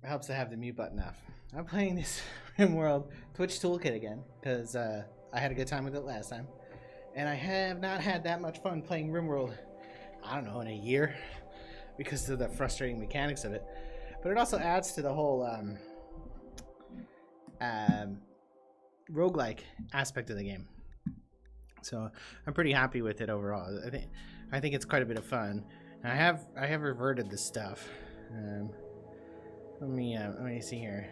helps to have the mute button off. I'm playing this Rimworld Twitch Toolkit again because I had a good time with it last time, and I have not had that much fun playing Rimworld. I don't know, in a year, because of the frustrating mechanics of it. But it also adds to the whole roguelike aspect of the game. So I'm pretty happy with it overall. I think it's quite a bit of fun. And I have reverted this stuff. Let me see here.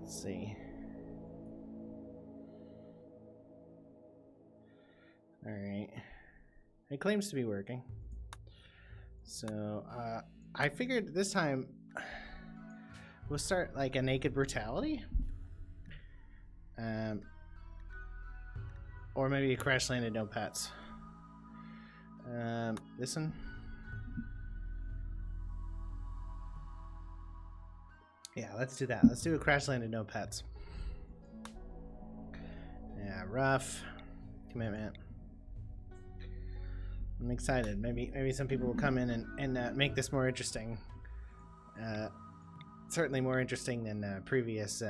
Let's see. All right. It claims to be working. So I figured this time we'll start like a naked brutality. Or maybe a crash landed no pets. This one. Yeah, let's do that. Let's do a crash landed no pets. Yeah, rough commitment. I'm excited. Maybe some people will come in and make this more interesting. Certainly more interesting than previous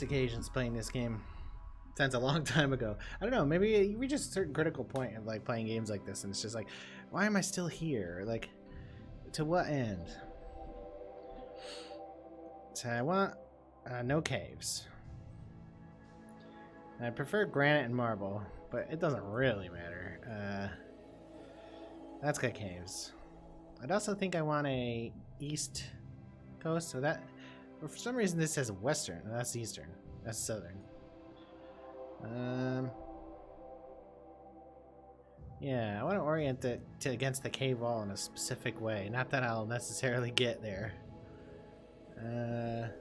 occasions playing this game. Since a long time ago. I don't know, maybe you reach a certain critical point of like playing games like this and it's just like, why am I still here? Like, to what end? So I want no caves. I prefer granite and marble, but it doesn't really matter. That's got caves. I'd also think I want a east coast, so that, for some reason this says western. No, that's eastern. That's southern. Yeah, I want to orient it to against the cave wall in a specific way. Not that I'll necessarily get there.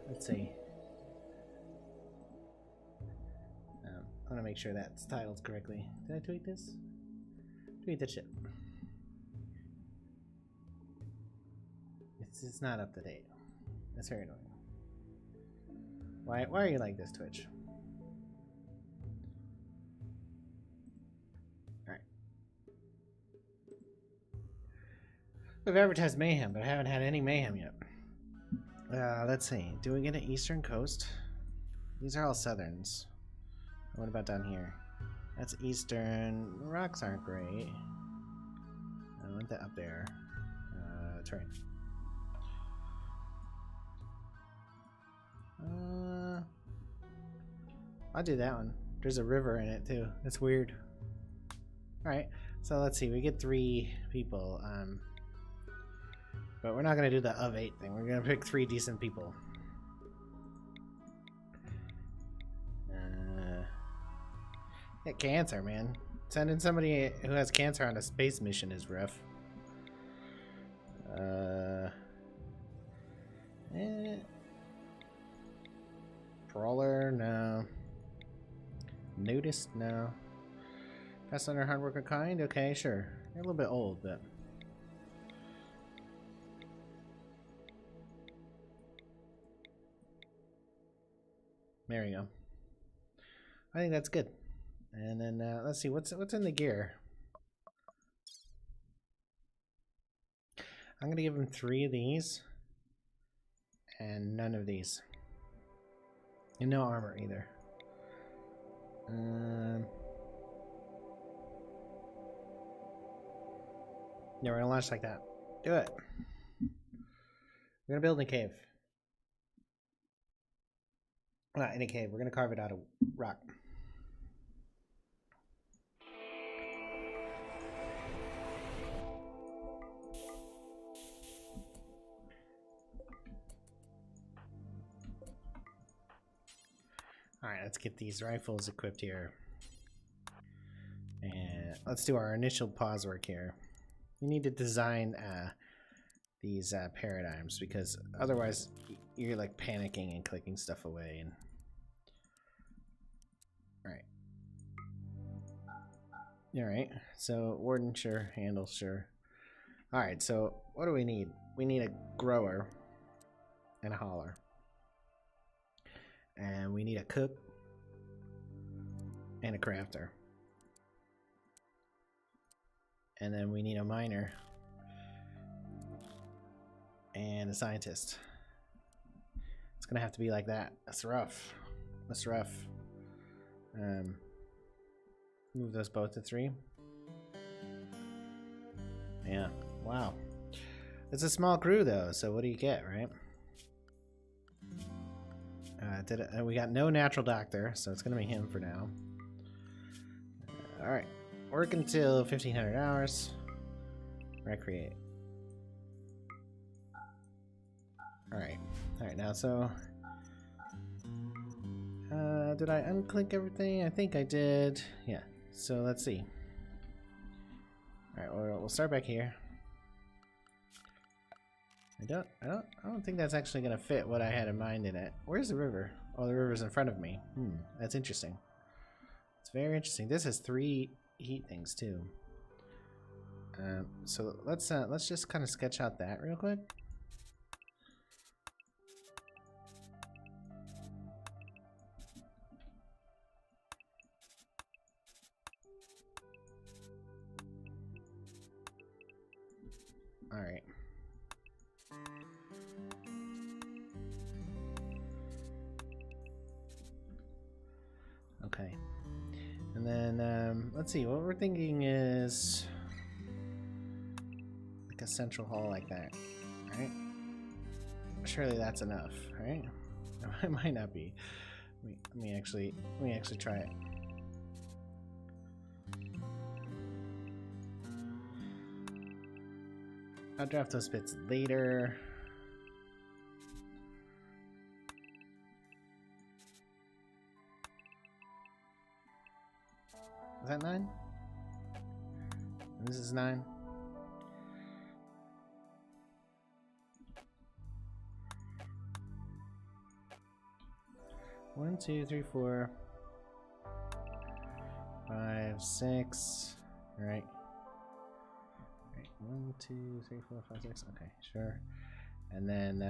Let's see. I want to make sure that's titled correctly. Did I tweet this? Tweet that shit. It's not up to date. That's very annoying. Why are you like this, Twitch? We've advertised Mayhem, but I haven't had any Mayhem yet. Let's see. Do we get an eastern coast? These are all southerns. What about down here? That's eastern. The rocks aren't great. I want that up there. Terrain. I'll do that one. There's a river in it too. That's weird. Alright, so let's see. We get 3 people. But we're not going to do the of 8 thing. We're going to pick 3 decent people. Yeah, cancer, man. Sending somebody who has cancer on a space mission is rough. Brawler, no. Nudist, no. Best under hard work of kind? Okay, sure. You're a little bit old, but... There we go. I think that's good. And then let's see what's in the gear. I'm gonna give him 3 of these and none of these, and no armor either. Yeah, we're gonna launch like that. Do it. We're gonna build a cave. Not in a cave. We're gonna carve it out of rock. All right, let's get these rifles equipped here, and let's do our initial pause work here. You need to design these paradigms, because otherwise you're like panicking and clicking stuff away. And all right, so warden, sure. Handle, sure. All right, so what do we need? We need a grower and a hauler, and we need a cook and a crafter, and then we need a miner and a scientist. It's gonna have to be like that. That's rough. That's rough. Move those both to 3. Yeah. Wow. It's a small crew though, so what do you get, right? We got no natural doctor, so it's gonna be him for now. Alright. Work until 1500 hours. Recreate. Alright. Alright, now so... did I unclick everything? I think I did. Yeah. So let's see. Alright, we'll start back here. I don't think that's actually gonna fit what I had in mind in it. Where's the river? Oh, the river's in front of me. That's interesting. It's very interesting. This has 3 heat things too. So let's just kind of sketch out that real quick. All right. Okay. And then let's see, what we're thinking is like a central hall like that, right? Surely that's enough, right? It might not be. Let me actually try it. I'll draft those bits later. Is that 9? This is 9. One, 2, 3, 4, 5, 6. Right. 1, 2, 3, 4, 5, 6. Okay, sure. And then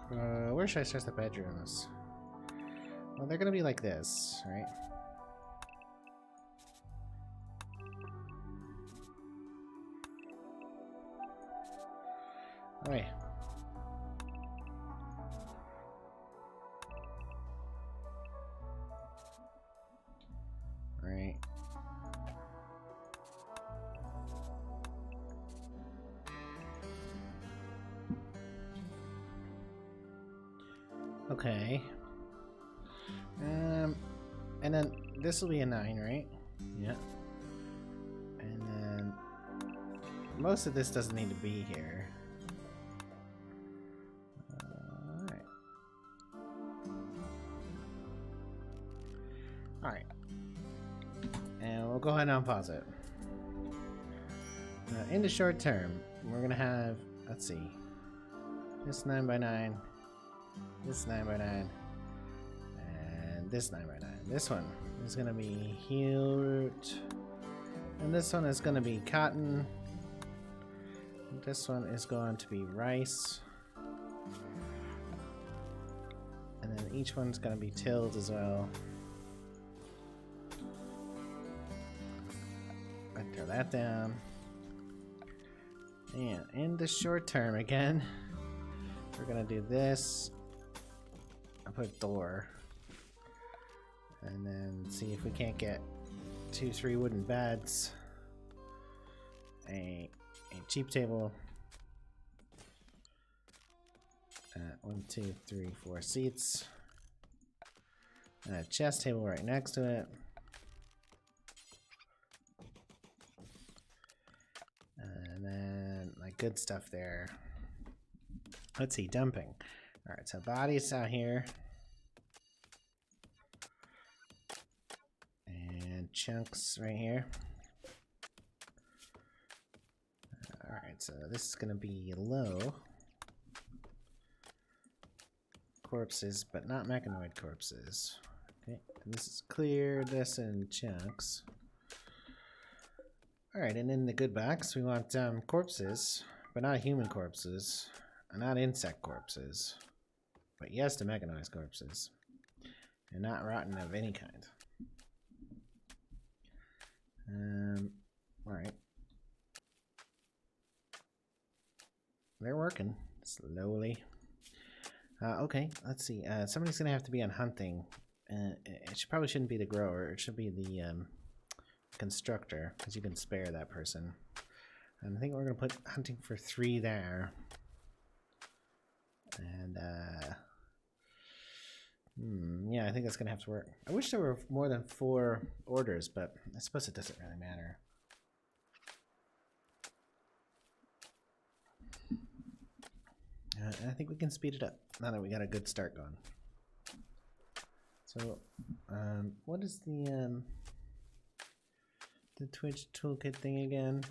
where should I start the bedrooms? Well, they're gonna be like this, right? Okay. Right. Okay. And then this will be a 9, right? Yeah. And then most of this doesn't need to be here. Alright. Alright. And we'll go ahead and unpause it. In the short term, we're gonna have, let's see, this 9x9, this 9x9, and this 9x9. This one is gonna be heel root, and this one is gonna be cotton. This one is going to be rice, and then each one's gonna be tilled as well. I throw that down. And in the short term again, we're gonna do this. I'll put door. And then see if we can't get 2, 3 wooden beds. A cheap table. 1, 2, 3, 4 seats. And a chest table right next to it. And then like good stuff there. Let's see, dumping. Alright, so bodies out here. And chunks right here. Alright, so this is gonna be low. Corpses, but not mechanoid corpses. Okay, and this is clear, this in chunks. Alright, and in the good box, we want corpses, but not human corpses, and not insect corpses, but yes to mechanized corpses, and not rotten of any kind. Alright, They're working slowly. Okay, let's see. Somebody's gonna have to be on hunting. Probably shouldn't be the grower. It should be the constructor, because you can spare that person. And I think we're gonna put hunting for 3 there. And yeah, I think that's gonna have to work. I wish there were more than 4 orders, but I suppose it doesn't really matter. I think we can speed it up now that we got a good start going. So, what is the Twitch toolkit thing again?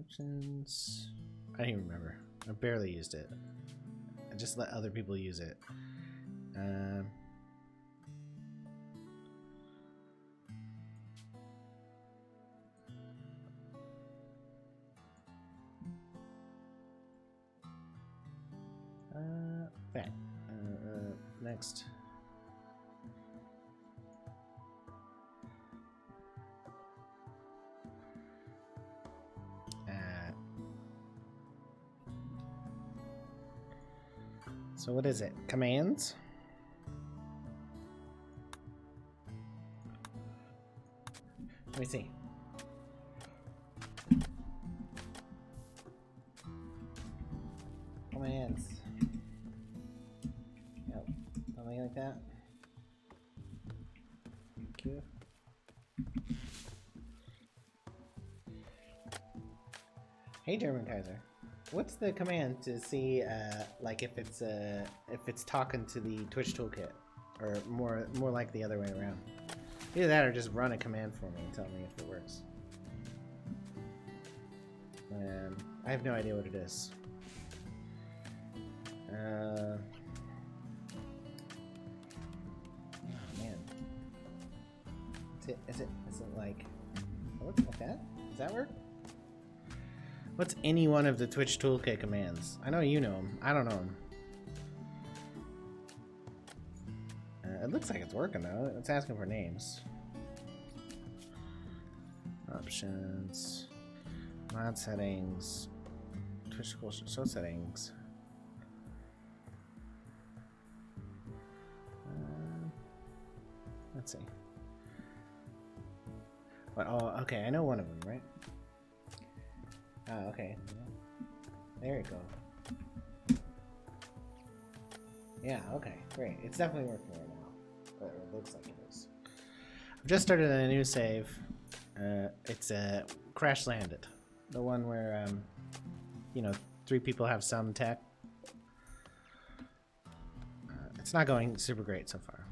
Options. I don't even remember. I barely used it. I just let other people use it. Back. Next. So what is it? Commands? Let me see. Commands. Yep. Something like that. Thank you. Hey, German Kaiser. What's the command to see, like if it's talking to the Twitch toolkit, or more like the other way around? Either that, or just run a command for me and tell me if it works. I have no idea what it is. Oh man, is it like? Oh, it's like that? Does that work? What's any one of the Twitch toolkit commands? I know you know them. I don't know them. It looks like it's working though. It's asking for names. Options. Mod settings. Twitch show settings. Let's see. What? Oh, okay. I know one of them, right? Oh, okay. There you go. Yeah, okay, great. It's definitely working right now. Or it looks like it is. I've just started a new save. It's Crash Landed. The one where, you know, 3 people have some tech. It's not going super great so far.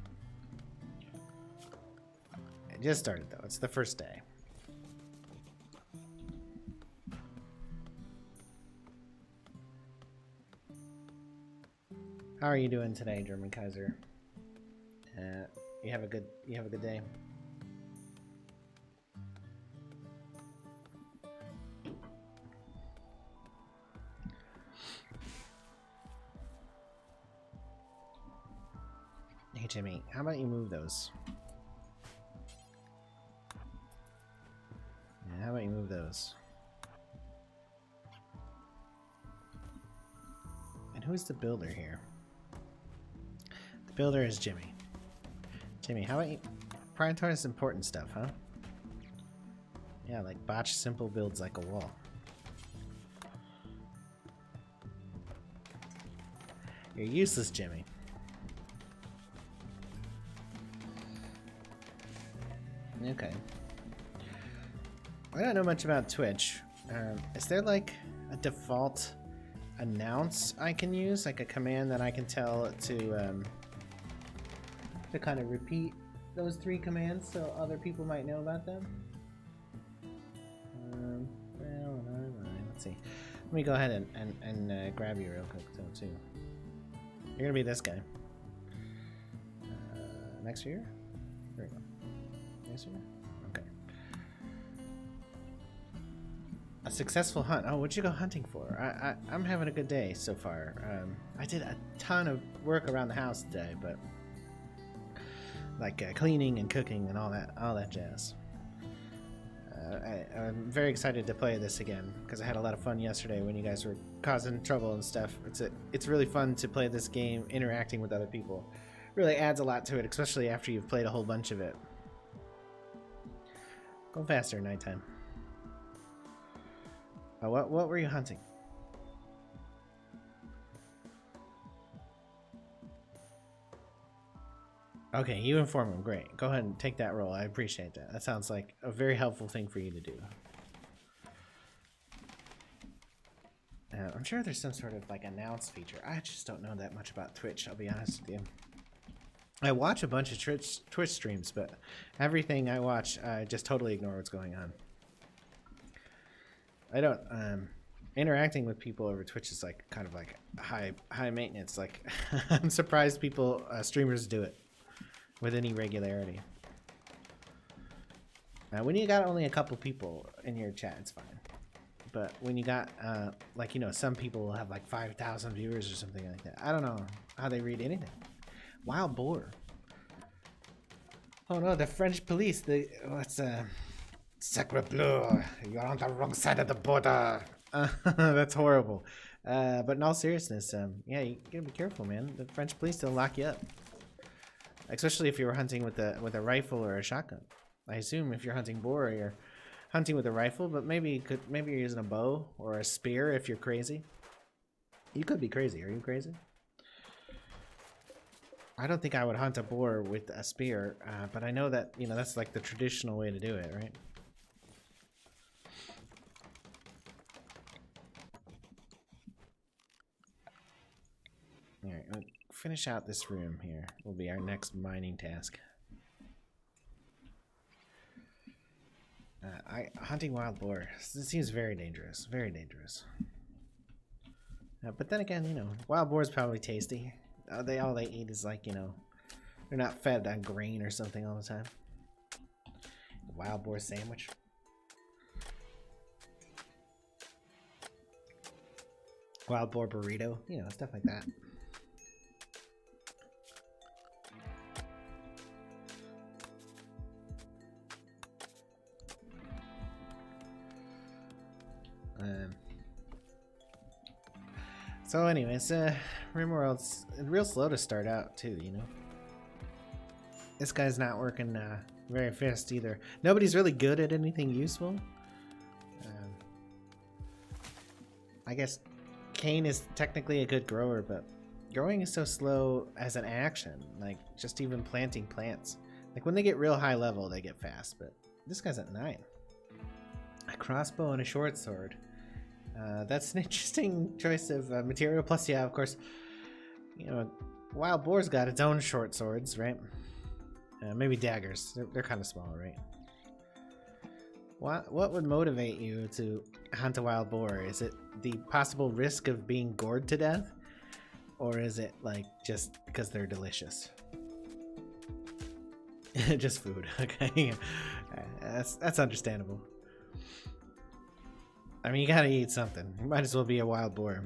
It just started though. It's the first day. How are you doing today, German Kaiser? You have a good day. Hey Jimmy, how about you move those? Yeah, how about you move those? And who's the builder here? The builder is Jimmy. Jimmy, how about you prioritize important stuff, huh? Yeah, like botch simple builds like a wall. You're useless, Jimmy. Okay. I don't know much about Twitch. Is there like a default announce I can use? Like a command that I can tell it to kind of repeat those 3 commands so other people might know about them? Well, let's see. Let me go ahead and grab you real quick though too. You're gonna be this guy. Next year? Here we go. Next year? Okay. A successful hunt. Oh, what'd you go hunting for? I'm having a good day so far. I did a ton of work around the house today, but like cleaning and cooking and all that jazz. I'm very excited to play this again because I had a lot of fun yesterday when you guys were causing trouble and stuff. It's really fun to play this game interacting with other people. Really adds a lot to it, especially after you've played a whole bunch of it. Go faster, nighttime. What were you hunting? Okay, you inform him. Great. Go ahead and take that role. I appreciate that. That sounds like a very helpful thing for you to do. I'm sure there's some sort of like announce feature. I just don't know that much about Twitch, I'll be honest with you. I watch a bunch of Twitch streams, but everything I watch, I just totally ignore what's going on. I don't, interacting with people over Twitch is like kind of like high maintenance. Like, I'm surprised people, streamers do it with any regularity. When you got only a couple people in your chat, it's fine. But when you got, like, you know, some people will have like 5,000 viewers or something like that. I don't know how they read anything. Wild boar. Oh no, the French police. What's Sacre bleu. You're on the wrong side of the border. That's horrible. But in all seriousness, yeah, you gotta be careful, man. The French police, they'll lock you up. Especially if you were hunting with a rifle or a shotgun. I assume if you're hunting boar, you're hunting with a rifle, but maybe you're using a bow or a spear if you're crazy. You could be crazy. Are you crazy? I don't think I would hunt a boar with a spear, but I know that, you know, that's like the traditional way to do it, right? Alright, we'll finish out this room here. Will be our next mining task. Hunting wild boar. This seems very dangerous. Very dangerous. But then again, you know, wild boar is probably tasty. All they eat is like, you know, they're not fed on grain or something all the time. Wild boar sandwich. Wild boar burrito, you know, stuff like that. So anyways, Rimworld's real slow to start out too, you know. This guy's not working very fast either. Nobody's really good at anything useful. I guess Kane is technically a good grower, but growing is so slow as an action. Like, just even planting plants. Like, when they get real high level, they get fast, but this guy's at 9. A crossbow and a short sword. That's an interesting choice of material. Plus, yeah, of course, you know, wild boar's got its own short swords, right? Maybe daggers. They're kind of small, right? What would motivate you to hunt a wild boar? Is it the possible risk of being gored to death? Or is it, like, just because they're delicious? Just food, okay? That's understandable. I mean, you gotta eat something. You might as well be a wild boar.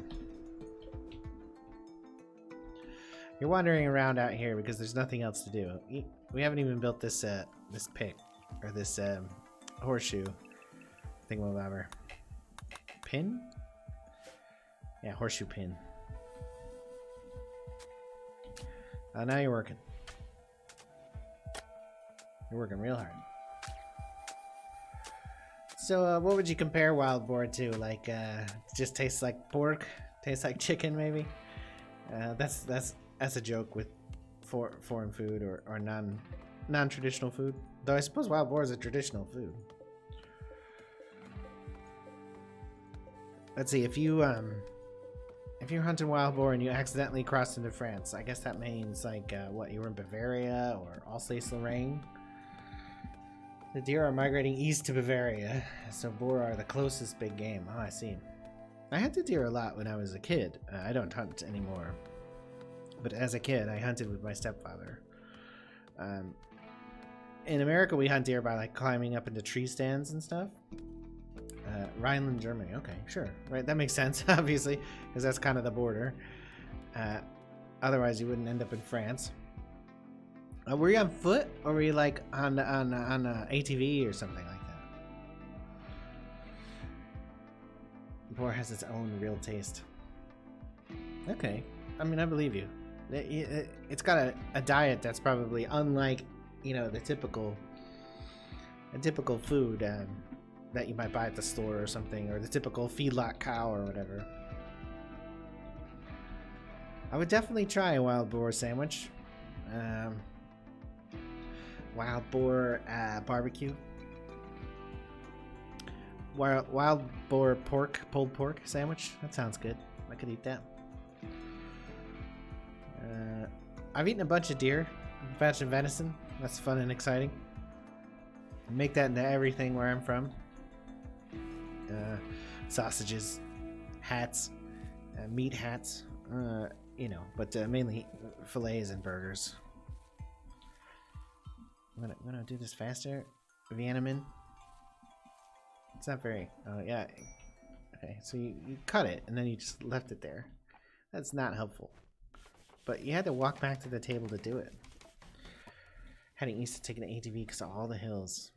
You're wandering around out here because there's nothing else to do. We haven't even built this this pick or this horseshoe thingamabobber. Pin? Yeah, horseshoe pin. Now you're working. You're working real hard. So, what would you compare wild boar to? Like, just tastes like pork? Tastes like chicken, maybe? That's a joke with foreign food or non-traditional food. Though I suppose wild boar is a traditional food. Let's see, if you're hunting wild boar and you accidentally crossed into France, I guess that means like what, you were in Bavaria or Alsace-Lorraine. The deer are migrating east to Bavaria, so boar are the closest big game. Oh, I see. I hunted deer a lot when I was a kid. I don't hunt anymore. But as a kid, I hunted with my stepfather. In America, we hunt deer by like climbing up into tree stands and stuff. Rhineland, Germany. Okay, sure. Right, that makes sense, obviously, because that's kind of the border. Otherwise, you wouldn't end up in France. Were you on foot, or were you like on ATV or something like that? Boar has its own real taste. Okay, I mean, I believe you. It's got a diet that's probably unlike, you know, the typical food that you might buy at the store or something, or the typical feedlot cow or whatever. I would definitely try a wild boar sandwich. Wild boar barbecue. Wild boar pulled pork sandwich. That sounds good. I could eat that. I've eaten a bunch of deer, a bunch of venison. That's fun and exciting. Make that into everything where I'm from. Sausages, hats, meat hats, you know, but mainly fillets and burgers. I'm gonna do this faster. Vietnamese. It's not very. Oh yeah. Okay, so you cut it and then you just left it there. That's not helpful. But you had to walk back to the table to do it. Heading east to take an ATV because of all the hills.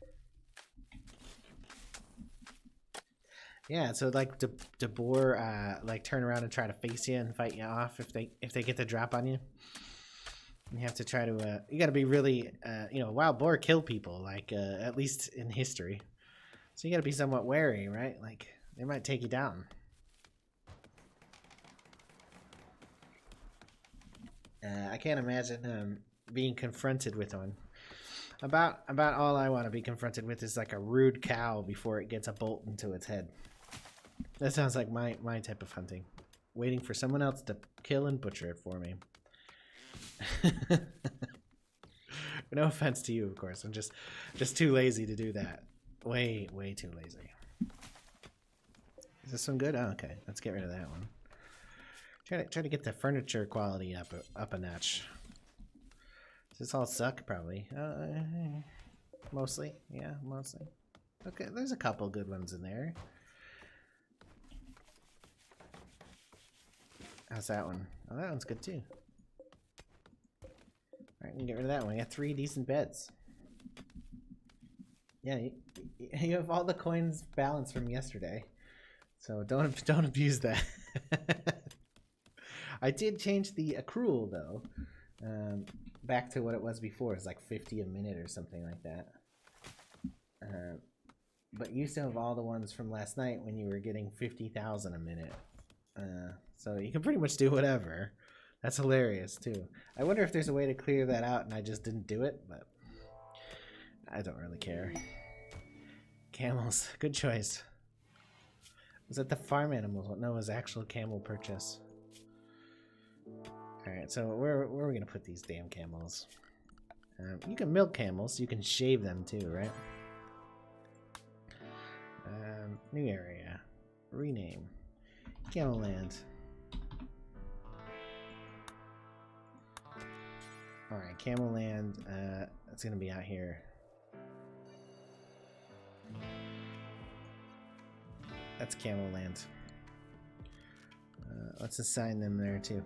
Yeah, so like the boar like turn around and try to face you and fight you off if they get the drop on you. You have to try to you got to be really you know, wild boar kill people, like at least in history. So you got to be somewhat wary, right? Like they might take you down. I can't imagine being confronted with one. About all I want to be confronted with is like a rude cow before it gets a bolt into its head. That sounds like my type of hunting. Waiting for someone else to kill and butcher it for me. No offense to you, of course. I'm just too lazy to do that. Way too lazy. Is this one good? Oh, okay. Let's get rid of that one. Try to get the furniture quality up a notch. Does this all suck? Probably. Mostly. Yeah, mostly. Okay, there's a couple good ones in there. How's that one? Oh, that one's good too. Alright, we can get rid of that one. We got 3 decent beds. Yeah, you have all the coins balanced from yesterday. So don't abuse that. I did change the accrual though. Back to what it was before. It's like 50 a minute or something like that. But you still have all the ones from last night when you were getting 50,000 a minute. So you can pretty much do whatever. That's hilarious too. I wonder if there's a way to clear that out and I just didn't do it, but I don't really care. Camels, good choice. Was that the farm animals? No, it was actual camel purchase. Alright, so where are we gonna put these damn camels? You can milk camels, you can shave them too, right? New area. Rename. Camel Land. Alright, Camel Land, it's gonna be out here. That's Camel Land. Let's assign them there too.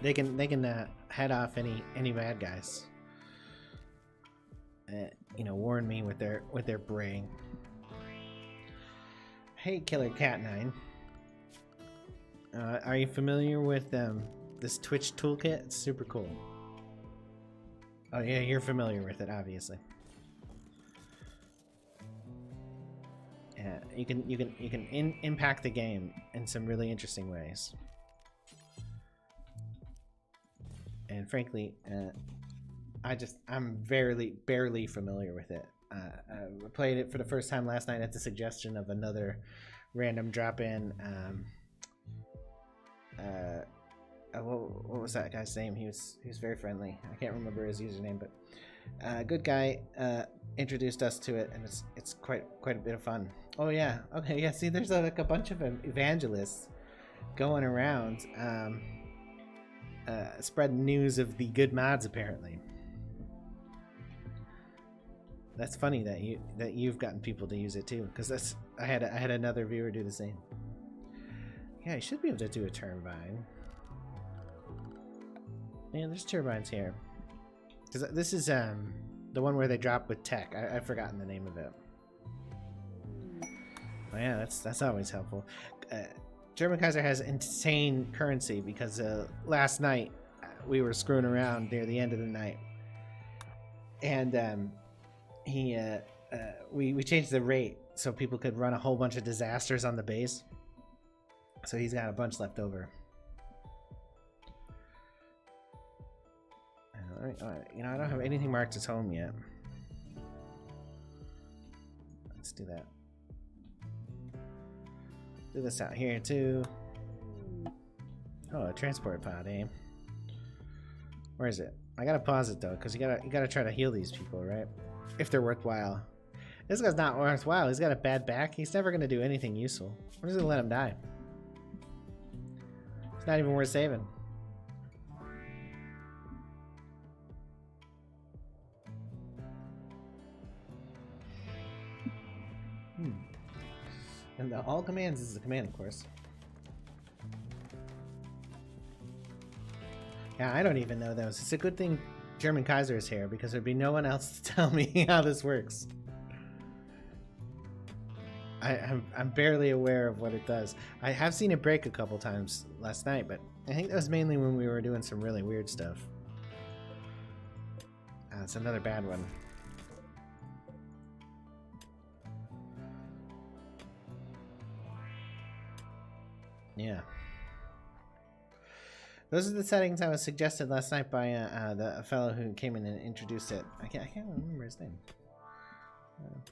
They can head off any bad guys. You know, warn me with their braying. Hey, Killer Cat 9. Are you familiar with this Twitch toolkit? It's super cool. Oh yeah, you're familiar with it, obviously. Yeah, you can impact the game in some really interesting ways. And frankly, I'm barely familiar with it. I played it for the first time last night at the suggestion of another random drop-in. What was that guy's name? He was very friendly. I can't remember his username, but good guy introduced us to it, and it's quite a bit of fun. Oh yeah, okay, yeah. See, there's like a bunch of evangelists going around spreading news of the good mods. Apparently, that's funny that you've gotten people to use it too, because I had another viewer do the same. Yeah, I should be able to do a turbine. Yeah, there's turbines here. Because this is the one where they drop with tech. I've forgotten the name of it. Oh yeah, that's always helpful. German Kaiser has insane currency because last night we were screwing around near the end of the night, and we changed the rate so people could run a whole bunch of disasters on the base. So he's got a bunch left over. You know, I don't have anything marked as home yet. Let's do that. Do this out here too. Oh, a transport pod, eh? Where is it? I gotta pause it though, because you gotta try to heal these people, right? If they're worthwhile. This guy's not worthwhile. He's got a bad back. He's never gonna do anything useful. We're just gonna let him die. It's not even worth saving. And the all commands is the command, of course. Yeah, I don't even know those. It's a good thing German Kaiser is here because there'd be no one else to tell me how this works. I'm barely aware of what it does. I have seen it break a couple times last night, but I think that was mainly when we were doing some really weird stuff. It's another bad one. Yeah. Those are the settings I was suggested last night by the fellow who came in and introduced it. I can't remember his name.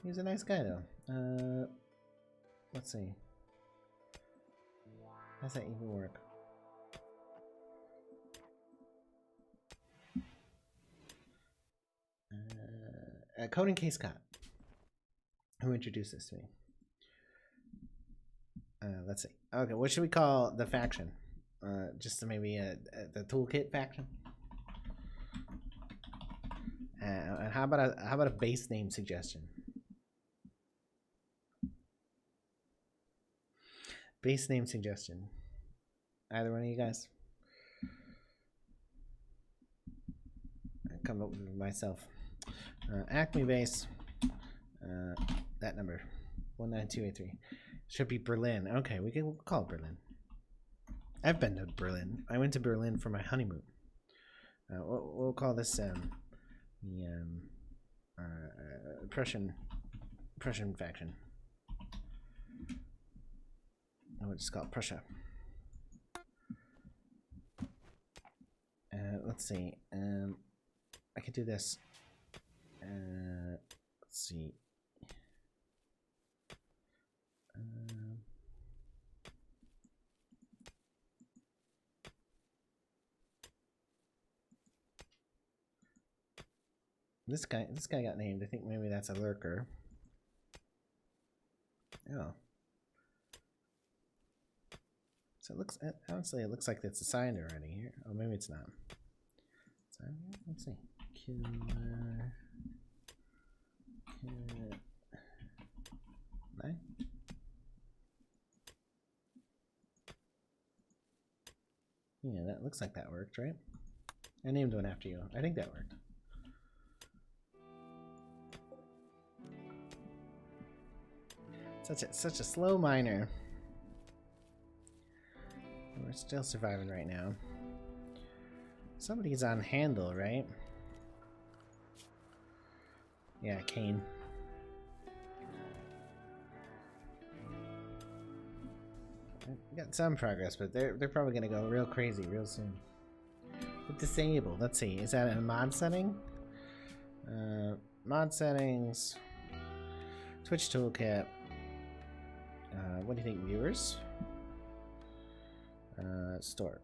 He's a nice guy though. Let's see. How's that even work? Coding K. Scott, who introduced this to me. Let's see. Okay, what should we call the faction? Just to maybe the Toolkit faction. And how about a base name suggestion? Base name suggestion. Either one of you guys? I come up with it myself. Acme base. That number, 19283. Should be Berlin. Okay, we'll call it Berlin. I've been to Berlin. I went to Berlin for my honeymoon. We'll call this the Prussian faction. We'll just call it Prussia. Let's see. I could do this. Let's see. This guy got named. I think maybe that's a lurker. Oh. So it looks, honestly, it looks like it's assigned already here. Oh, maybe it's not. Let's see. Killer. Nine. Yeah, that looks like that worked, right? I named one after you. I think that worked. Such a slow miner. We're still surviving right now. Somebody's on handle, right? Yeah, Kane. We got some progress, but they're probably gonna go real crazy real soon. But disabled. Let's see. Is that a mod setting? Mod settings. Twitch Toolkit. What do you think, viewers? Store.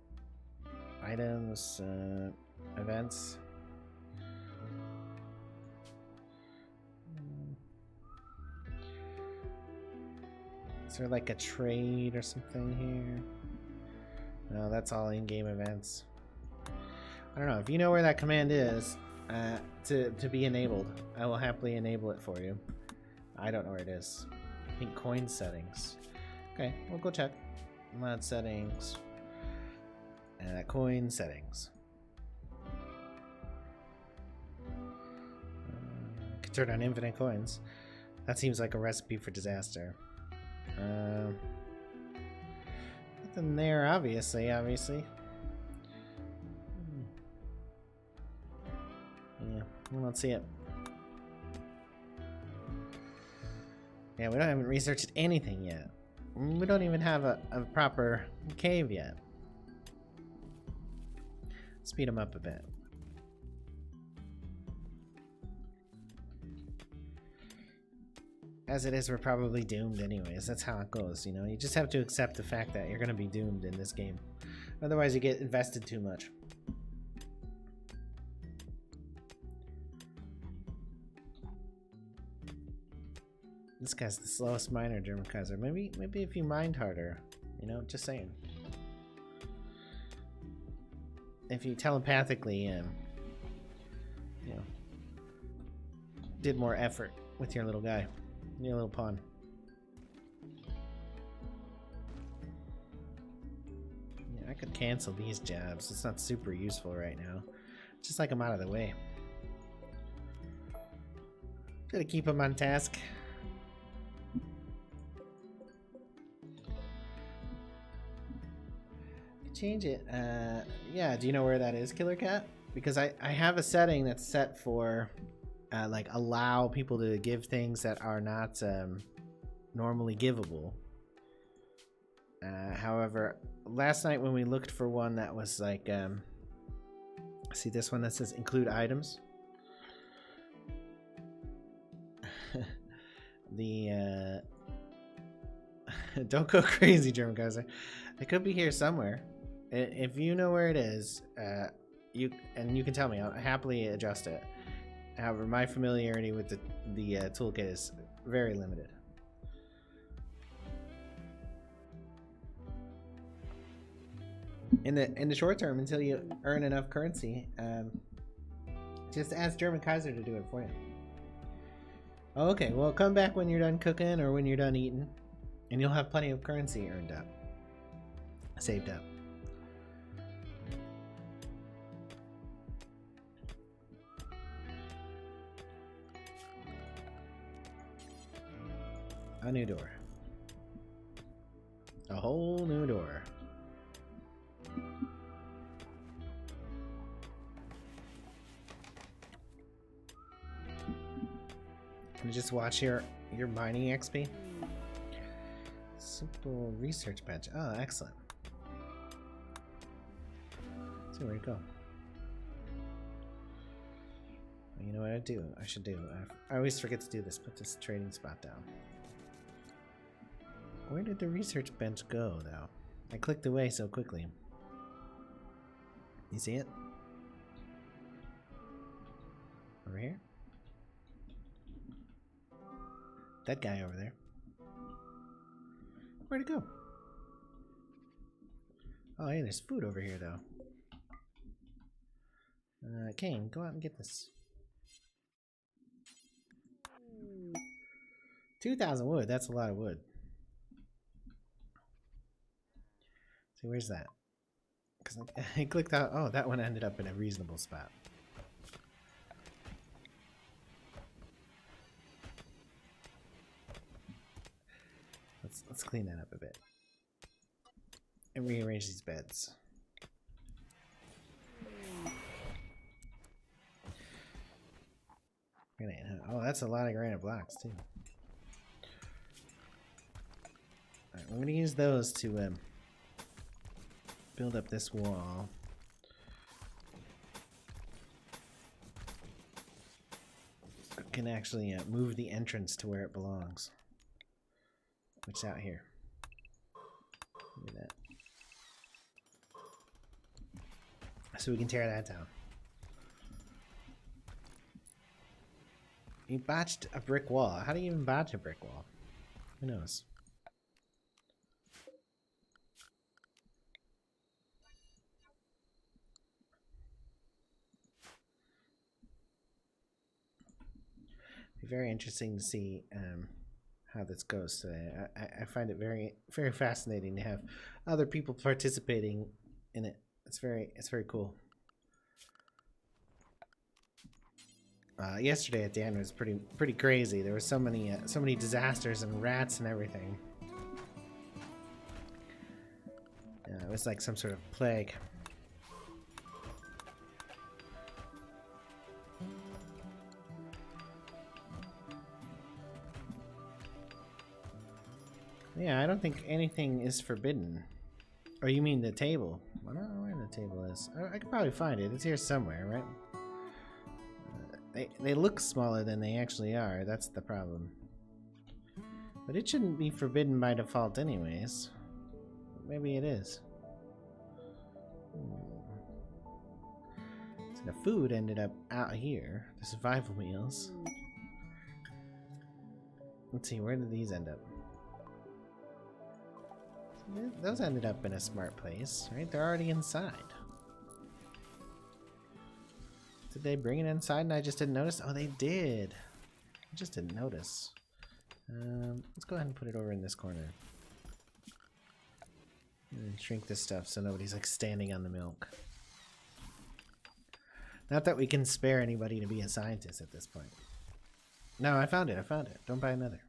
Items. Events. Is there like a trade or something here? No, that's all in-game events. I don't know. If you know where that command is to be enabled, I will happily enable it for you. I don't know where it is. I think coin settings. Okay, we'll go check. Mod settings. Coin settings. Can turn on infinite coins. That seems like a recipe for disaster. Nothing there, obviously. Yeah, we don't see it. Yeah, we haven't researched anything yet. We don't even have a proper cave yet. Speed them up a bit. As it is, we're probably doomed anyways. That's how it goes, you know? You just have to accept the fact that you're going to be doomed in this game. Otherwise, you get invested too much. This guy's the slowest miner, German Kaiser. Maybe if you mined harder, you know, just saying. If you telepathically, you know, did more effort with your little guy, your little pawn. Yeah, I could cancel these jabs. It's not super useful right now. Just like I'm out of the way. Gotta keep him on task. Change it. Yeah, do you know where that is, Killer Cat? Because I have a setting that's set for like allow people to give things that are not normally givable. However, last night when we looked for one that was like see this one that says include items. The don't go crazy, German Kaiser. It could be here somewhere. If you know where it is, you can tell me. I'll happily adjust it. However, my familiarity with the toolkit is very limited. In the short term, until you earn enough currency, just ask German Kaiser to do it for you. Okay, well, come back when you're done cooking or when you're done eating, and you'll have plenty of currency earned up, saved up. A new door. A whole new door. Can you just watch your mining XP? Simple research bench. Oh, excellent. Let's see where to go. You know what I should do? I always forget to do this. Put this trading spot down. Where did the research bench go, though? I clicked away so quickly. You see it? Over here? That guy over there. Where'd it go? Oh, hey, there's food over here, though. Kane, go out and get this. 2,000 wood. That's a lot of wood. See, where's that? Because I clicked out. Oh, that one ended up in a reasonable spot. Let's clean that up a bit and rearrange these beds. Oh, that's a lot of granite blocks too. Alright, we're gonna use those to build up this wall. I can actually move the entrance to where it belongs. Which is out here. Look at that. So we can tear that down. You botched a brick wall. How do you even botch a brick wall? Who knows? Be very interesting to see how this goes today. I find it very, very fascinating to have other people participating in it. It's very cool. Yesterday at the end was pretty crazy. There was so many disasters and rats and everything. It was like some sort of plague. Yeah, I don't think anything is forbidden. Or you mean the table? I don't know where the table is. I could probably find it. It's here somewhere, right? They look smaller than they actually are. That's the problem. But it shouldn't be forbidden by default anyways. Maybe it is. So the food ended up out here. The survival meals. Let's see, where did these end up? Those ended up in a smart place, right? They're already inside. Did they bring it inside and I just didn't notice? Oh, they did. I just didn't notice. Let's go ahead and put it over in this corner. And shrink this stuff so nobody's like standing on the milk. Not that we can spare anybody to be a scientist at this point. No, I found it. I found it. Don't buy another.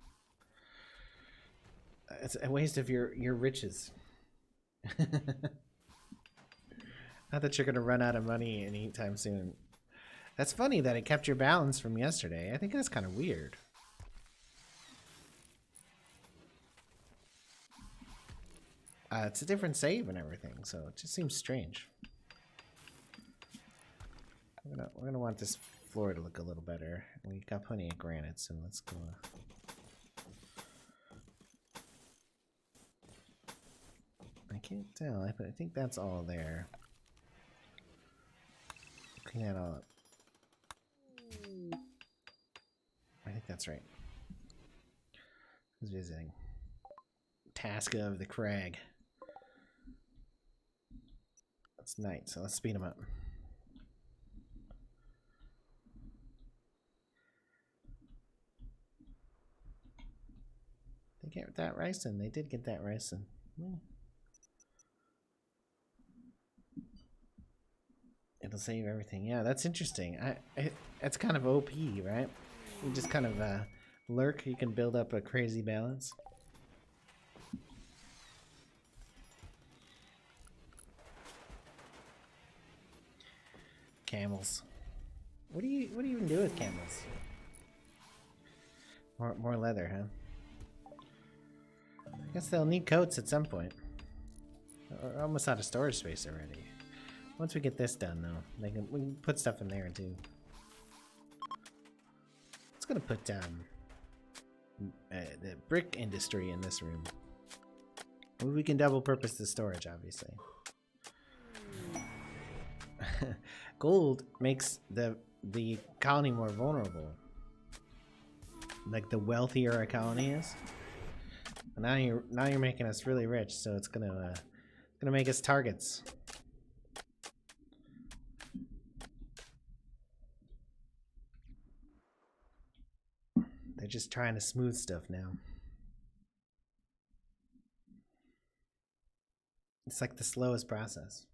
It's a waste of your riches. Not that you're gonna run out of money anytime soon. That's funny that it kept your balance from yesterday. I think that's kind of weird. It's a different save and everything, so it just seems strange. We're gonna want this floor to look a little better. We got plenty of granite, so let's go. I can't tell, but I think that's all there. Clean that all up. I think that's right. Who's visiting? Taska of the Crag. It's night, so let's speed him up. They get that rice in. They did get that rice in. Yeah. It'll save everything. Yeah, that's interesting. That's kind of OP, right? You just kind of lurk. You can build up a crazy balance. Camels. What do you even do with camels? More leather, huh? I guess they'll need coats at some point. We're almost out of storage space already. Once we get this done, though, we can put stuff in there too. It's gonna put the brick industry in this room. We can double purpose the storage, obviously. Gold makes the colony more vulnerable. Like the wealthier a colony is. And now you're making us really rich, so it's gonna make us targets. They're just trying to smooth stuff now. It's like the slowest process.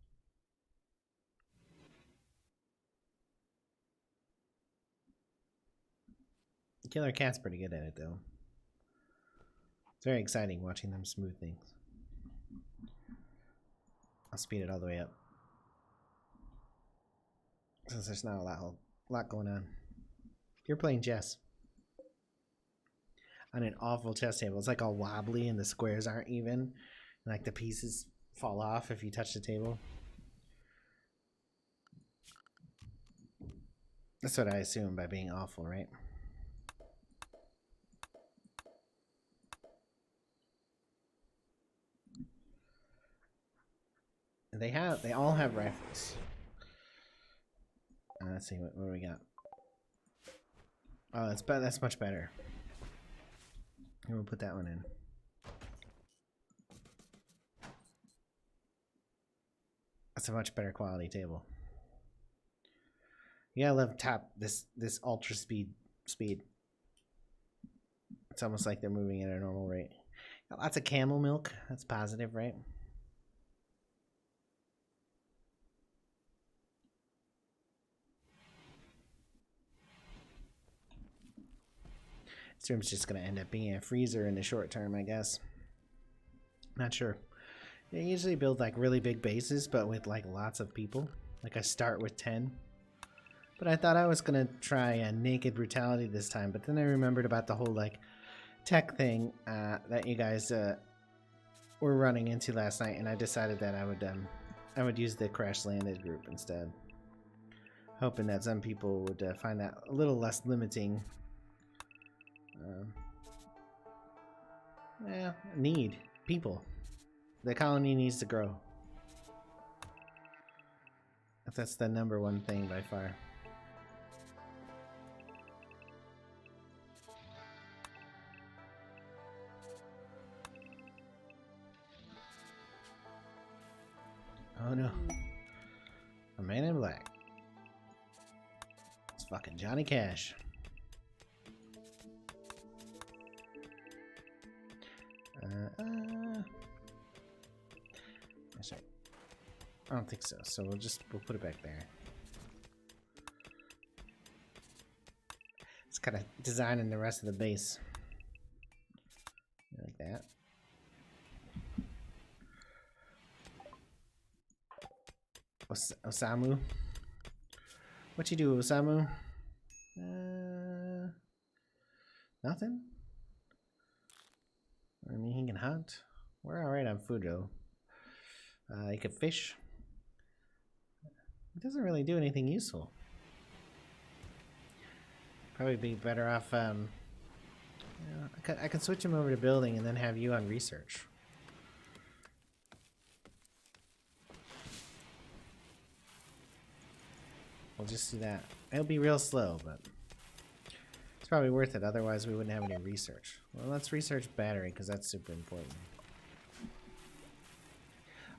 Killer Cat's pretty good at it, though. It's very exciting watching them smooth things. I'll speed it all the way up, since there's not a lot going on. You're playing chess on an awful chess table. It's like all wobbly and the squares aren't even. And like the pieces fall off if you touch the table. That's what I assume by being awful, right? They all have rifles. Let's see what do we got. Oh, that's much better. Here, we'll put that one in. That's a much better quality table. Yeah, I love this ultra speed. It's almost like they're moving at a normal rate. Got lots of camel milk. That's positive, right? This room's just going to end up being a freezer in the short term, I guess. Not sure. I usually build like really big bases, but with like lots of people. Like I start with 10. But I thought I was gonna try a naked brutality this time, but then I remembered about the whole like tech thing that you guys were running into last night, and I decided that I would use the crash landed group instead, hoping that some people would find that a little less limiting. Yeah, need people. The colony needs to grow. That's the #1 thing by far. Oh no. A man in black. It's fucking Johnny Cash. That's right. I don't think so. So we'll put it back there. It's kind of designing the rest of the base like that. Osamu, what you do, Osamu? Nothing. I mean, he can hunt. We're all right on food though. He could fish. It doesn't really do anything useful. Probably be better off. I could switch him over to building and then have you on research. We'll just do that. It'll be real slow, but it's probably worth it. Otherwise, we wouldn't have any research. Well, let's research battery because that's super important.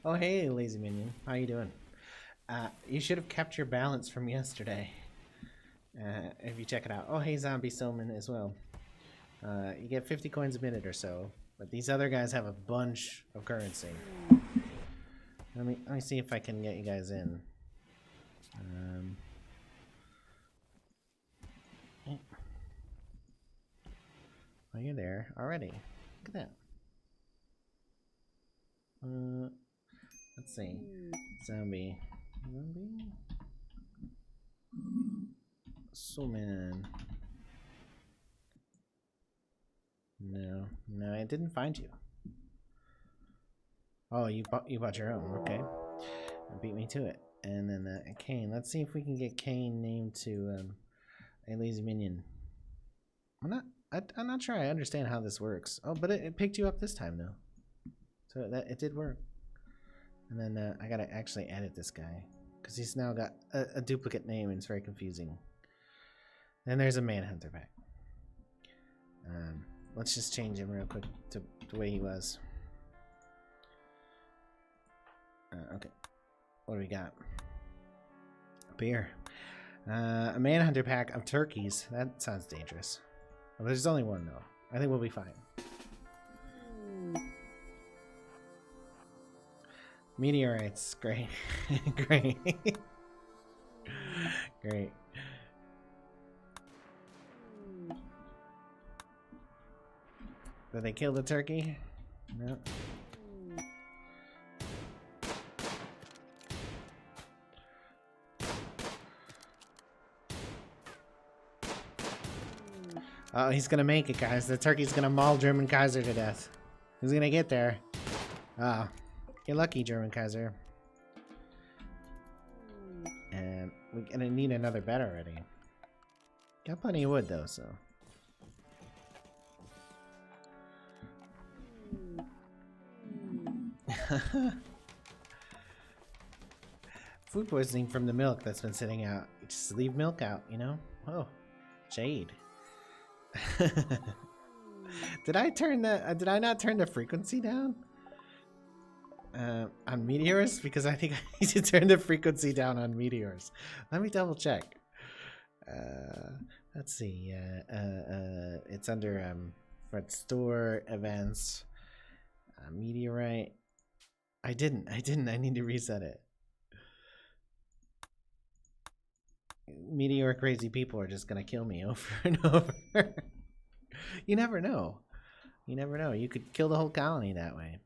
Oh, hey, lazy minion. How you doing? You should have kept your balance from yesterday. If you check it out. Oh, hey, Zombie Stillman as well. You get 50 coins a minute or so, but these other guys have a bunch of currency. Let me see if I can get you guys in. Oh, you're there already. Look at that. Let's see. Zombie. Soulman. No, I didn't find you. Oh, you bought your own. Okay, beat me to it. And then Kane. Let's see if we can get Kane named to a lazy minion. I'm not sure I understand how this works. Oh, but it picked you up this time though, so that it did work. And then I gotta actually edit this guy because he's now got a duplicate name and it's very confusing. And there's a manhunter back. Let's just change him real quick to the way he was. Okay, what do we got? Up here. A manhunter pack of turkeys. That sounds dangerous. Well, there's only one though. I think we'll be fine. Meteorites. Great. Great. Great. Did they kill the turkey? No. Oh, he's gonna make it, guys. The turkey's gonna maul German Kaiser to death. He's gonna get there. Ah, you're lucky, German Kaiser. And we're gonna need another bed already. Got plenty of wood though, so. Food poisoning from the milk that's been sitting out. You just leave milk out, you know? Oh, shade. Did I not turn the frequency down? On meteors? Because I think I need to turn the frequency down on meteors. Let me double check. Let's see. It's under front store events. Meteorite. I didn't. I need to reset it. Meteor crazy people are just gonna kill me over and over. You never know. You never know. You could kill the whole colony that way.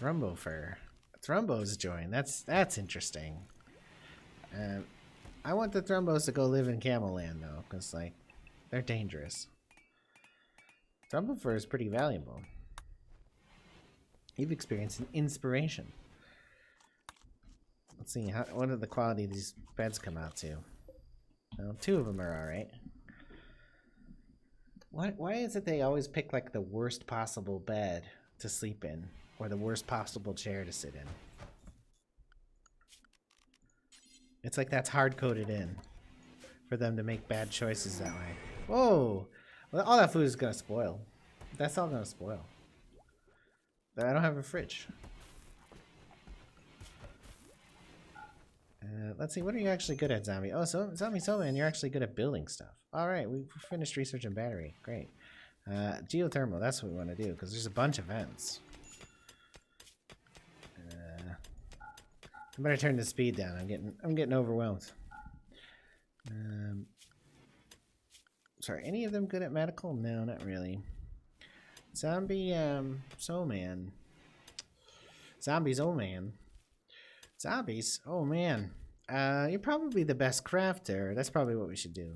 Thrumbo fur. Thrumbos join. That's interesting. I want the Thrumbos to go live in Camel Land though, because like they're dangerous. Thrumbo fur is pretty valuable. You've experienced an inspiration. Let's see, what are the quality these beds come out to? Well, 2 of them are alright. Why is it they always pick like the worst possible bed to sleep in, or the worst possible chair to sit in? It's like that's hard-coded in for them to make bad choices that way. Whoa! Well, all that food is gonna spoil. That's all gonna spoil. I don't have a fridge. Let's see, what are you actually good at, Zombie? Oh, so Zombie Soulman, you're actually good at building stuff. Alright, we finished research and battery. Great. Geothermal, that's what we want to do, because there's a bunch of vents. I better turn the speed down. I'm getting overwhelmed. Sorry, any of them good at medical? No, not really. Zombie Soul Man. Zombies, oh man. Zombies? Oh man. You're probably the best crafter. That's probably what we should do.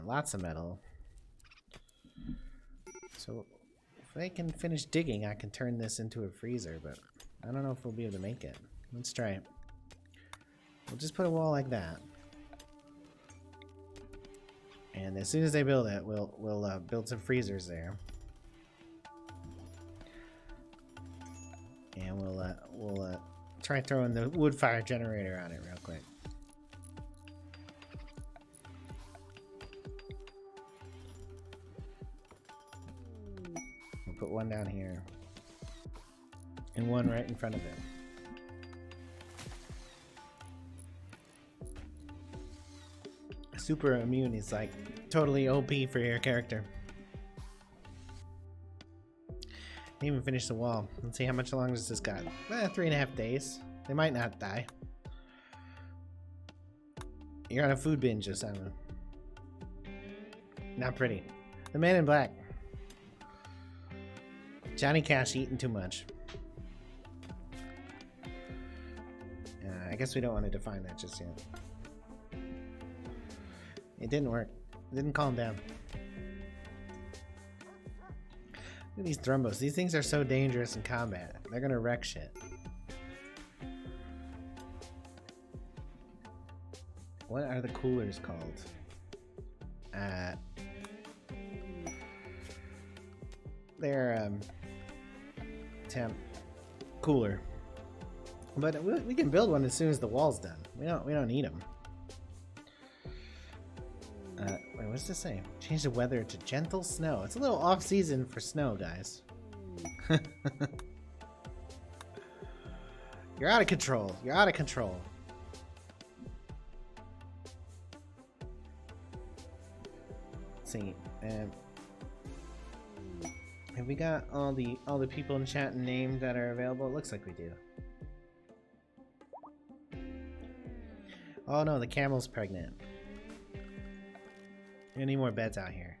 Lots of metal. So if they can finish digging, I can turn this into a freezer, but I don't know if we'll be able to make it. Let's try it. We'll just put a wall like that. And as soon as they build it, we'll build some freezers there. And we'll try throwing the wood fire generator on it real quick. We'll put one down here. And one right in front of it. Super immune is like totally OP for your character. Didn't even finish the wall. Let's see how much longer does this got. 3.5 days. They might not die. You're on a food binge, Osama. Not pretty. The Man in Black. Johnny Cash eating too much. I guess we don't want to define that just yet. It didn't work. It didn't calm down. Look at these Thrumbos. These things are so dangerous in combat. They're gonna wreck shit. What are the coolers called? They're temp cooler. But we can build one as soon as the wall's done. We don't need them. Wait, what's this say? Change the weather to gentle snow. It's a little off-season for snow, guys. You're out of control. You're out of control. Let's see. Have we got all the people in chat named that are available? It looks like we do. Oh no, the camel's pregnant. Any more beds out here?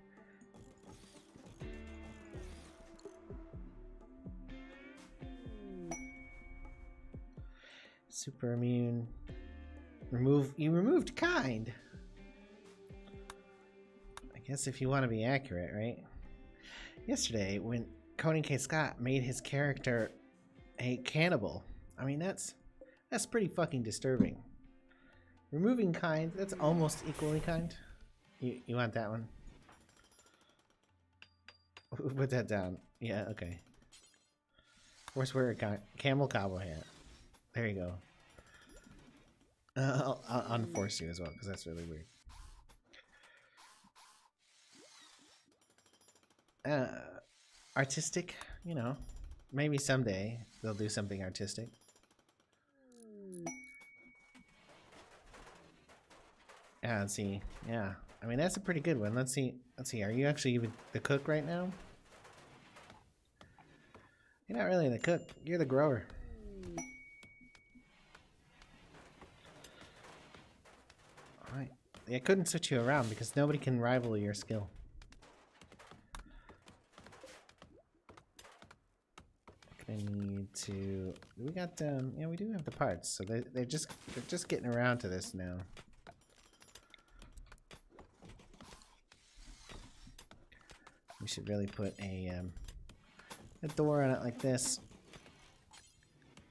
Super immune. You removed kind. I guess if you want to be accurate, right? Yesterday, when Coney K. Scott made his character a cannibal, I mean that's pretty fucking disturbing. Removing kind, that's almost equally kind. You want that one? Put that down. Yeah, okay. Where's where camel cowboy hat? There you go. I'll unforce you as well because that's really weird. Artistic, you know, maybe someday they'll do something artistic. Yeah, let's see. Yeah, I mean that's a pretty good one. Let's see. Are you actually the cook right now? You're not really the cook. You're the grower. All right. I couldn't switch you around because nobody can rival your skill. They need to. We got yeah, we do have the parts, so they're just getting around to this now. We should really put a door on it like this.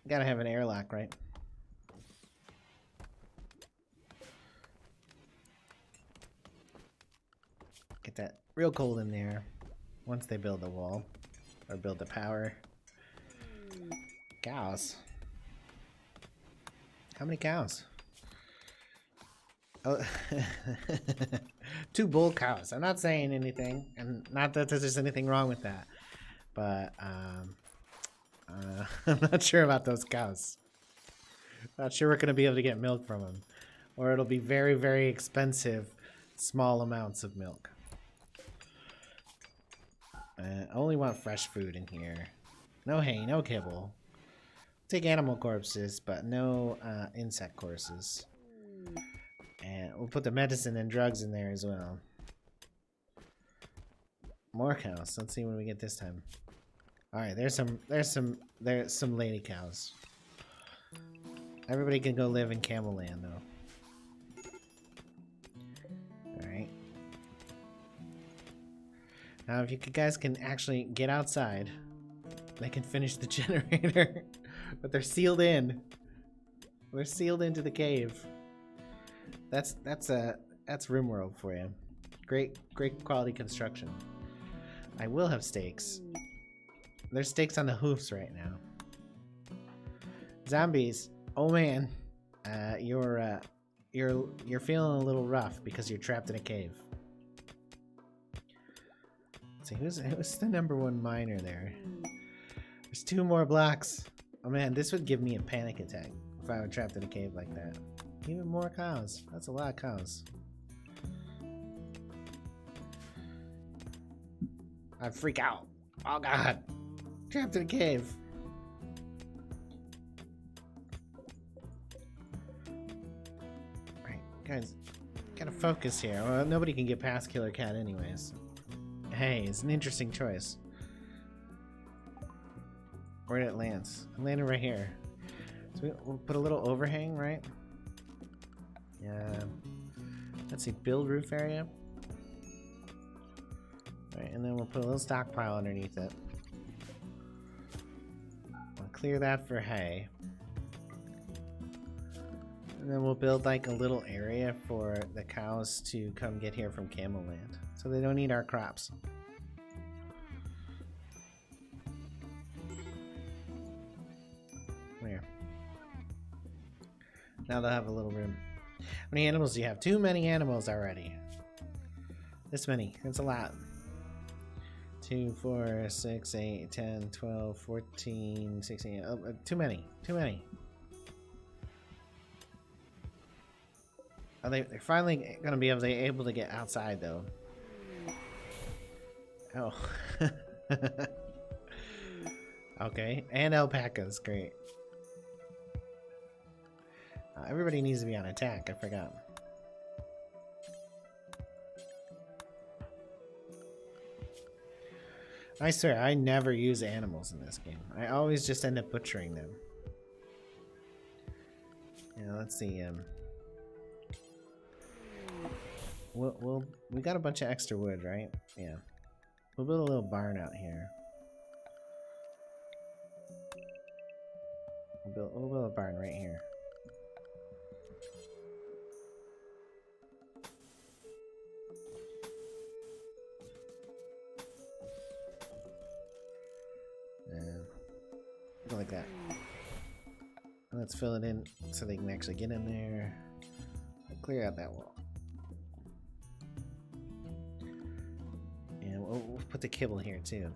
Gotta have an airlock, right? Get that real cold in there once they build the wall or build the power. Cows. How many cows? Oh, 2 bull cows. I'm not saying anything, and not that there's anything wrong with that, but I'm not sure about those cows. Not sure we're gonna be able to get milk from them, or it'll be very, very expensive, small amounts of milk. I only want fresh food in here. No hay, no kibble. Take animal corpses, but no insect corpses. And we'll put the medicine and drugs in there as well. More cows. Let's see what we get this time. All right, there's some lady cows. Everybody can go live in Camel Land though. All right. Now, if you guys can actually get outside, they can finish the generator, but they're sealed in. They're sealed into the cave. That's Rimworld for you. Great quality construction. I will have stakes. There's stakes on the hoofs right now. Zombies. Oh man, you're feeling a little rough because you're trapped in a cave. Let's see who's the #1 miner there. There's 2 more blocks. Oh man, this would give me a panic attack if I were trapped in a cave like that. Even more cows. That's a lot of cows. I'd freak out. Oh god. Trapped in a cave. Alright, guys. Gotta focus here. Well, nobody can get past Killer Cat anyways. Hey, it's an interesting choice. Where did it land? It landed right here. So we'll put a little overhang, right? Yeah. Let's see, build roof area. Right, and then we'll put a little stockpile underneath it. We'll clear that for hay. And then we'll build like a little area for the cows to come get here from Camel Land, so they don't eat our crops. There. Now they'll have a little room. How many animals do you have? Too many animals already. This many. That's a lot. 2, 4, 6, 8, 10, 12, 14, 16. Oh, too many. Too many. Oh, they're finally going to be able to get outside, though. Oh. Okay. And alpacas. Great. Everybody needs to be on attack. I forgot. I swear, I never use animals in this game. I always just end up butchering them. Yeah, let's see. We got a bunch of extra wood, right? Yeah. We'll build a little barn out here. We'll build a barn right here. Like that. Let's fill it in so they can actually get in there. Clear out that wall. And we'll put the kibble here too.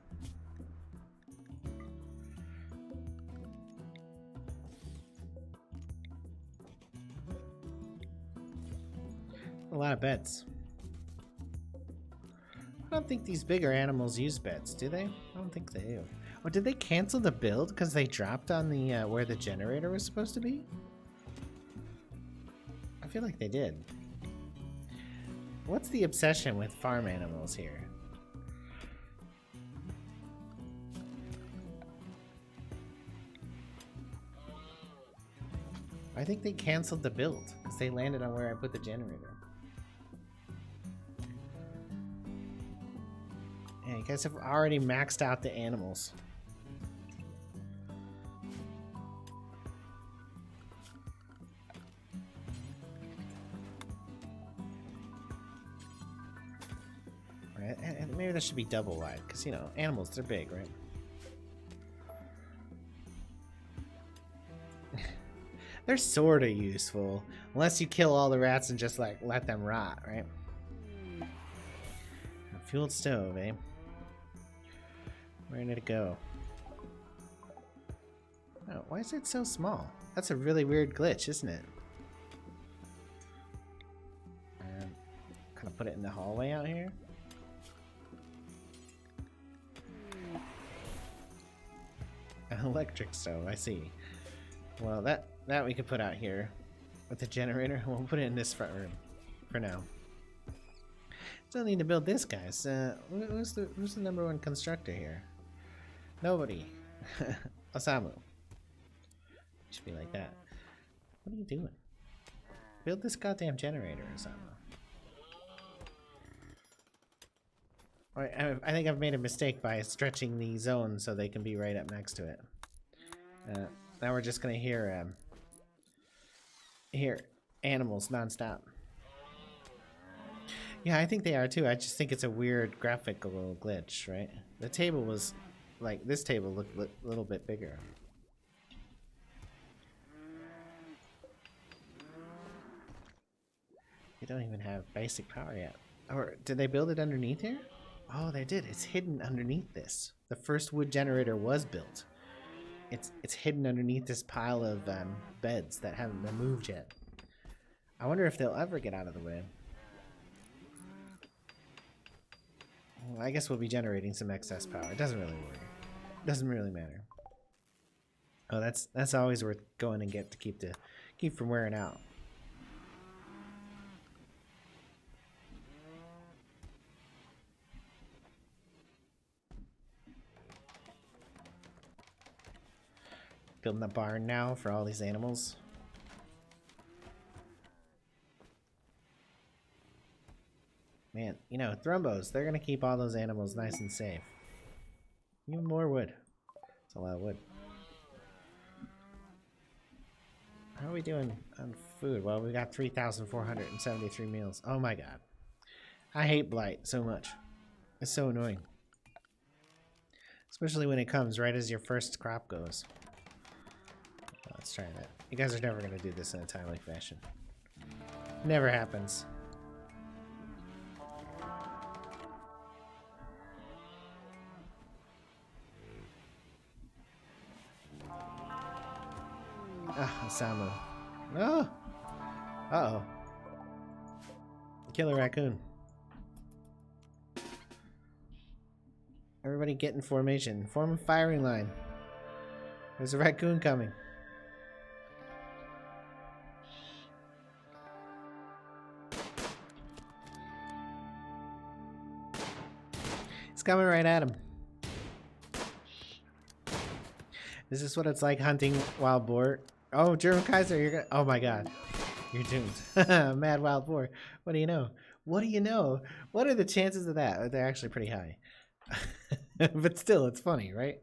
A lot of beds. I don't think these bigger animals use beds, do they? I don't think they do. Oh, did they cancel the build because they dropped on the where the generator was supposed to be? I feel like they did. What's the obsession with farm animals here? I think they canceled the build because they landed on where I put the generator. Yeah, you guys have already maxed out the animals. Right, and maybe that should be double wide because, you know, animals, they're big, right? They're sort of useful, unless you kill all the rats and just, like, let them rot, right? A fueled stove, eh? Where did it go? Oh, why is it so small? That's a really weird glitch, isn't it? Kind of put it in the hallway out here. An electric stove, I see. Well, that we could put out here with the generator. We'll put it in this front room for now. Still need to build this, guys. Who's the number one constructor here? Nobody. Osamu. Should be like that. What are you doing? Build this goddamn generator, Osamu. Alright, I think I've made a mistake by stretching the zone so they can be right up next to it. Now we're just gonna hear animals nonstop. Yeah, I think they are too. I just think it's a weird graphical glitch, right? The table was like, this table looked a little bit bigger. They don't even have basic power yet. Or did they build it underneath here? Oh, they did. It's hidden underneath this. The first wood generator was built. It's hidden underneath this pile of beds that haven't been moved yet. I wonder if they'll ever get out of the way. Well, I guess we'll be generating some excess power. It doesn't really work. It doesn't really matter. Oh, that's always worth going and get to keep from wearing out. Building a barn now for all these animals. Man, you know, Thrumbos, they're gonna keep all those animals nice and safe. Even more wood. It's a lot of wood. How are we doing on food? Well, we got 3,473 meals. Oh my god. I hate blight so much. It's so annoying. Especially when it comes right as your first crop goes. Let's try that. You guys are never going to do this in a timely fashion. Never happens. Ah, Osamu. No! Uh-oh. Killer raccoon. Everybody get in formation. Form a firing line. There's a raccoon coming. It's coming right at him. Is this what it's like hunting wild boar? Oh, German Kaiser, you're gonna... Oh my god. You're doomed. Mad wild boar. What do you know? What do you know? What are the chances of that? They're actually pretty high. But still, it's funny, right?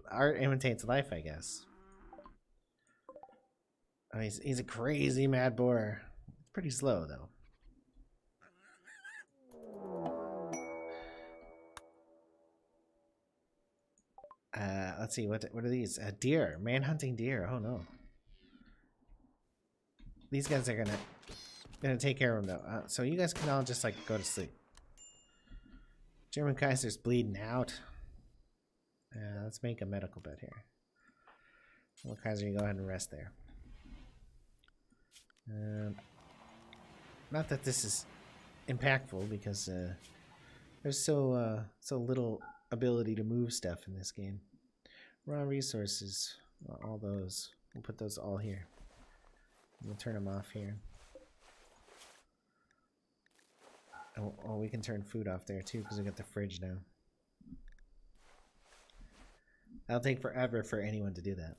Art imitates life, I guess. Oh, he's a crazy mad boar. Pretty slow, though. Let's see, what are these? Deer. Man-hunting deer. Oh, no. These guys are gonna take care of them, though. So you guys can all just, like, go to sleep. German Kaiser's bleeding out. Let's make a medical bed here. Well, Kaiser, you go ahead and rest there. Not that this is impactful, because there's so little ability to move stuff in this game. Raw resources, all those. We'll put those all here. We'll turn them off here. Oh, we can turn food off there too, because we got the fridge now. That'll take forever for anyone to do that.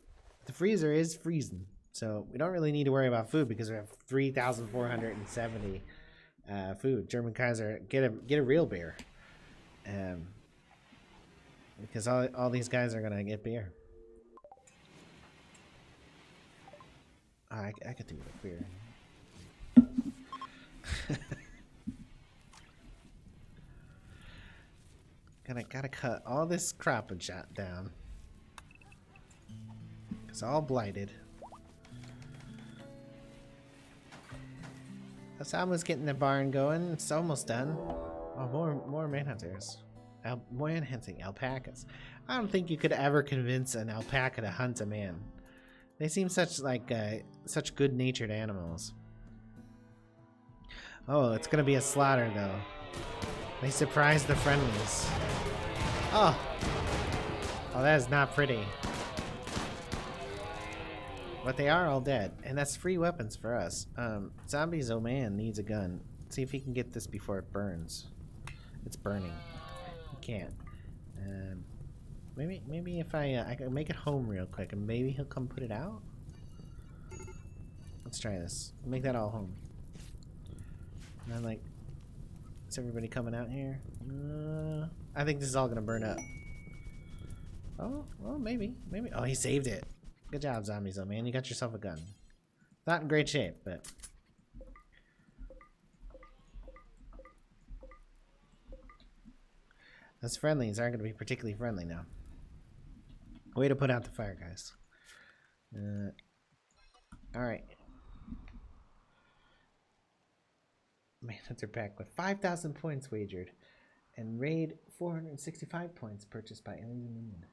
The freezer is freezing, so we don't really need to worry about food because we have 3,470 food. German Kaiser, get a real beer, because all these guys are gonna get beer. Oh, I could do with beer. Gotta cut all this crop and shot down. It's all blighted. Osama's getting the barn going. It's almost done. Oh, more manhunters. More hunting alpacas. I don't think you could ever convince an alpaca to hunt a man. They seem such good-natured animals. Oh, it's gonna be a slaughter though. They surprised the friendlies. Oh, that is not pretty. But they are all dead, and that's free weapons for us. Zombies, oh man, needs a gun. Let's see if he can get this before it burns. It's burning. He can't. Maybe if I can make it home real quick, and maybe he'll come put it out. Let's try this. Make that all home. And I'm like, is everybody coming out here? I think this is all gonna burn up. Oh, well, maybe. Oh, he saved it. Good job, zombies, though, man. You got yourself a gun. Not in great shape, but... Those friendlies aren't going to be particularly friendly now. Way to put out the fire, guys. Alright. Manhunter pack with 5,000 points wagered. And raid 465 points purchased by enemy minion.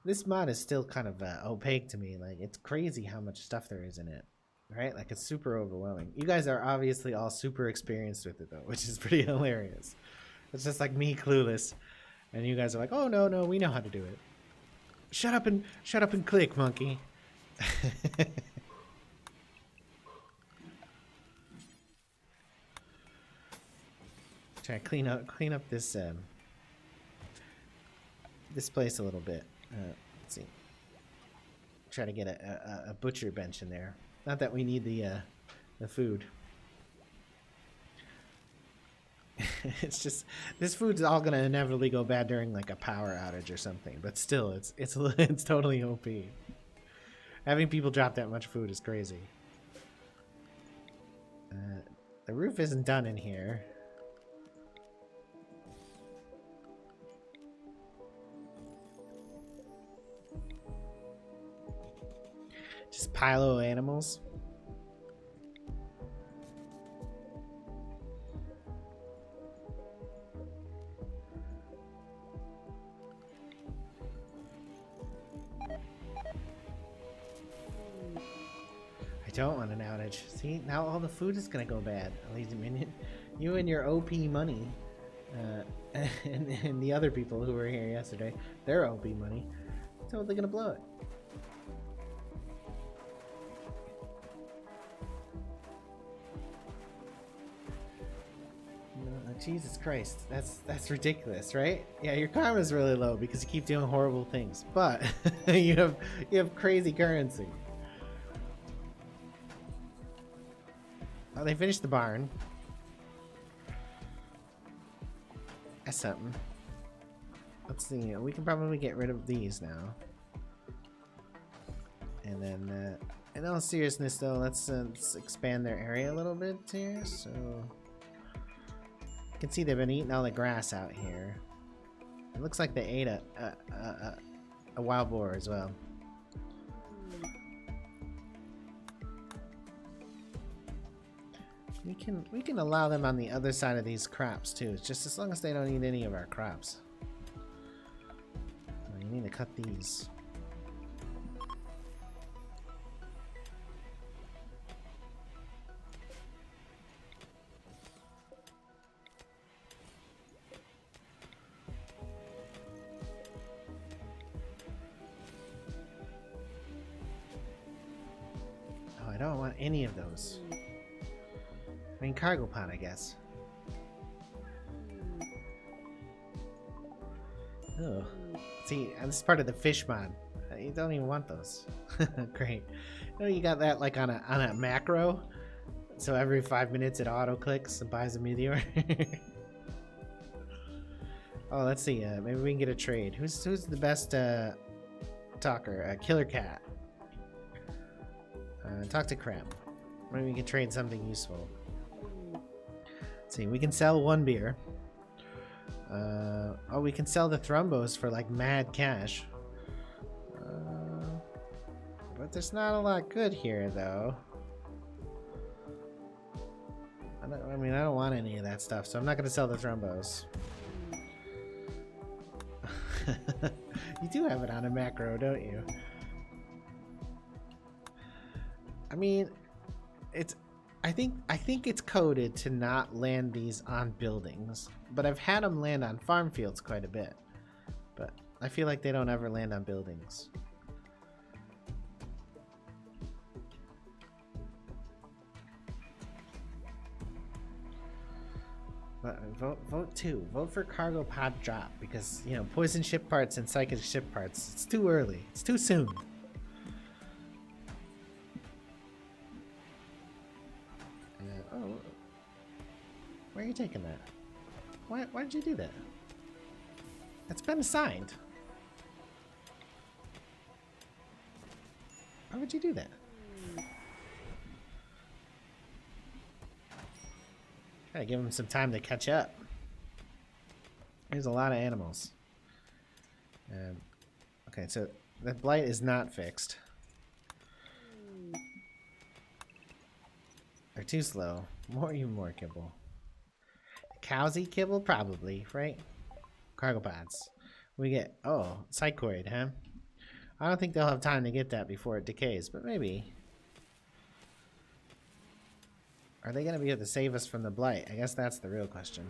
This mod is still kind of opaque to me. Like, it's crazy how much stuff there is in it, right? Like, it's super overwhelming. You guys are obviously all super experienced with it, though, which is pretty hilarious. It's just like me clueless, and you guys are like, "Oh no, we know how to do it." Shut up and click, monkey. Try to clean up this this place a little bit. Let's see. Try to get a butcher bench in there. Not that we need the food. It's just this food's all gonna inevitably go bad during like a power outage or something. But still, it's totally OP. Having people drop that much food is crazy. The roof isn't done in here. Just pile of animals. I don't want an outage. See, now all the food is gonna go bad. Lazy minion, you and your OP money, and the other people who were here yesterday, their OP money, totally gonna blow it. Jesus Christ, that's ridiculous, right? Yeah, your karma's really low because you keep doing horrible things, but you have crazy currency. Oh, they finished the barn. That's something. Let's see. We can probably get rid of these now. And then, in all seriousness, though, let's expand their area a little bit here. So. You can see they've been eating all the grass out here. It looks like they ate a wild boar as well. We can allow them on the other side of these crops too, just as long as they don't eat any of our crops. You need to cut these. I don't want any of those. I mean, cargo pod, I guess. Oh, see, this is part of the fish mod. You don't even want those. Great. You know, you got that like on a macro, so every 5 minutes it auto clicks and buys a meteor. Oh, let's see. Maybe we can get a trade. Who's the best talker? Killer Cat. Talk to Crap. Maybe we can trade something useful. Let's see. We can sell 1 beer. Oh, we can sell the Thrumbos for like mad cash. But there's not a lot good here, though. I mean, I don't want any of that stuff, so I'm not going to sell the Thrumbos. You do have it on a macro, don't you? I mean, I think it's coded to not land these on buildings, but I've had them land on farm fields quite a bit. But I feel like they don't ever land on buildings. But vote 2. Vote for cargo pod drop because, you know, poison ship parts and psychic ship parts. It's too early. It's too soon. Oh, where are you taking that? Why did you do that? It's been assigned. Why would you do that? Gotta give him some time to catch up. There's a lot of animals. Okay, so the blight is not fixed. They're too slow. More kibble. Cows eat kibble? Probably, right? Cargo pods. We get, oh, psychoid, huh? I don't think they'll have time to get that before it decays, but maybe. Are they going to be able to save us from the blight? I guess that's the real question.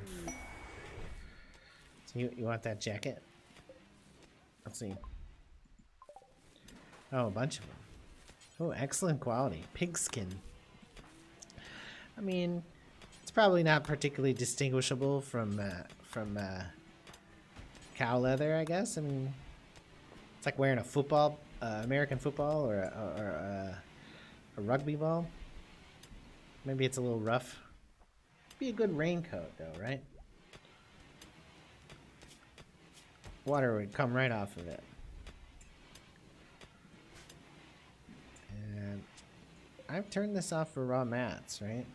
So you want that jacket? Let's see. Oh, a bunch of them. Oh, excellent quality. Pigskin. I mean, it's probably not particularly distinguishable from cow leather, I guess. I mean, it's like wearing a football, American football or a rugby ball. Maybe it's a little rough. Be a good raincoat, though, right? Water would come right off of it. And I've turned this off for raw mats, right?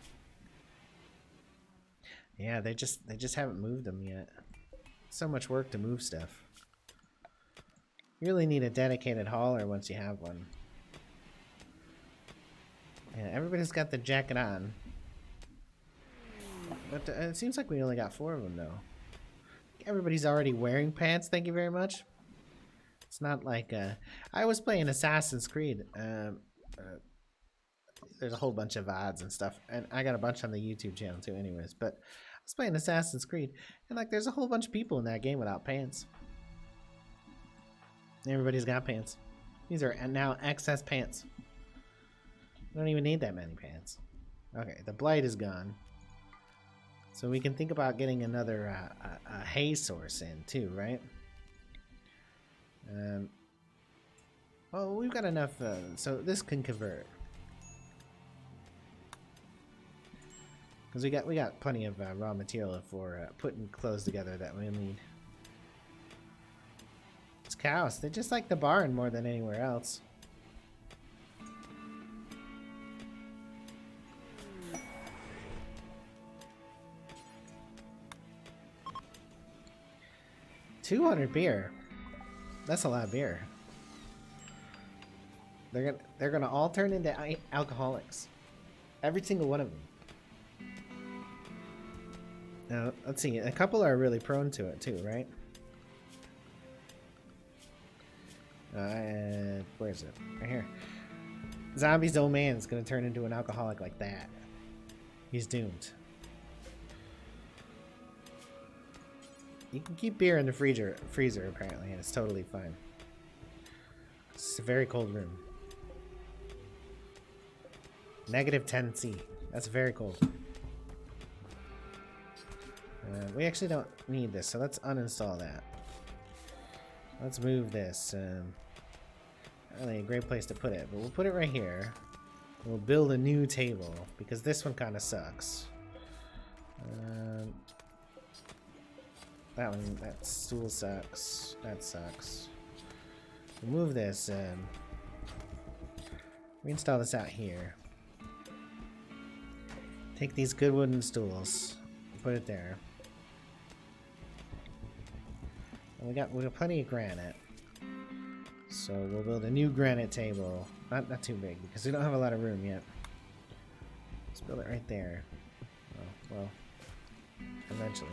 Yeah, they just haven't moved them yet. So much work to move stuff. You really need a dedicated hauler once you have one. Yeah, everybody's got the jacket on. But it seems like we only got 4 of them, though. Everybody's already wearing pants, thank you very much. It's not like... I was playing Assassin's Creed. There's a whole bunch of VODs and stuff. And I got a bunch on the YouTube channel, too, anyways. But I was playing Assassin's Creed. And, like, there's a whole bunch of people in that game without pants. Everybody's got pants. These are now excess pants. I don't even need that many pants. Okay, the blight is gone. So we can think about getting another a hay source in too, right? Oh, we've got enough, so this can convert. Because we got plenty of raw material for putting clothes together that we need. It's cows. They just like the barn more than anywhere else. $200 beer. That's a lot of beer. They're gonna all turn into alcoholics. Every single one of them. Now, let's see. A couple are really prone to it too, right? Where is it? Right here. Zombie's old man is gonna turn into an alcoholic like that. He's doomed. You can keep beer in the freezer apparently, and it's totally fine. It's a very cold room. -10°C. That's very cold. We actually don't need this, so let's uninstall that. Let's move this. really a great place to put it, but we'll put it right here. We'll build a new table because this one kind of sucks. That stool sucks. That sucks. We'll move this. Reinstall this out here. Take these good wooden stools, put it there. And we got plenty of granite, so we'll build a new granite table. Not too big because we don't have a lot of room yet. Let's build it right there. Oh, well, eventually.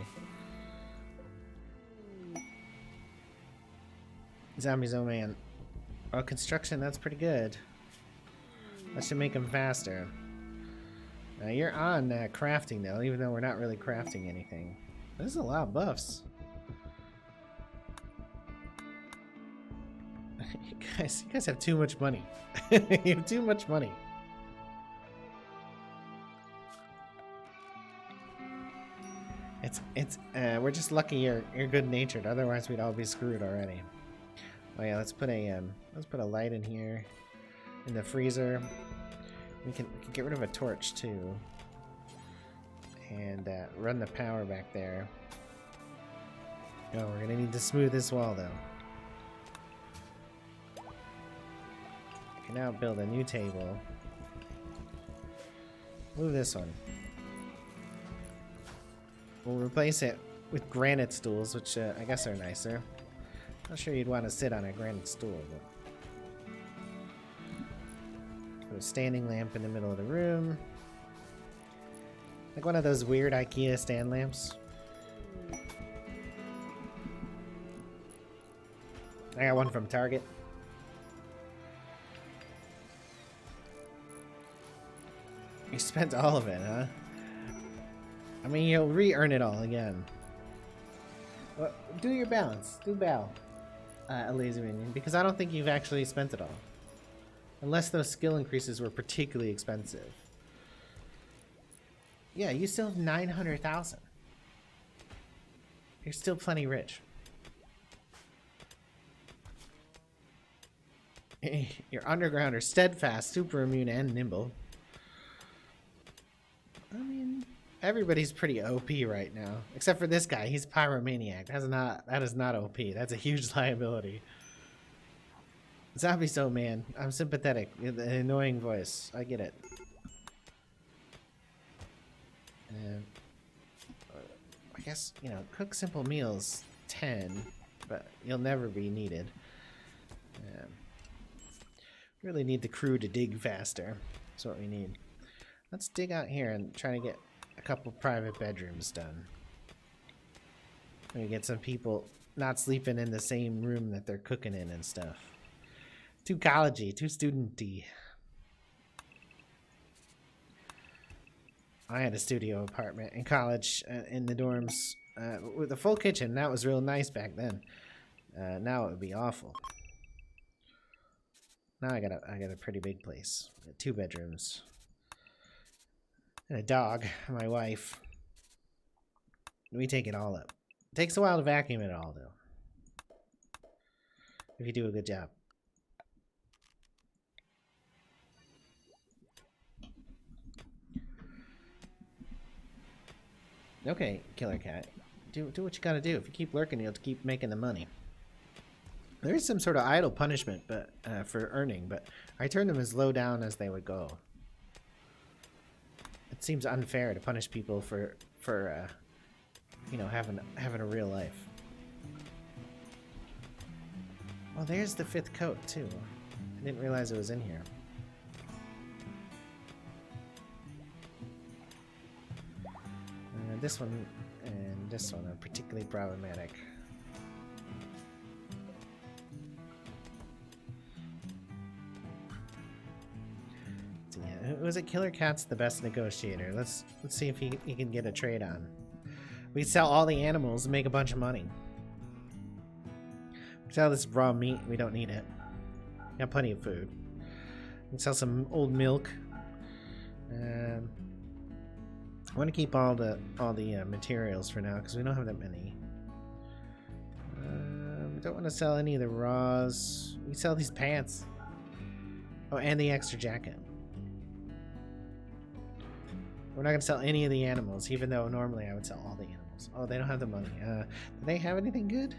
Zombies, oh man. Oh, construction, that's pretty good. That should make them faster. Now you're on crafting though, even though we're not really crafting anything. There's a lot of buffs. You guys have too much money. You have too much money. We're just lucky you're good natured. Otherwise, we'd all be screwed already. Oh yeah, let's put a light in here, in the freezer. We can get rid of a torch too, and run the power back there. Oh, we're gonna need to smooth this wall though. We can now build a new table. Move this one. We'll replace it with granite stools, which I guess are nicer. Not sure you'd want to sit on a granite stool, but put a standing lamp in the middle of the room. Like one of those weird IKEA stand lamps. I got one from Target. You spent all of it, huh? I mean, you'll re-earn it all again. Well, do your balance. Do bow, a lazy minion, because I don't think you've actually spent it all. Unless those skill increases were particularly expensive. Yeah, you still have 900,000. You're still plenty rich. Your underground are steadfast, super immune, and nimble. I mean, everybody's pretty OP right now, except for this guy. He's pyromaniac. That is not OP. That's a huge liability. Zombie so man, I'm sympathetic. The annoying voice. I get it. I guess, you know, cook simple meals 10, but you'll never be needed. Really need the crew to dig faster. That's what we need. Let's dig out here and try to get a couple private bedrooms done. Maybe get some people not sleeping in the same room that they're cooking in and stuff. Too collegey, too studenty. I had a studio apartment in college in the dorms with a full kitchen. That was real nice back then. Now it would be awful. Now I got a pretty big place. 2 bedrooms. And a dog, my wife. We take it all up. It takes a while to vacuum it all, though. If you do a good job. Okay, Killer Cat. Do what you gotta do. If you keep lurking, you'll keep making the money. There is some sort of idle punishment, but for earning, but I turn them as low down as they would go. It seems unfair to punish people for you know, having a real life. Well, there's the 5th coat too. I didn't realize it was in here. This one and this one are particularly problematic. Was it Killer Cat's the best negotiator? Let's see if he can get a trade on. We sell all the animals and make a bunch of money. We sell this raw meat. We don't need it. We got plenty of food. We can sell some old milk. I want to keep all the materials for now because we don't have that many. We don't want to sell any of the raws. We sell these pants. Oh, and the extra jacket. We're not gonna sell any of the animals, even though normally I would sell all the animals. Oh, they don't have the money. Do they have anything good?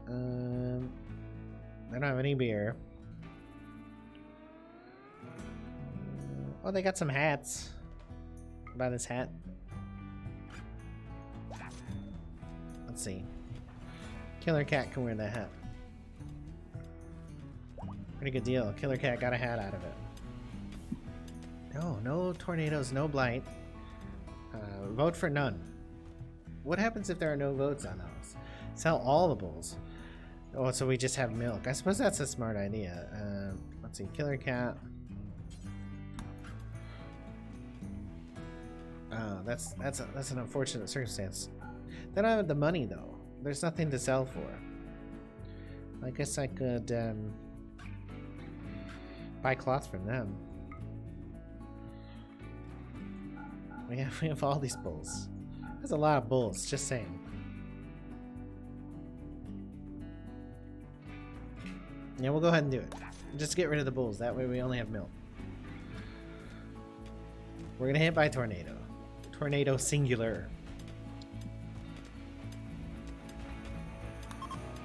They don't have any beer. Oh, they got some hats. Buy this hat. Let's see. Killer Cat can wear that hat. Pretty good deal. Killer Cat got a hat out of it. No tornadoes, no blight. Vote for none. What happens if there are no votes on those? Sell all the bulls. Oh, so we just have milk. I suppose that's a smart idea. Let's see. Killer Cat. Oh, that's an unfortunate circumstance. They don't have the money though. There's nothing to sell for. I guess I could buy cloth from them. We have all these bulls. That's a lot of bulls, just saying. Yeah, we'll go ahead and do it. Just get rid of the bulls. That way we only have milk. We're gonna hit by tornado. Tornado singular.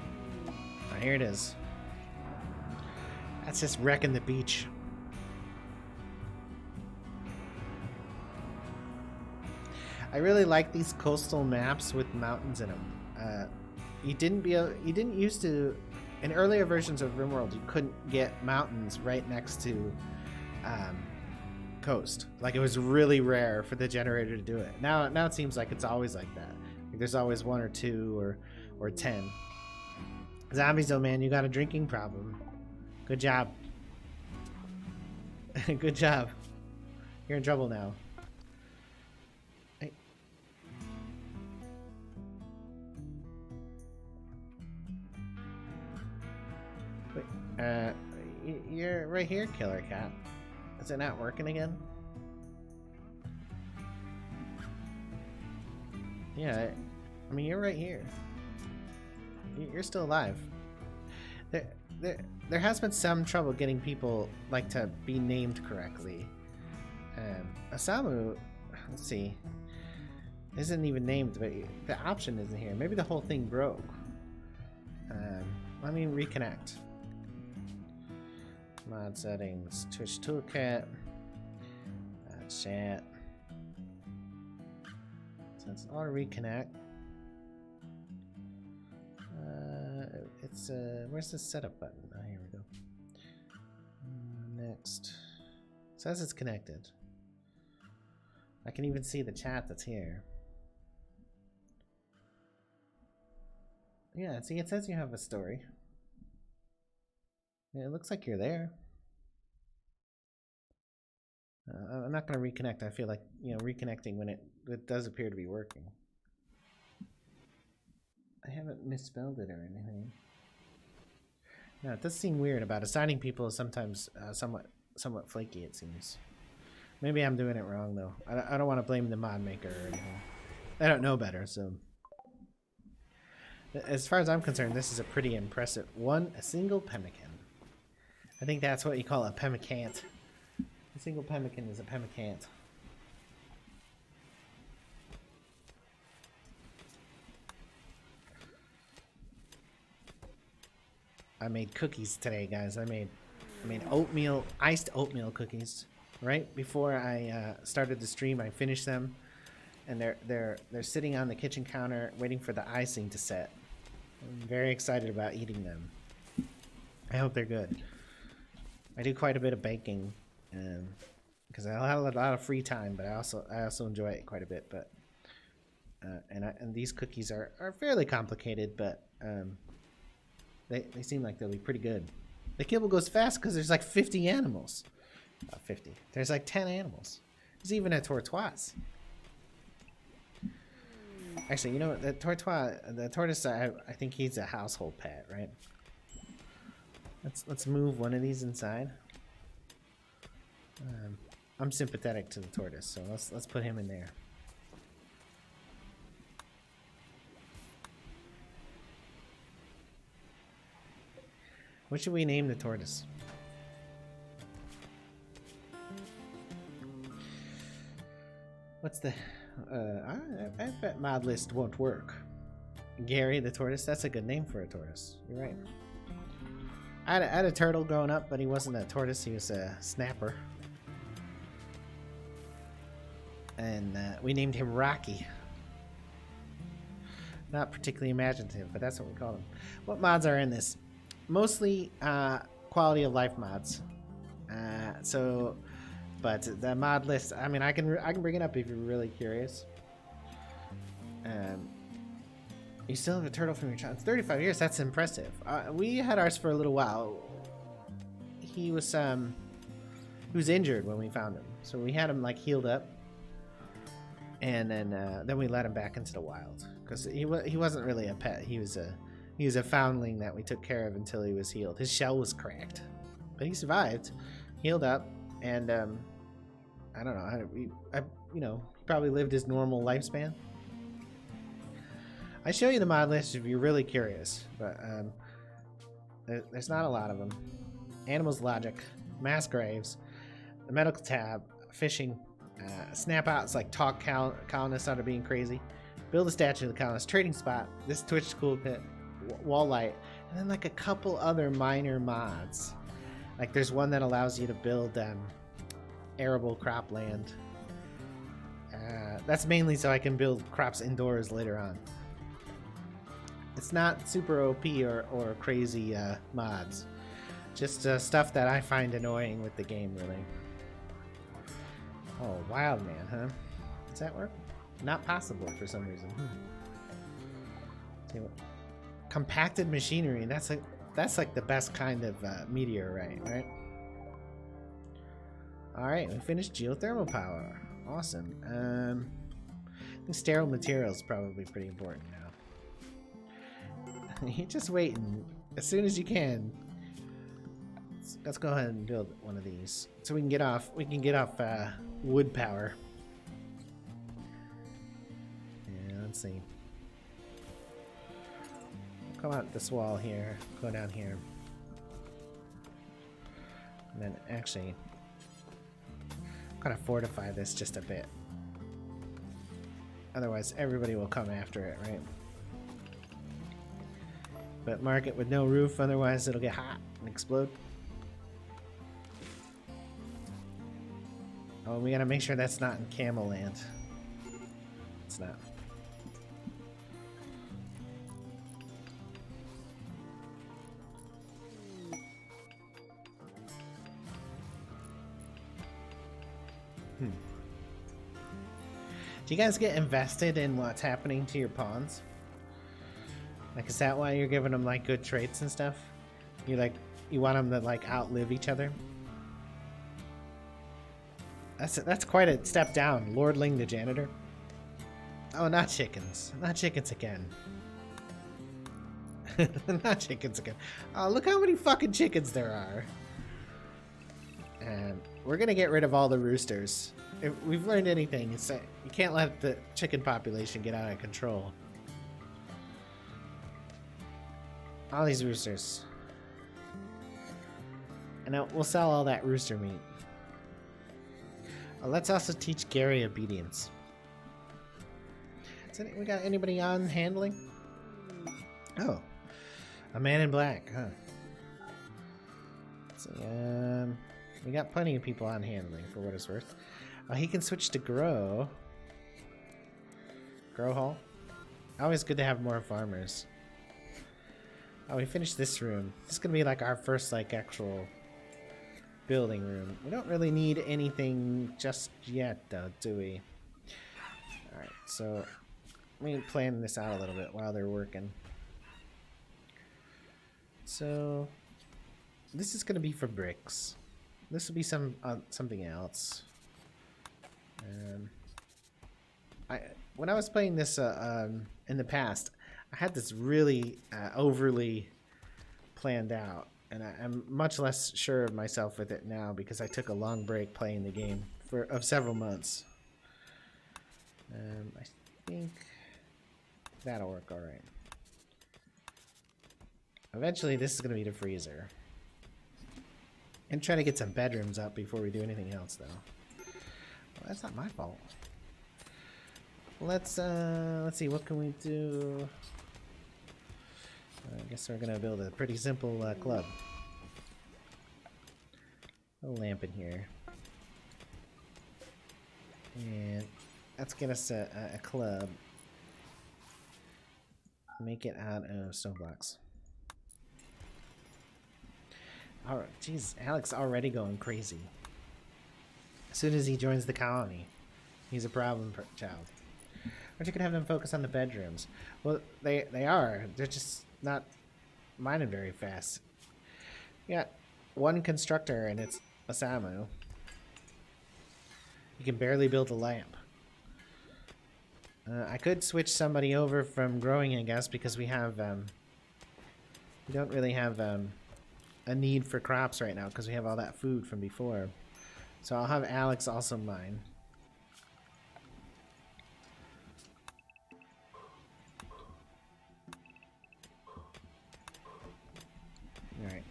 Oh, here it is. That's just wrecking the beach. I really like these coastal maps with mountains in them. You didn't used to, in earlier versions of Rimworld, you couldn't get mountains right next to coast. Like, it was really rare for the generator to do it. Now it seems like it's always like that. Like, there's always 1 or 2 or 10. Zombies, oh man, you got a drinking problem. Good job. Good job. You're in trouble now. You're right here, Killer Cat. Is it not working again? Yeah, I mean, you're right here. You're still alive. There has been some trouble getting people, like, to be named correctly. Asamu, let's see, isn't even named, but the option isn't here. Maybe the whole thing broke. Let me reconnect. Mod settings, Twitch Toolkit, chat. So let's auto reconnect. It's where's the setup button? Oh, here we go. Next. It says it's connected. I can even see the chat that's here. Yeah, see, it says you have a story. Yeah, it looks like you're there. I'm not going to reconnect. I feel like, reconnecting when it does appear to be working. I haven't misspelled it or anything. No, it does seem weird about assigning people is sometimes somewhat flaky, it seems. Maybe I'm doing it wrong, though. I don't want to blame the mod maker or anything. I don't know better, so... As far as I'm concerned, this is a pretty impressive one. A single pemmican. I think that's what you call a pemmicant. A single pemmican is a pemmicant. I made cookies today, guys. I made oatmeal, iced oatmeal cookies. Right before I started the stream, I finished them, and they're sitting on the kitchen counter waiting for the icing to set. I'm very excited about eating them. I hope they're good. I do quite a bit of baking, because I have a lot of free time, but I also enjoy it quite a bit. But and these cookies are fairly complicated, but they seem like they'll be pretty good. The kibble goes fast because there's like 50 animals. 50. There's like 10 animals. There's even a tortoise. Actually, the tortoise, I think he's a household pet, right? Let's move one of these inside. I'm sympathetic to the tortoise, so let's put him in there. What should we name the tortoise? What's the... I bet mod list won't work. Gary the tortoise? That's a good name for a tortoise. You're right. I had a turtle growing up, but he wasn't a tortoise. He was a snapper. And we named him Rocky. Not particularly imaginative, but that's what we call him. What mods are in this? Mostly quality of life mods. But the mod list, I mean, I can bring it up if you're really curious. You still have a turtle from your child. 35 years, that's impressive. We had ours for a little while. He was injured when we found him, so we had him like healed up, and then we let him back into the wild because he wasn't really a pet. He was a foundling that we took care of until he was healed. His shell was cracked, but he survived, healed up, and I don't know. You know, he probably lived his normal lifespan. I show you the mod list if you're really curious, but there's not a lot of them. Animals Logic, Mass Graves, the Medical tab, Fishing, Snap Outs like talk colonists out of being crazy, Build a Statue of the Colonist, Trading Spot, this Twitch Toolkit, Wall Light, and then like a couple other minor mods. Like there's one that allows you to build arable cropland. That's mainly so I can build crops indoors later on. It's not super OP or crazy mods. Just stuff that I find annoying with the game, really. Oh, Wild Man, huh? Does that work? Not possible for some reason. Compacted machinery. That's like the best kind of meteorite, right? Alright, we finished geothermal power. Awesome. I think sterile materials is probably pretty important now. You're just waiting. As soon as you can. Let's go ahead and build one of these. So we can get off wood power. Yeah, let's see. Come out this wall here. Go down here. And then actually gotta fortify this just a bit. Otherwise everybody will come after it, right? But mark it with no roof, otherwise it'll get hot and explode. Oh, we gotta make sure that's not in camel land. It's not. Do you guys get invested in what's happening to your pawns? Like, is that why you're giving them like good traits and stuff? You want them to like outlive each other? That's quite a step down, Lordling the janitor. Oh, not chickens. Not chickens again. Not chickens again. Oh, look how many fucking chickens there are. And we're gonna get rid of all the roosters. If we've learned anything, it's that you can't let the chicken population get out of control. All these roosters. And now we'll sell all that rooster meat. Let's also teach Gary obedience. We got anybody on handling? Oh, a man in black, huh? Let's see, we got plenty of people on handling for what it's worth. He can switch to grow. Grow hall. Always good to have more farmers. Oh, we finished this room. This is gonna be like our first like actual building room. We don't really need anything just yet though, do we? Alright, so let me plan this out a little bit while they're working. So this is gonna be for bricks. This will be something else. When I was playing this in the past, I had this really overly planned out, and I'm much less sure of myself with it now because I took a long break playing the game of several months. I think that'll work all right. Eventually, this is going to be the freezer. And try to get some bedrooms up before we do anything else, though. Well, that's not my fault. let's see, what can we do? I guess we're gonna build a pretty simple club. A lamp in here. And let's get us a club. Make it out of stone blocks. Alright, jeez, Alex already going crazy. As soon as he joins the colony, he's a problem child. Aren't you gonna have them focus on the bedrooms? Well, they are. They're just not mining very fast. Yeah, one constructor and it's Osamu. You can barely build a lamp. I could switch somebody over from growing, I guess, because we have we don't really have a need for crops right now because we have all that food from before. So I'll have Alex also mine. Alright.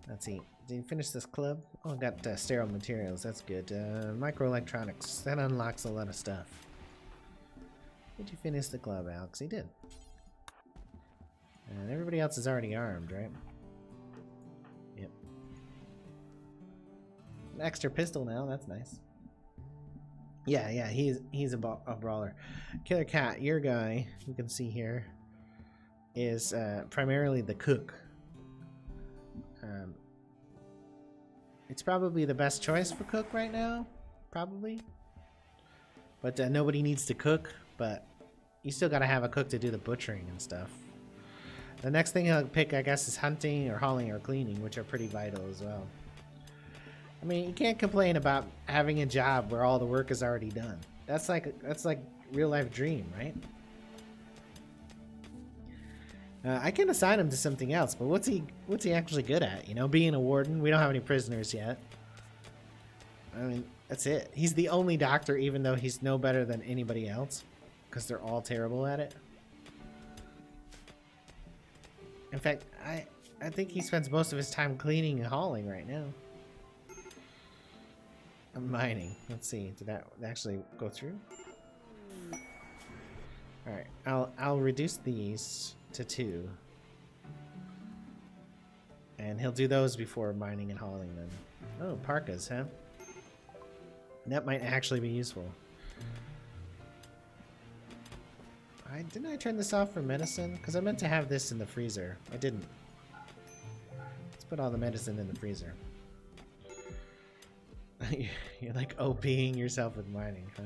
Let's see. Did you finish this club? Oh, I got sterile materials. That's good. Microelectronics. That unlocks a lot of stuff. Did you finish the club, Alex? He did. And everybody else is already armed, right? Yep. An extra pistol now. That's nice. Yeah, he's a brawler. Killer Cat, your guy, you can see here, is primarily the cook. It's probably the best choice for cook right now, probably. But nobody needs to cook, but you still gotta have a cook to do the butchering and stuff. The next thing I'll pick, I guess, is hunting or hauling or cleaning, which are pretty vital as well. I mean, you can't complain about having a job where all the work is already done. That's like real life dream, right? I can assign him to something else, but what's he actually good at? You know, being a warden. We don't have any prisoners yet. I mean, that's it. He's the only doctor, even though he's no better than anybody else, because they're all terrible at it. In fact, I think he spends most of his time cleaning and hauling right now. I'm mining. Let's see. Did that actually go through? All right. I'll reduce these to 2. And he'll do those before mining and hauling them. Oh, parkas, huh? That might actually be useful. Didn't I turn this off for medicine? Because I meant to have this in the freezer. I didn't. Let's put all the medicine in the freezer. You're like OPing yourself with mining, huh?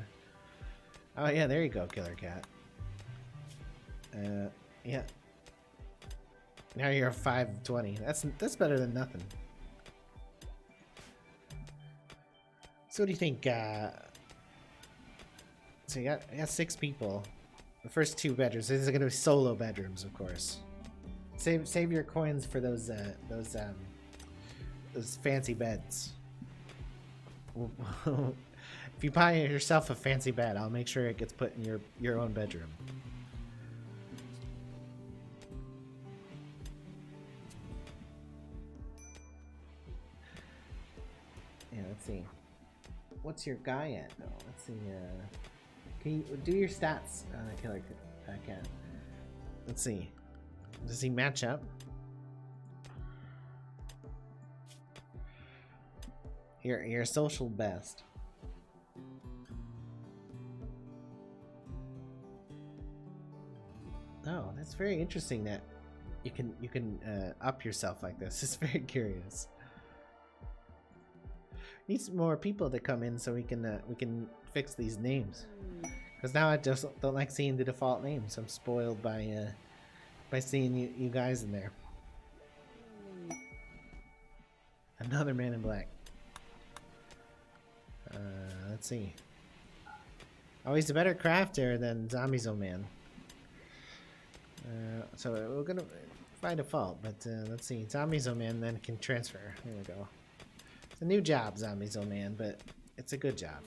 Oh yeah, there you go, Killer Cat. Yeah. Now you're a 520. That's better than nothing. So what do you think? So you got 6 people. The first 2 bedrooms. These are gonna be solo bedrooms, of course. Save your coins for those fancy beds. If you buy yourself a fancy bed, I'll make sure it gets put in your own bedroom. Yeah, let's see. What's your guy at though? Let's see. Can you do your stats, Killer Cat? Let's see. Does he match up? Your social best. Oh, that's very interesting that you can up yourself like this. It's very curious. Need some more people to come in so we can fix these names. Because now I just don't like seeing the default names. I'm spoiled by seeing you guys in there. Another man in black. Let's see. Oh, he's a better crafter than Zombiezo Man. So we're gonna by default, but let's see. Zombiezo Man then can transfer. There we go. It's a new job, Zombiezo Man, but it's a good job.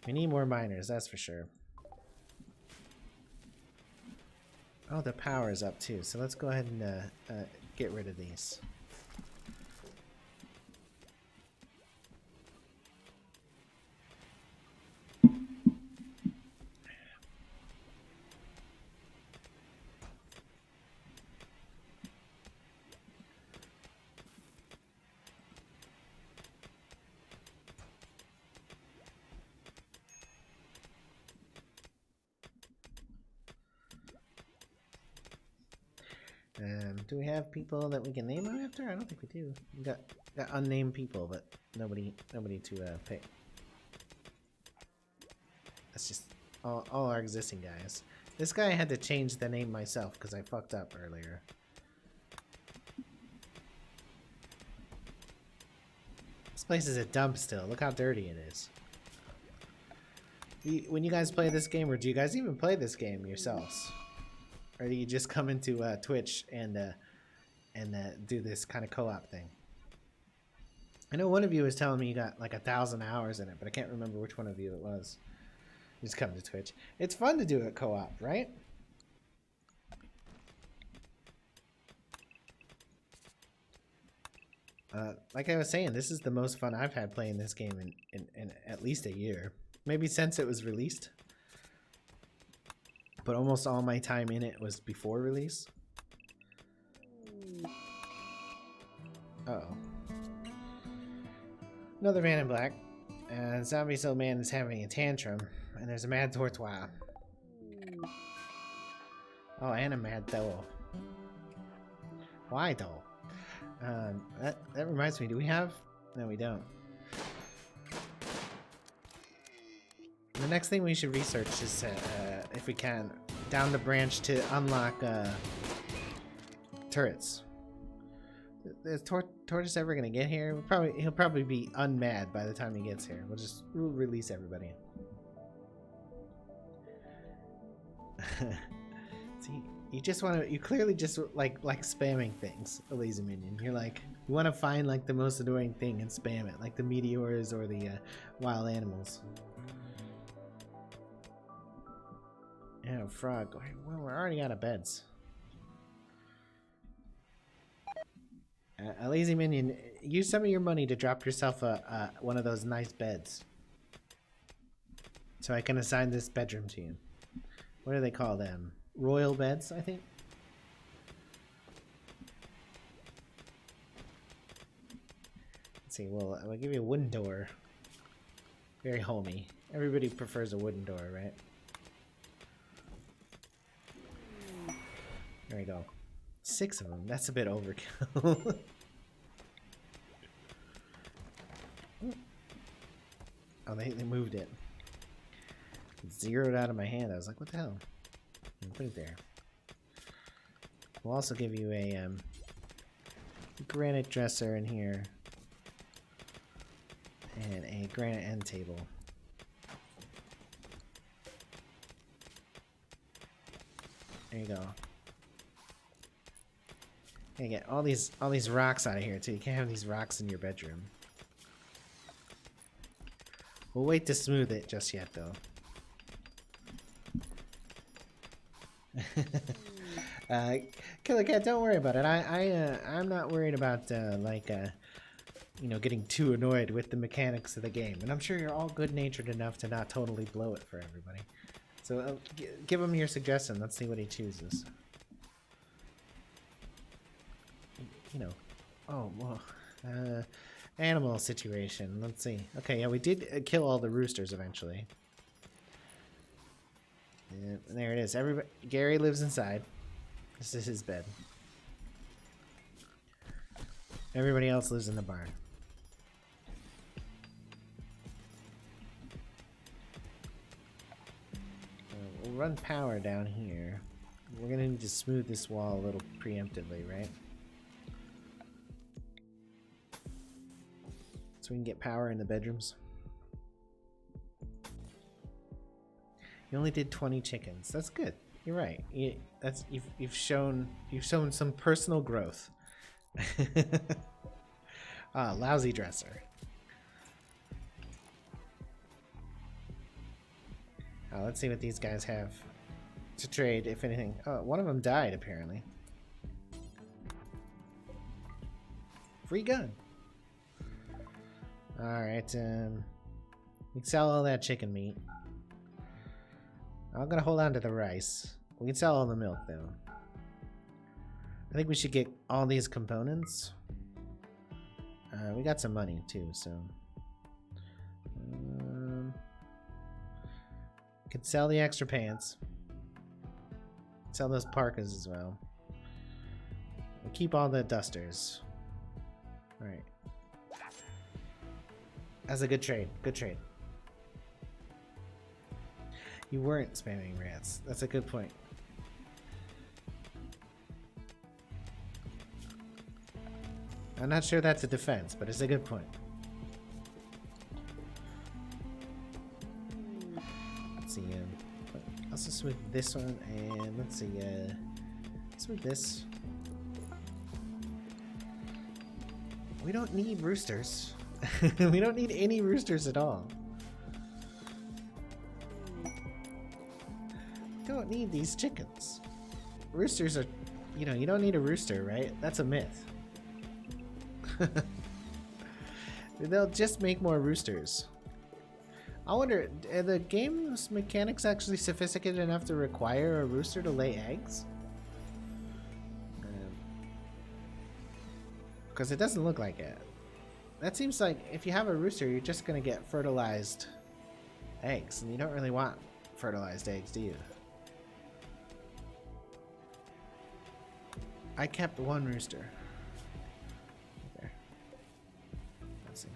We need more miners, that's for sure. Oh, the power is up too, so let's go ahead and get rid of these. Do we have people that we can name them after? I don't think we do. We got unnamed people, but nobody to pick. That's just all our existing guys. This guy I had to change the name myself because I fucked up earlier. This place is a dump still. Look how dirty it is. When you guys play this game, or do you guys even play this game yourselves? Or do you just come into Twitch and do this kind of co-op thing? I know one of you was telling me you got like 1,000 hours in it, but I can't remember which one of you it was. Just come to Twitch. It's fun to do it co-op, right? Like I was saying, this is the most fun I've had playing this game in at least a year. Maybe since it was released. But almost all my time in it was before release. Uh-oh. Another man in black. And Zombie Soul Man is having a tantrum. And there's a mad tortoise. Oh, and a mad doe. Why though? That reminds me, do we have? No, we don't. The next thing we should research is, if we can, down the branch to unlock turrets. Is Tortoise ever gonna get here? He'll probably be unmad by the time he gets here. We'll release everybody. See, you clearly just like spamming things, a lazy minion. You're like, you want to find like the most annoying thing and spam it, like the meteors or the wild animals. Yeah, frog. Well, we're already out of beds. A lazy minion, use some of your money to drop yourself one of those nice beds. So I can assign this bedroom to you. What do they call them? Royal beds, I think? Let's see, well, I'll give you a wooden door. Very homey. Everybody prefers a wooden door, right? There we go. 6 of them. That's a bit overkill. Oh, they moved it. It zeroed out of my hand. I was like, what the hell? Put it there. We'll also give you a granite dresser in here. And a granite end table. There you go. You get all these rocks out of here too. You can't have these rocks in your bedroom. We'll wait to smooth it just yet though. Killer Cat, don't worry about it. I'm not worried about you know, getting too annoyed with the mechanics of the game, and I'm sure you're all good-natured enough to not totally blow it for everybody. So give him your suggestion. Let's see what he chooses. You know, oh well, animal situation. Let's see. Okay, yeah, we did kill all the roosters eventually. And there it is. Everybody, Gary lives inside. This is his bed. Everybody else lives in the barn. We'll run power down here. We're gonna need to smooth this wall a little preemptively, right? So we can get power in the bedrooms. You only did 20 chickens. That's good. You're right. You've shown some personal growth. Ah, lousy dresser. Let's see what these guys have to trade, if anything. Oh, one of them died apparently. Free gun. All right. We can sell all that chicken meat. I'm gonna hold on to the rice. We can sell all the milk though. I think we should get all these components. We got some money too, so could sell the extra pants. Sell those parkas as well. keep all the dusters. Alright. That's a good trade. Good trade. You weren't spamming rats. That's a good point. I'm not sure that's a defense, but it's a good point. Let's see. Let's just smooth this one, and let's see. Smooth this. We don't need roosters. We don't need any roosters at all. We don't need these chickens. Roosters are, you know, you don't need a rooster, right? That's a myth. They'll just make more roosters. I wonder, are the game's mechanics actually sophisticated enough to require a rooster to lay eggs? Because it doesn't look like it. That seems like if you have a rooster, you're just going to get fertilized eggs. And you don't really want fertilized eggs, do you? I kept one rooster. There. Let's see.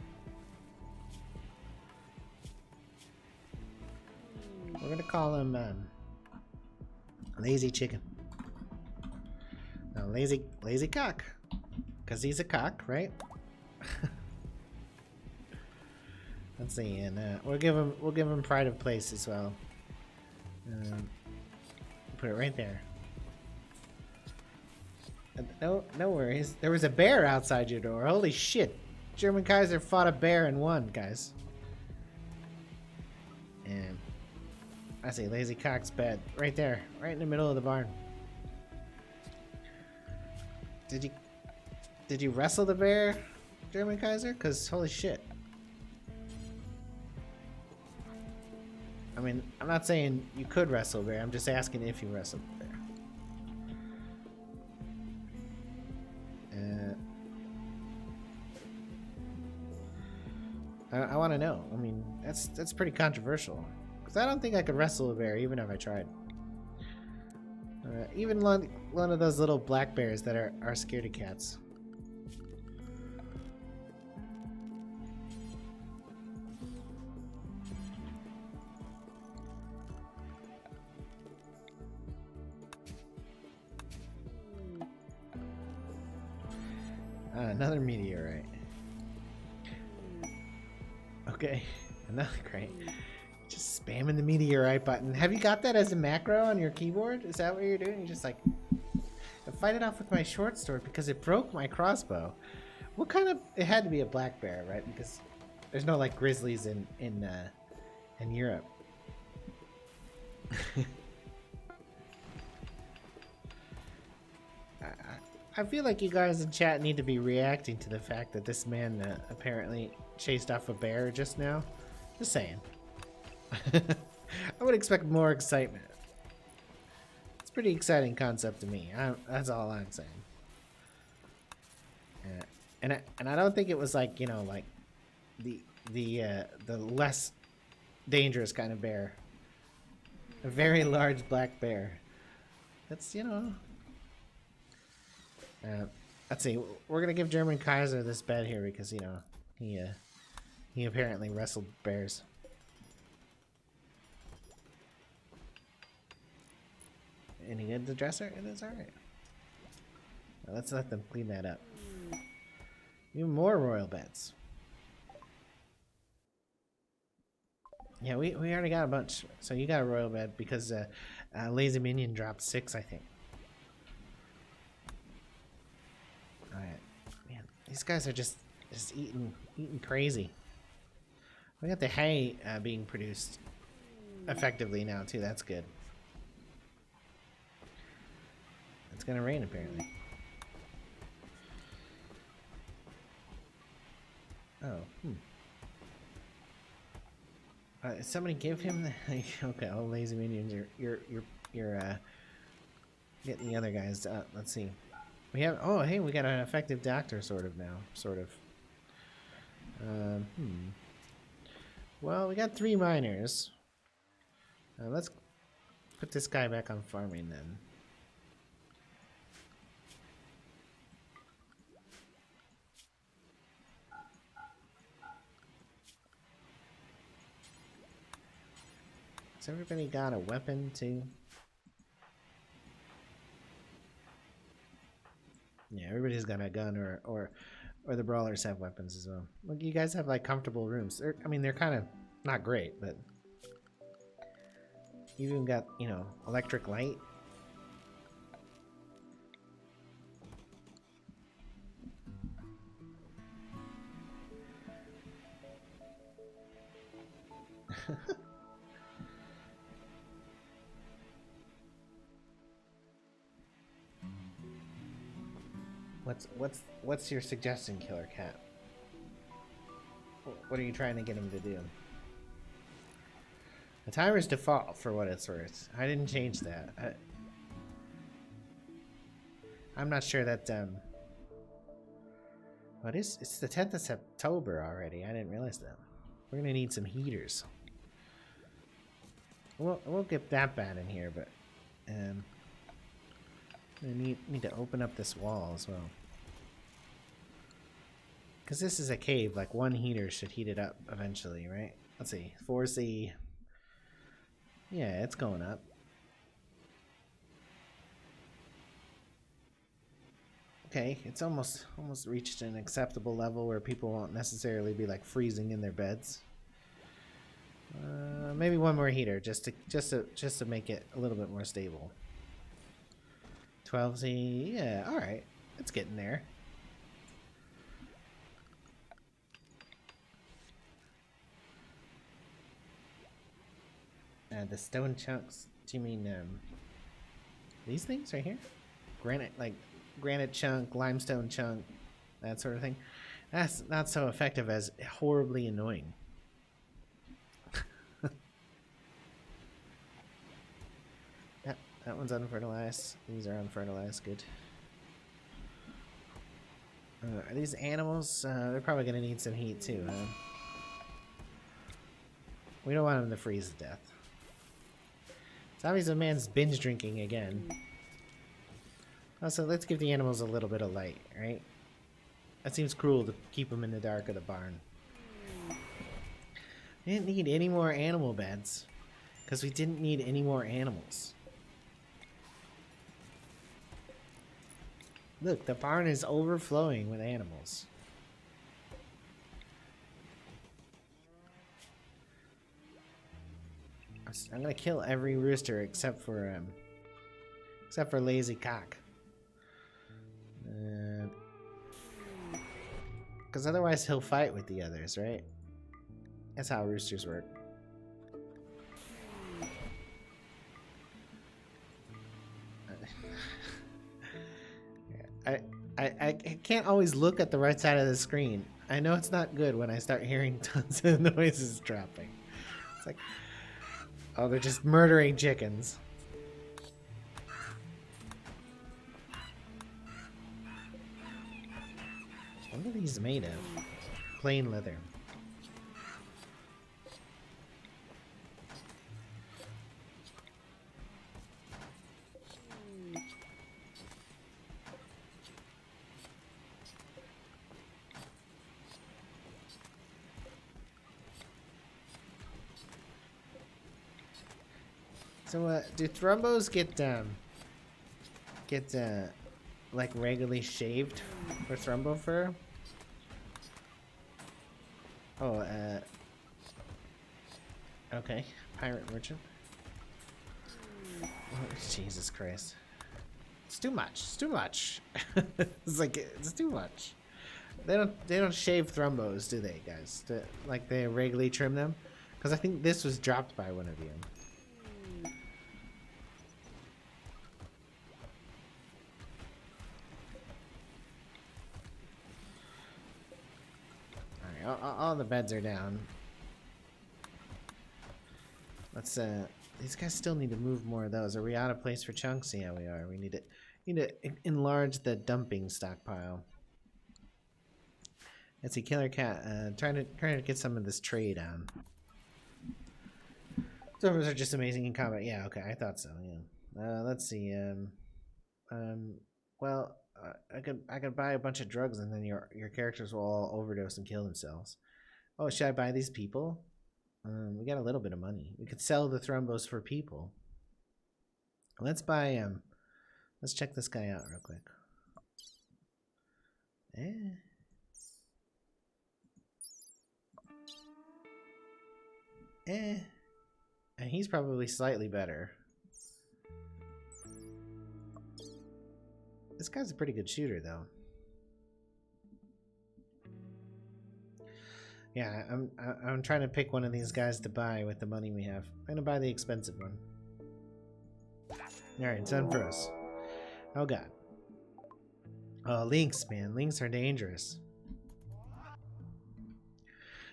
We're going to call him Lazy Chicken. No, Lazy Cock. Because he's a cock, right? Let's see, and we'll give him pride of place as well. Put it right there. No worries. There was a bear outside your door. Holy shit! German Kaiser fought a bear and won, guys. And I see Lazy Cock's bed right there, right in the middle of the barn. Did you wrestle the bear, German Kaiser? Cause holy shit. I mean, I'm not saying you could wrestle a bear. I'm just asking if you wrestled the bear. I want to know. I mean, that's pretty controversial. Cause I don't think I could wrestle a bear even if I tried. Even one of those little black bears that are scaredy cats. Another meteorite. Okay, another crate. Just spamming the meteorite button. Have you got that as a macro on your keyboard? Is that what you're doing? You're just like, I fight it off with my short sword because it broke my crossbow. What kind of? It had to be a black bear, right? Because there's no like grizzlies in Europe. I feel like you guys in chat need to be reacting to the fact that this man apparently chased off a bear just now. Just saying. I would expect more excitement. It's a pretty exciting concept to me. That's all I'm saying. And I don't think it was like, you know, like the less dangerous kind of bear. A very large black bear. That's, you know. Let's see. We're gonna give German Kaiser this bed here because, you know, he apparently wrestled bears. Any good, the dresser? It is alright. Let's let them clean that up. Even more royal beds. Yeah, we already got a bunch. So you got a royal bed because Lazy Minion dropped 6, I think. Alright. Man, these guys are just eating crazy. We got the hay being produced effectively now too. That's good. It's gonna rain apparently. Oh, somebody give him the okay. Oh, Lazy Minions, you're getting the other guys. Let's see. We have. Oh, hey, we got an effective doctor sort of now. Sort of. Well, we got 3 miners. Let's put this guy back on farming then. Has everybody got a weapon too? Yeah, everybody's got a gun, or the brawlers have weapons as well. Look, you guys have like comfortable rooms. I mean, they're kind of not great, but you even got, you know, electric light. What's your suggestion, Killer Cat? What are you trying to get him to do? The timer's default for what it's worth. I didn't change that. I'm not sure that what is it's the 10th of September already. I didn't realize that. We're gonna need some heaters. We'll get that bad in here, but we need to open up this wall as well. Because this is a cave, like one heater should heat it up eventually, right? Let's see. 4C. Yeah, it's going up. Okay, it's almost reached an acceptable level where people won't necessarily be like freezing in their beds. Maybe one more heater just to make it a little bit more stable. 12Z, yeah, all right, it's getting there. The stone chunks. Do you mean these things right here? Granite chunk, limestone chunk, that sort of thing. That's not so effective as horribly annoying. That one's unfertilized. These are unfertilized. Good. Are these animals? They're probably gonna need some heat too, huh? We don't want them to freeze to death. Zombies of man's binge drinking again. Also, let's give the animals a little bit of light, right? That seems cruel to keep them in the dark of the barn. We didn't need any more animal beds because we didn't need any more animals. Look, the barn is overflowing with animals. I'm gonna kill every rooster except for lazy cock. Because otherwise he'll fight with the others, right? That's how roosters work. I can't always look at the right side of the screen. I know it's not good when I start hearing tons of noises dropping. It's like, oh, they're just murdering chickens. What are these made of? Plain leather. So, do thrumbos get like regularly shaved for thrumbo fur? Oh, okay. Pirate merchant. Oh, Jesus Christ. It's too much. It's too much. It's like, it's too much. They don't shave thrumbos, do they, guys? Like, they regularly trim them? Because I think this was dropped by one of you. All the beds are down. Let's these guys still need to move more of those. Are we out of place for chunks? Yeah, we are. We need to enlarge the dumping stockpile. Let's see, Killer Cat, trying to get some of this trade on. Servers are just amazing in combat. Yeah, okay, I thought so. Yeah. Let's see. Well, I could buy a bunch of drugs and then your characters will all overdose and kill themselves. Oh, should I buy these people? We got a little bit of money. We could sell the thrombos for people. Let's buy let's check this guy out real quick. And he's probably slightly better. This guy's a pretty good shooter though. Yeah, I'm trying to pick one of these guys to buy with the money we have. I'm gonna buy the expensive one. Alright, it's done for us. Oh god. Oh, links, man. Links are dangerous.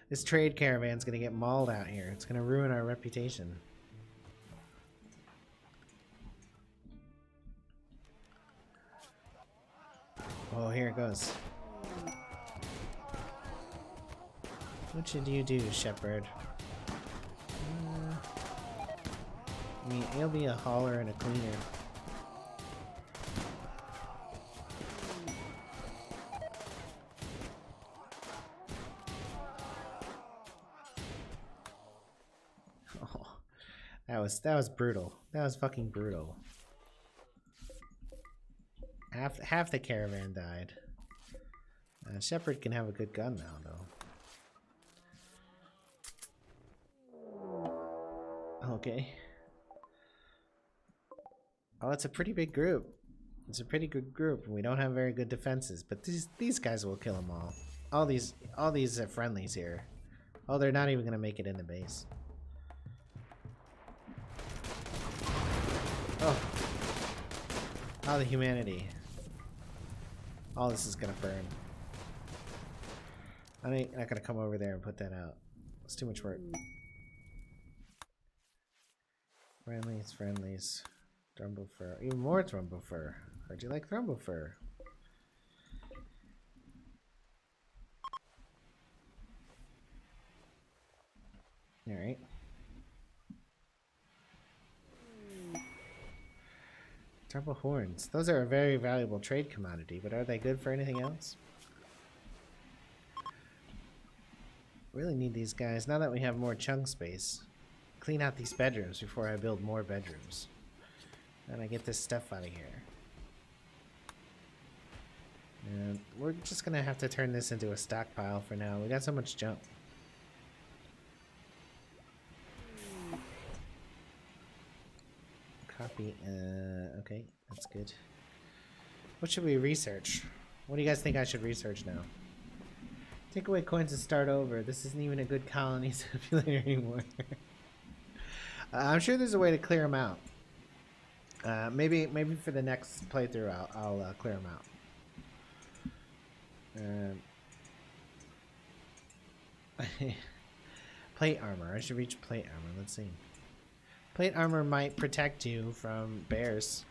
This trade caravan's gonna get mauled out here. It's gonna ruin our reputation. Oh, here it goes. What should you do, Shepherd? I mean, he'll be a hauler and a cleaner. Oh, that was brutal. That was fucking brutal. Half the caravan died. Shepherd can have a good gun now, though. Okay. Oh, it's a pretty big group. It's a pretty good group. We don't have very good defenses, but these guys will kill them all. All these are friendlies here. Oh, they're not even gonna make it in the base. Oh, the humanity. All this is gonna burn. I'm not gonna come over there and put that out. It's too much work. Friendlies. Thrumbo fur. Even more thrumbo fur. How'd you like thrumbo fur? Alright. Thrumbo horns. Those are a very valuable trade commodity, but are they good for anything else? Really need these guys now that we have more chunk space. Clean out these bedrooms before I build more bedrooms. And I get this stuff out of here. And we're just gonna have to turn this into a stockpile for now. We got so much junk. Copy. Okay, that's good. What should we research? What do you guys think I should research now? Take away coins and start over. This isn't even a good colony simulator anymore. I'm sure there's a way to clear them out. Maybe for the next playthrough, I'll clear them out. Plate armor. I should reach plate armor. Let's see. Plate armor might protect you from bears.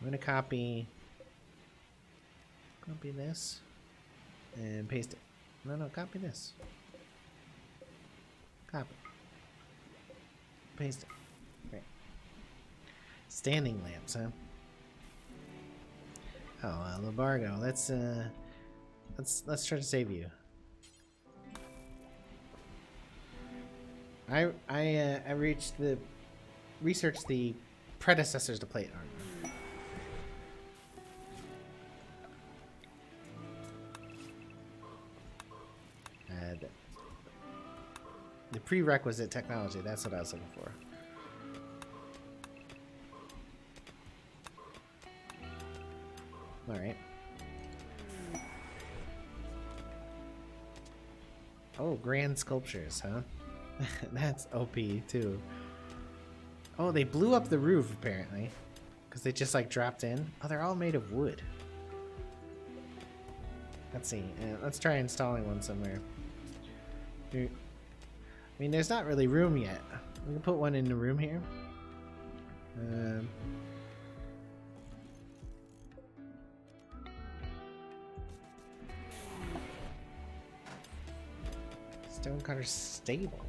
I'm gonna copy this and paste it. No, copy this. Copy. Paste it. Great. Standing lamps, huh? Oh, Labargo. Let's try to save you. I researched the predecessors to plate armor. The prerequisite technology, that's what I was looking for. Alright. Oh, grand sculptures, huh? That's OP too. Oh, they blew up the roof apparently. Because they just like dropped in. Oh, they're all made of wood. Let's see. Let's try installing one somewhere. I mean, there's not really room yet. We can put one in the room here. Stonecutter stable.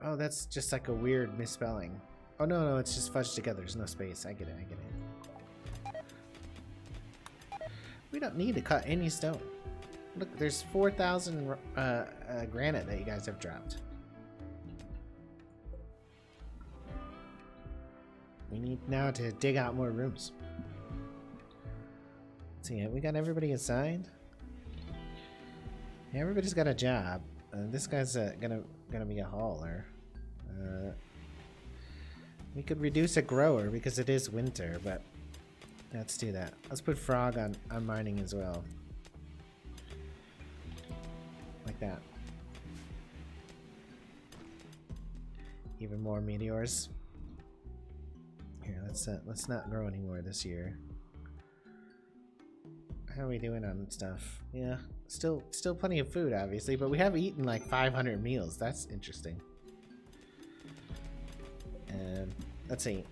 Oh, that's just like a weird misspelling. Oh no, it's just fudged together. There's no space. I get it. We don't need to cut any stone. Look, there's 4,000 granite that you guys have dropped. We need now to dig out more rooms. Let's see, have we got everybody assigned? Yeah, everybody's got a job. This guy's gonna be a hauler. We could reduce a grower because it is winter, but let's do that. Let's put Frog on mining as well. Like that. Even more meteors. Here, let's not grow anymore this year. How are we doing on stuff? Yeah, still plenty of food, obviously, but we have eaten like 500 meals. That's interesting. Let's see.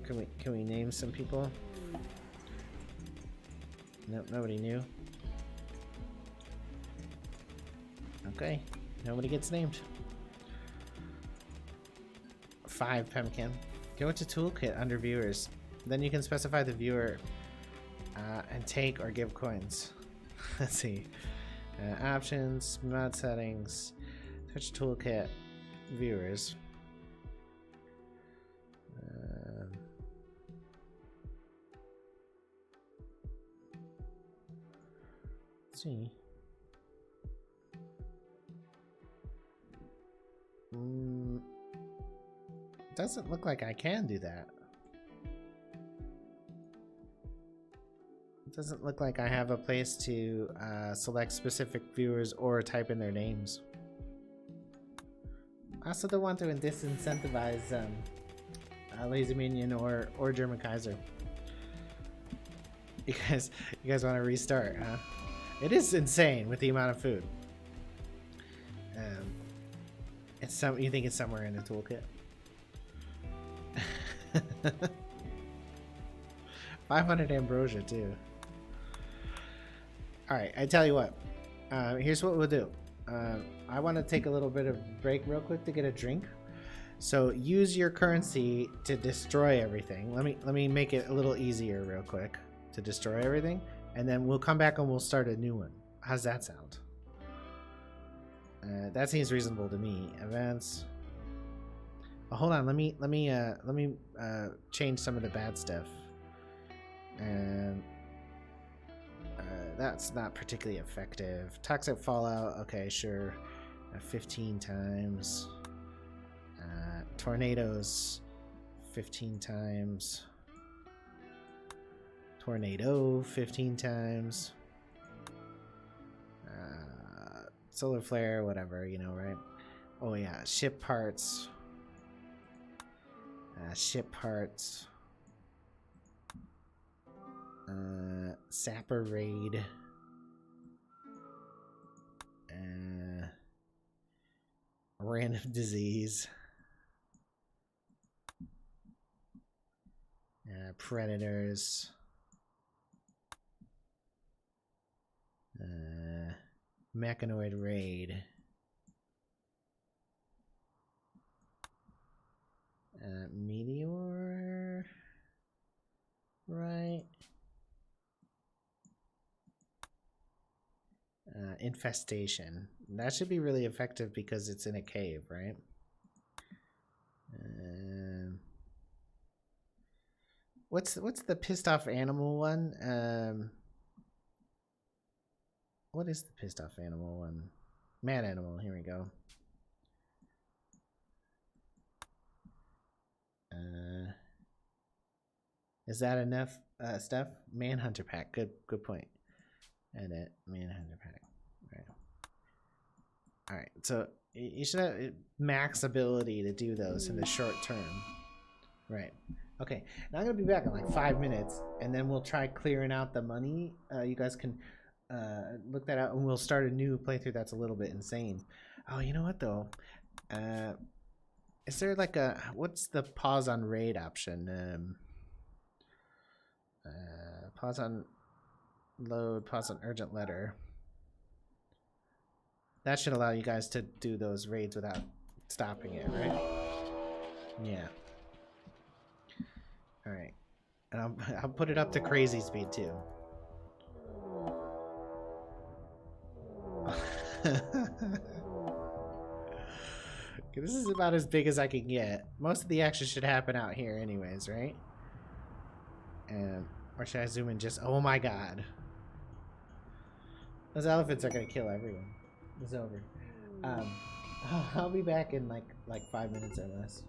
Can we name some people? Nope, nobody knew. Okay, nobody gets named. 5 Pemkin. Go to Toolkit under viewers. Then you can specify the viewer and take or give coins. Let's see. Options, mod settings, touch Toolkit, viewers. Let's see. Doesn't look like I can do that. It doesn't look like I have a place to select specific viewers or type in their names. I also don't want to disincentivize Lazy Minion or German Kaiser. You guys want to restart, huh? It is insane with the amount of food. You think it's somewhere in the toolkit? 500 ambrosia too. All right, I tell you what. Here's what we'll do. I want to take a little bit of break real quick to get a drink. So use your currency to destroy everything. Let me make it a little easier real quick to destroy everything, and then we'll come back and we'll start a new one. How's that sound? That seems reasonable to me. Events. Oh, hold on. Let me change some of the bad stuff. And that's not particularly effective. Toxic fallout. Okay, sure. 15 times. Tornadoes. 15 times. Tornado. 15 times. Solar flare, whatever, you know, right? Oh yeah, ship parts. Ship parts. Sapper raid. Random disease. Predators. Mechanoid raid. Meteor. Right. Infestation. That should be really effective because it's in a cave, right? What's the pissed off animal one? What is the pissed off animal one? Man animal, here we go. Is that enough stuff? Manhunter pack. Good point. Edit Manhunter pack. All right. So you should have max ability to do those in the short term. Right. Okay. Now I'm gonna be back in like 5 minutes, and then we'll try clearing out the money. You guys can look that out, and we'll start a new playthrough that's a little bit insane. Oh, you know what though? Is there like a what's the pause on raid option? Pause on load, pause on urgent letter. That should allow you guys to do those raids without stopping it, right? Yeah. All right, and I'll put it up to crazy speed too. Okay, this is about as big as I can get. Most of the action should happen out here anyways, right? And or should I zoom in just... Oh my god. Those elephants are gonna kill everyone. It's over. I'll be back in like 5 minutes or less.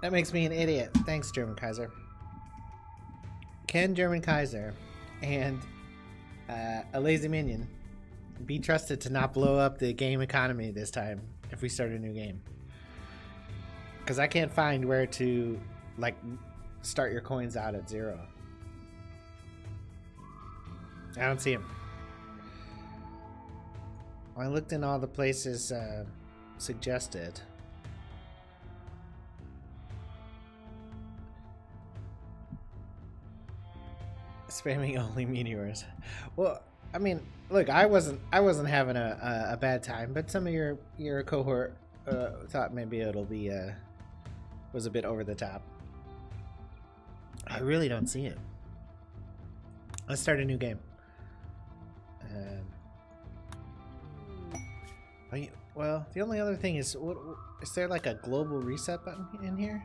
That makes me an idiot. Thanks, German Kaiser. Can German Kaiser and a lazy minion be trusted to not blow up the game economy this time if we start a new game? Because I can't find where to, like, start your coins out at 0. I don't see them. I looked in all the places suggested. Spamming only meteors. Well, I mean, look, I wasn't having a bad time, but some of your cohort thought maybe it'll be was a bit over the top. I really don't see it. Let's start a new game. Well, the only other thing is, is there like a global reset button in here?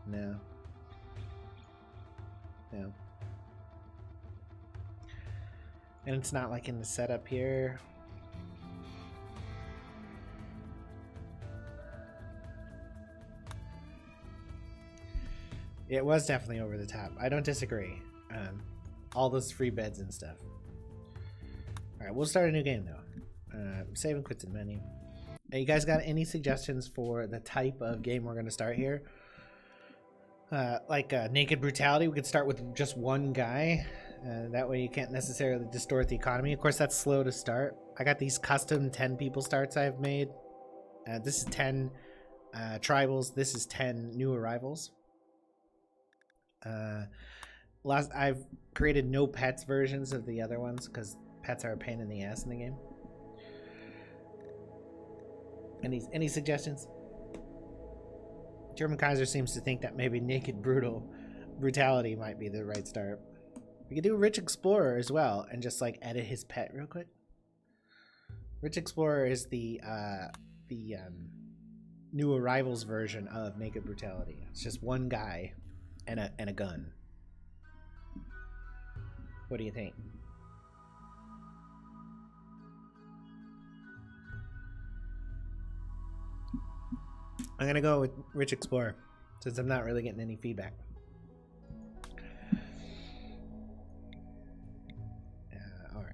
No. No. And it's not like in the setup here. It was definitely over the top. I don't disagree. All those free beds and stuff. Alright, we'll start a new game though. Save and quit to the menu. You guys got any suggestions for the type of game we're going to start here? Like Naked Brutality, we could start with just one guy. That way you can't necessarily distort the economy. Of course, that's slow to start. I got these custom 10 people starts I've made. This is 10 tribals. This is 10 new arrivals. I've created no pets versions of the other ones because pets are a pain in the ass in the game. Any suggestions? German Kaiser seems to think that maybe Naked Brutality might be the right start. We could do Rich Explorer as well and just like edit his pet real quick. Rich Explorer is the new arrivals version of Naked Brutality. It's just one guy and a gun. What do you think? I'm gonna go with Rich Explorer since I'm not really getting any feedback. All right.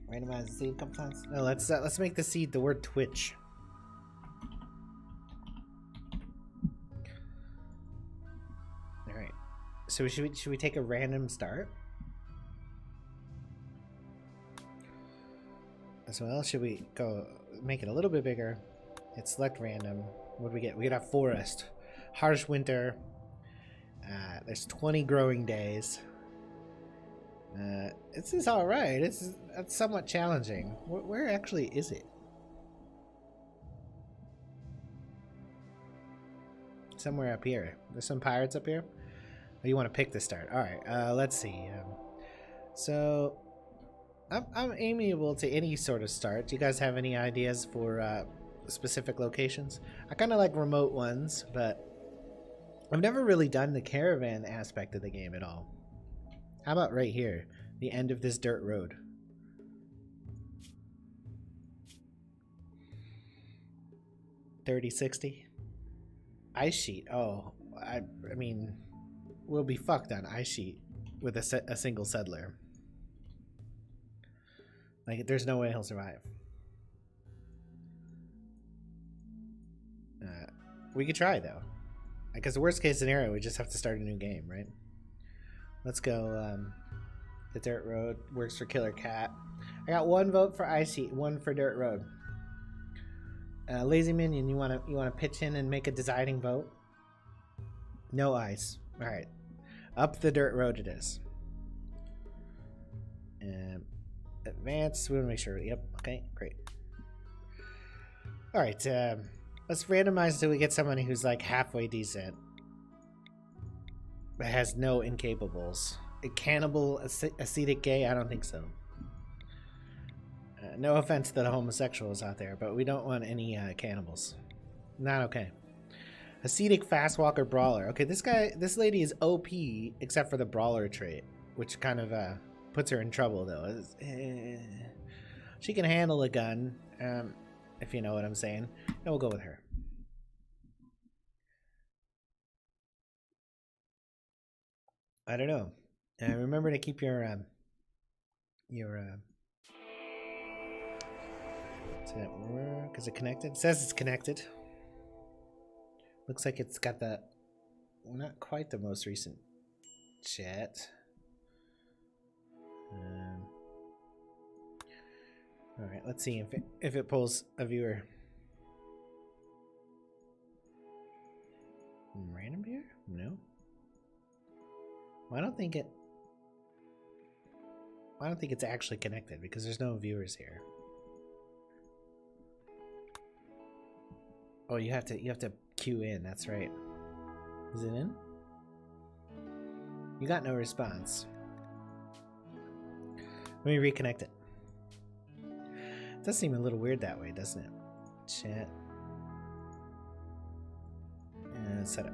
Randomize the seed a couple times. No, let's make the seed the word Twitch. All right. So should we take a random start? As well, should we go make it a little bit bigger? Hit select random. What do we get? We get a forest. Harsh winter. There's 20 growing days. This is all right. It's somewhat challenging. Where actually is it? Somewhere up here. There's some pirates up here. Oh, you want to pick the start? All right. Let's see. So I'm amiable to any sort of start. Do you guys have any ideas for specific locations? I kind of like remote ones, but I've never really done the caravan aspect of the game at all. How about right here, the end of this dirt road? $30.60 ice sheet. Oh, I mean, we'll be fucked on ice sheet with a single settler. Like, there's no way he'll survive. We could try, though. I guess the worst case scenario, we just have to start a new game, right? Let's go. The dirt road works for Killer Cat. I got 1 vote for Ice Heat, 1 for Dirt Road. Lazy Minion, you wanna pitch in and make a deciding vote? No ice. All right, up the dirt road it is. Advance. We want to make sure. Yep. Okay. Great. All right. Let's randomize until we get somebody who's like halfway decent, but has no incapables. A cannibal, ascetic gay? I don't think so. No offense to the homosexuals out there, but we don't want any cannibals. Not okay. Ascetic fast walker brawler. Okay, this lady is OP except for the brawler trait, which kind of puts her in trouble though. She can handle a gun, if you know what I'm saying. And we'll go with her. I don't know. Remember to keep your does it work? Is it connected? It says it's connected. Looks like it's got the not quite the most recent chat. All right, let's see if it pulls a viewer. Random viewer? No. Well, I don't think it's actually connected because there's no viewers here. Oh, you have to queue in. That's right. Is it in? You got no response. Let me reconnect it. It does seem a little weird that way, doesn't it? Chat. And setup.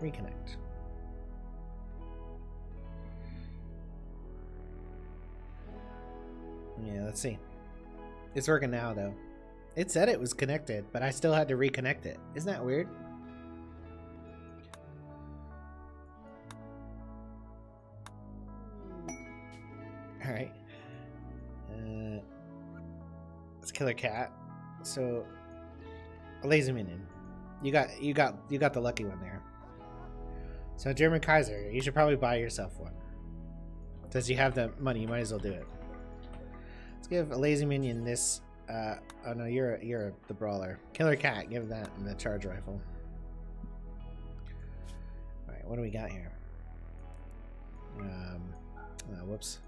Reconnect. Yeah, let's see. It's working now, though. It said it was connected, but I still had to reconnect it. Isn't that weird? All right. It's Killer Cat. So, a lazy minion. You got the lucky one there. So German Kaiser, you should probably buy yourself one. Since you have the money, you might as well do it. Let's give a lazy minion this. Oh no, you're the brawler. Killer Cat, give that the charge rifle. All right, what do we got here? Whoops.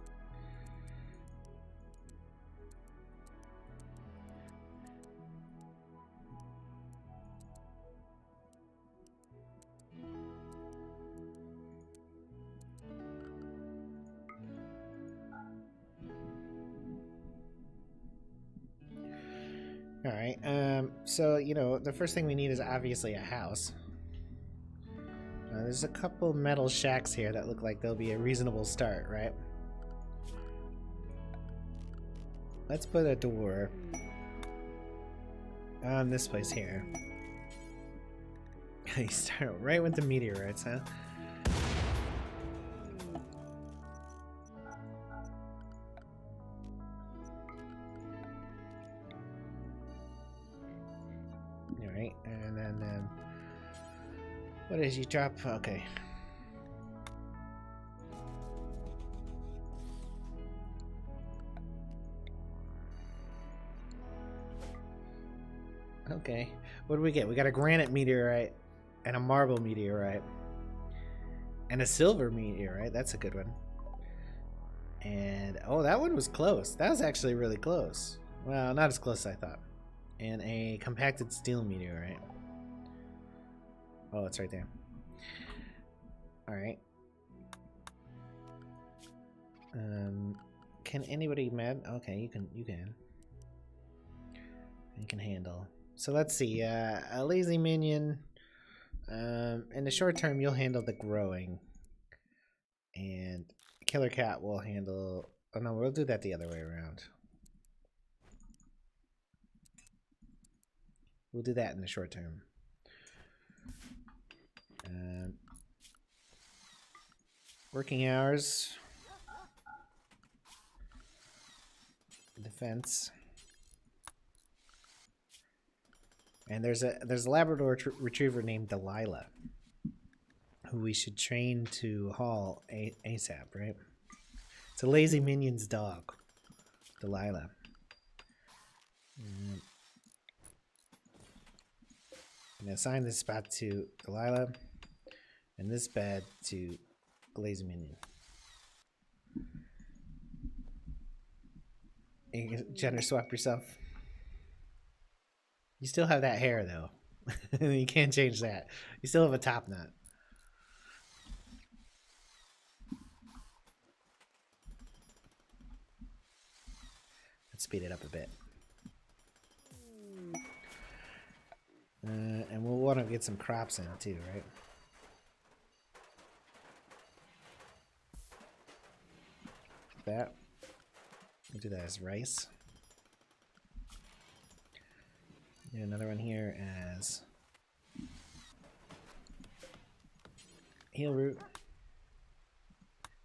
All right. So you know, the first thing we need is obviously a house. There's a couple metal shacks here that look like they'll be a reasonable start, right? Let's put a door on this place here. You start right with the meteorites, huh? Alright, and then what is you drop? Okay. Okay. What do we get? We got a granite meteorite and a marble meteorite and a silver meteorite. That's a good one. And oh, that one was close. That was actually really close. Well, not as close as I thought. And a compacted steel meteorite. Oh, it's right there. All right. Can anybody med? Okay, you can. You can handle. So let's see. A lazy minion. In the short term, you'll handle the growing, and Killer Cat will handle. Oh no, we'll do that the other way around. We'll do that in the short term. Working hours. Defense. And there's a Labrador retriever named Delilah, who we should train to haul ASAP, right? It's a lazy minion's dog, Delilah. I'm gonna assign this spot to Delilah, and this bed to a lazy minion. You can gender swap yourself. You still have that hair, though. You can't change that. You still have a top knot. Let's speed it up a bit. And we'll want to get some crops in, too, right? That. We'll do that as rice. Do another one here as heal root,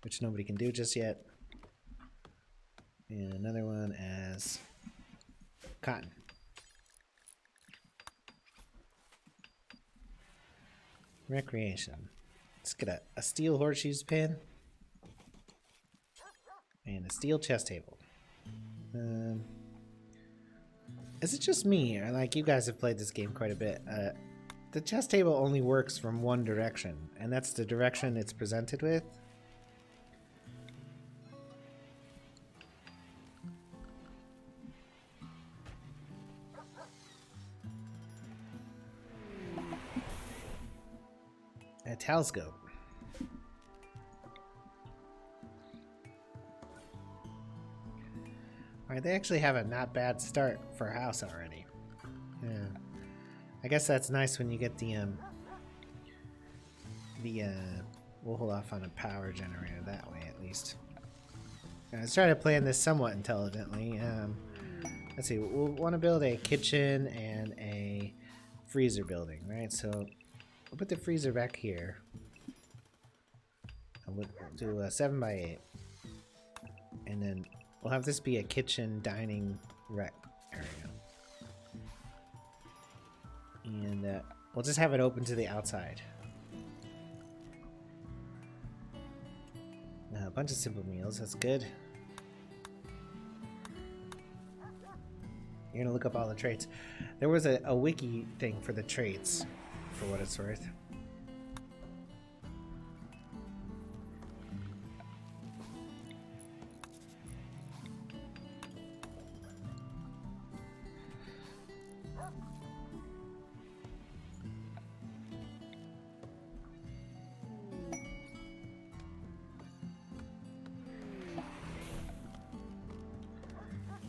which nobody can do just yet. And another one as cotton. Recreation. Let's get a steel horseshoes pin and a steel chest table. Is it just me, or like you guys have played this game quite a bit? The chess table only works from one direction, and that's the direction it's presented with. A telescope. Alright, they actually have a not bad start for a house already. Yeah. I guess that's nice when you get we'll hold off on a power generator that way at least. I started playing this somewhat intelligently. Let's see, we'll want to build a kitchen and a freezer building, right? So we'll put the freezer back here. And we'll do a 7x8. And then we'll have this be a kitchen dining rec area. And we'll just have it open to the outside. A bunch of simple meals, that's good. You're gonna look up all the traits. There was a wiki thing for the traits, for what it's worth.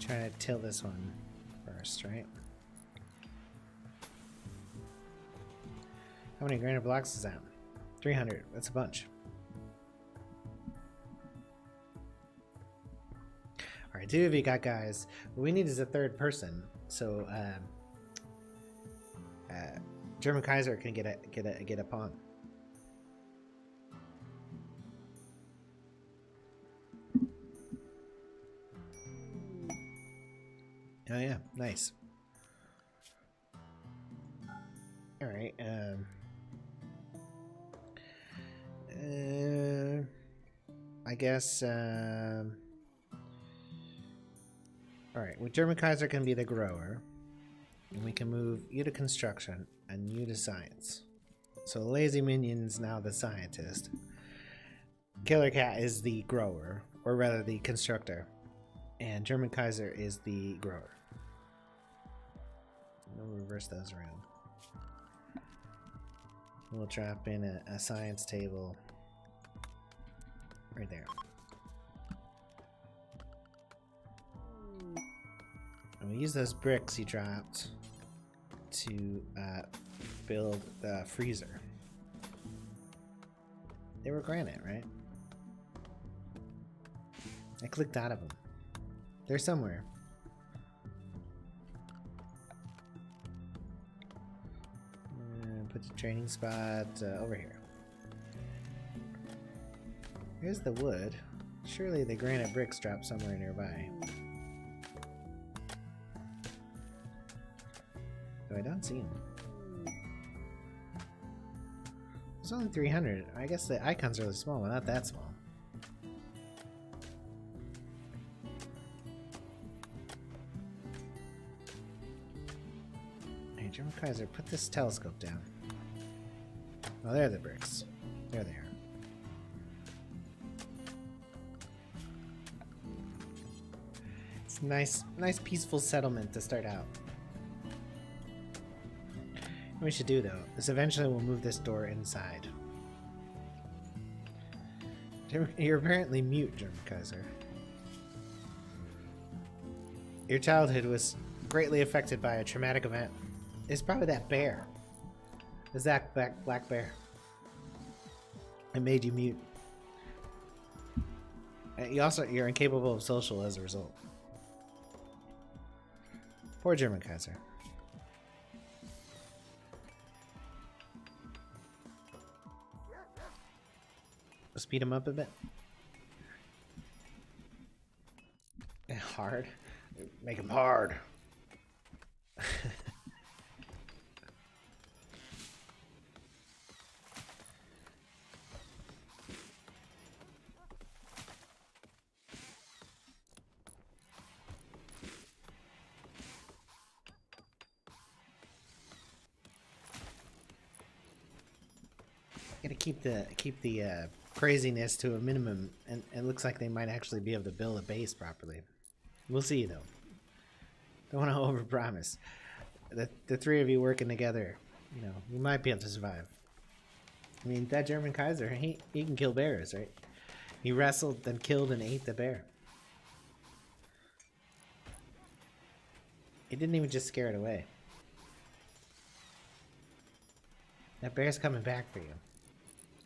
Try to till this one first, right? How many granite blocks is that? 300. That's a bunch. All right, 2 of you got guys. What we need is a third person. So, German Kaiser can get a pawn. Oh yeah, nice. All right. I guess. All right. Well, German Kaiser can be the grower, and we can move you to construction and you to science. So Lazy Minion's now the scientist. Killer Cat is the grower, or rather the constructor, and German Kaiser is the grower. We'll reverse those around. We'll drop in a science table right there. And we use those bricks he dropped to build the freezer. They were granite, right? I clicked out of them. They're somewhere. Put the training spot over here. Here's the wood. Surely the granite bricks drop somewhere nearby. Though I don't see them. There's only 300. I guess the icon's really small, but not that small. Hey, German Kaiser, put this telescope down. Oh, there are the bricks. There they are. It's a nice peaceful settlement to start out. What we should do, though, is eventually we'll move this door inside. You're apparently mute, German Kaiser. Your childhood was greatly affected by a traumatic event. It's probably that bear. The Zach Black Bear. It made you mute. You're incapable of social as a result. Poor German Kaiser. Speed him up a bit. Hard. Make him hard. Gotta keep the craziness to a minimum, and it looks like they might actually be able to build a base properly. We'll see though. Don't want to overpromise. The three of you working together, you know, you might be able to survive. I mean, that German Kaiser, he can kill bears, right? He wrestled, then killed and ate the bear. He didn't even just scare it away. That bear's coming back for you.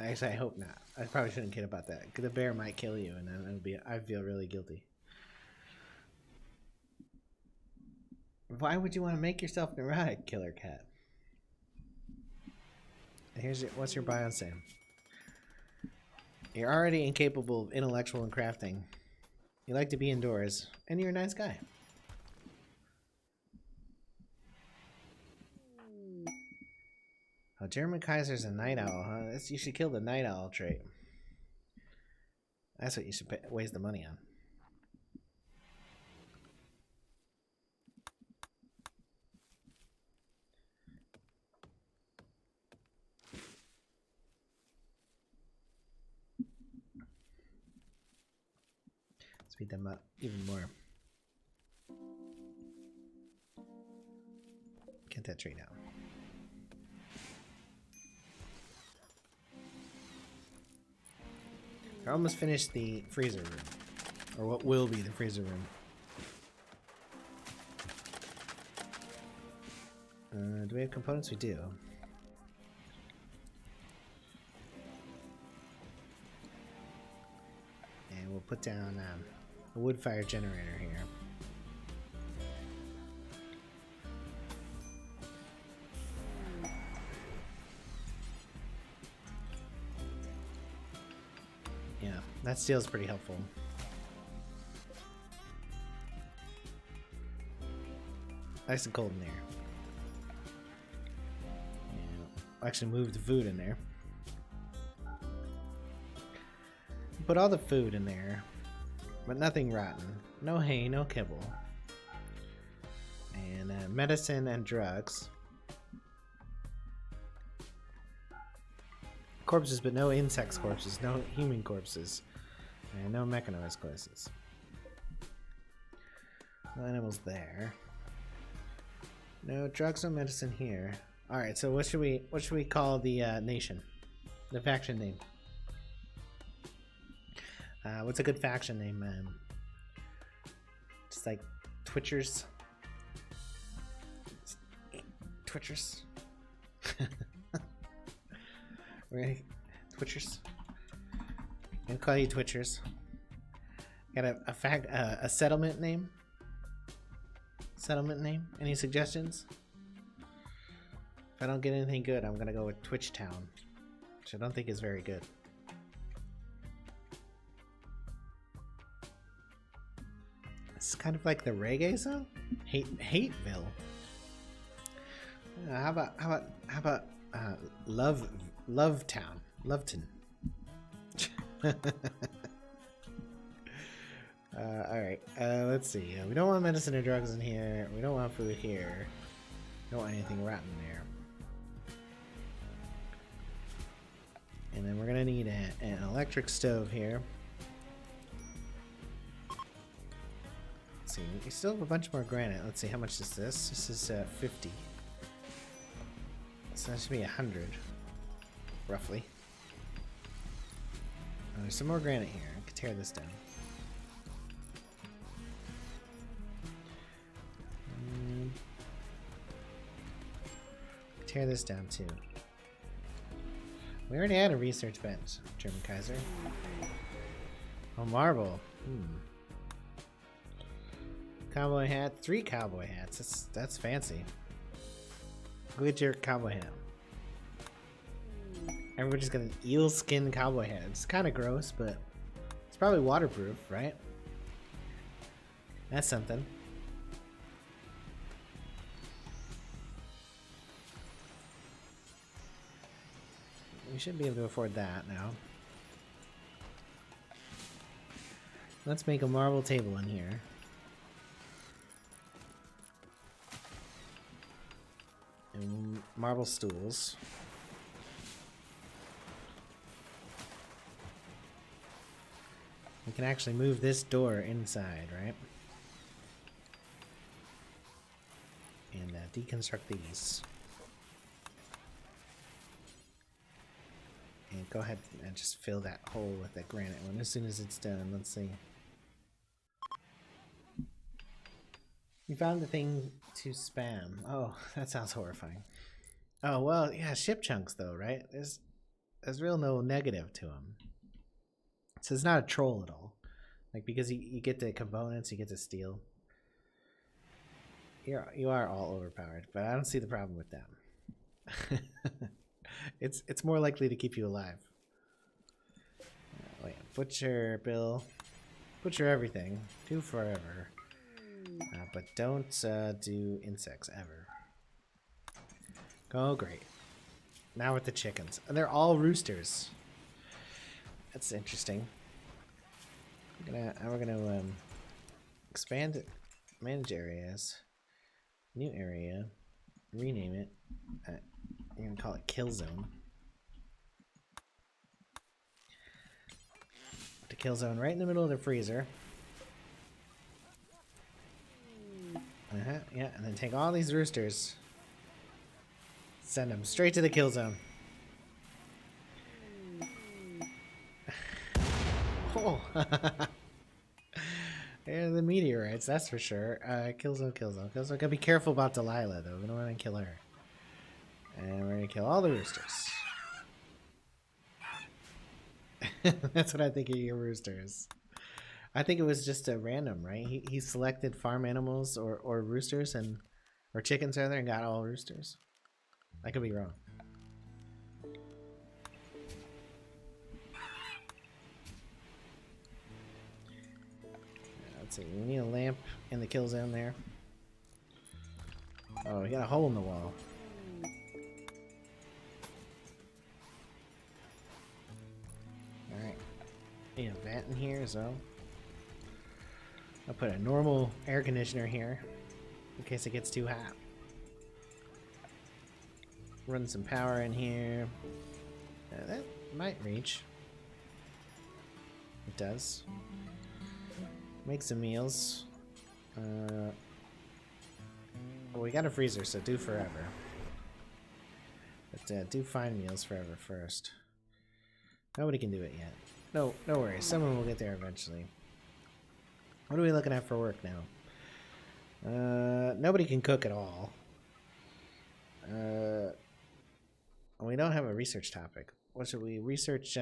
Actually, I hope not. I probably shouldn't kid about that, because the bear might kill you, and then it'll be. I feel really guilty. Why would you want to make yourself neurotic, Killer Cat? Here's your, what's your bio say? You're already incapable of intellectual and crafting. You like to be indoors, and you're a nice guy. Oh, German Kaiser's a night owl, huh? You should kill the night owl trait. That's what you should waste the money on. Speed them up even more. Get that tree down. I almost finished the freezer room, or what will be the freezer room. Do we have components? We do. And we'll put down a wood fire generator here. Yeah, that steel's pretty helpful. Nice and cold in there. Yeah, I'll actually move the food in there. Put all the food in there, but nothing rotten. No hay, no kibble. And medicine and drugs. Corpses, but no insects corpses, no human corpses, and no mechanized corpses. No animals there. No drugs, no medicine here. All right, so what should we call the nation, the faction name? What's a good faction name? Just like Twitchers. Twitchers. We're gonna Twitchers. I'm gonna call you Twitchers. Got a settlement name? Settlement name? Any suggestions? If I don't get anything good, I'm gonna go with Twitch Town, which I don't think is very good. It's kind of like the reggae song, Hateville. How about Love Town, Loveton. All right. Let's see. We don't want medicine or drugs in here. We don't want food here. We don't want anything rotten there. And then we're gonna need an electric stove here. Let's see. We still have a bunch more granite. Let's see. How much is this? This is 50. So that should be 100, roughly. There's some more granite here. I could tear this down. Tear this down too. We already had a research bench, German Kaiser. Oh, marble. Cowboy hat. 3 cowboy hats. That's fancy. Go get your cowboy hat. Everybody's got an eel skin cowboy hat. It's kind of gross, but it's probably waterproof, right? That's something. We should be able to afford that now. Let's make a marble table in here. And marble stools. We can actually move this door inside, right? And deconstruct these. And go ahead and just fill that hole with that granite one as soon as it's done. Let's see. You found the thing to spam. Oh, that sounds horrifying. Oh, well, yeah, ship chunks though, right? There's real no negative to them. So it's not a troll at all. Like, because you get the components, you get to steal. You are all overpowered, but I don't see the problem with them. It's more likely to keep you alive. Wait, butcher, Bill. Butcher everything. Do forever. But don't do insects ever. Oh, great. Now with the chickens. And they're all roosters. That's interesting. We're gonna expand it. Manage areas. New area. Rename it. I'm gonna call it Kill Zone. The kill zone right in the middle of the freezer. Yeah, and then take all these roosters. Send them straight to the kill zone. Oh. Yeah, the meteorites, that's for sure. Kill zone, kill zone, kill zone. Gotta be careful about Delilah, though. We don't want to kill her. And we're gonna kill all the roosters. That's what I think of your roosters. I think it was just a random, right? He selected farm animals or roosters or chickens rather and got all roosters. I could be wrong. Let's see. We need a lamp in the kill zone there. Oh, we got a hole in the wall. Alright. Need a vent in here as well. I'll put a normal air conditioner here in case it gets too hot. Run some power in here. That might reach. It does. Make some meals. Well, we got a freezer, so do forever. But do find meals forever first. Nobody can do it yet. No worries. Someone will get there eventually. What are we looking at for work now? Nobody can cook at all. We don't have a research topic. What should we research?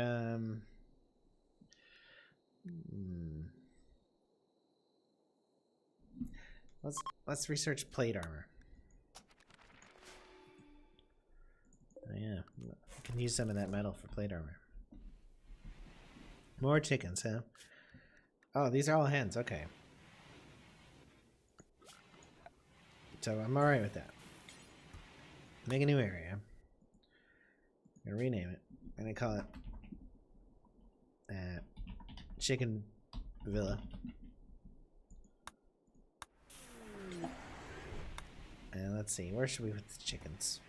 Let's research plate armor. Oh, yeah, we can use some of that metal for plate armor. More chickens, huh? Oh, these are all hens. Okay. So I'm alright with that. Make a new area. I'm gonna rename it. I'm gonna call it Chicken Villa. And let's see, where should we put the chickens?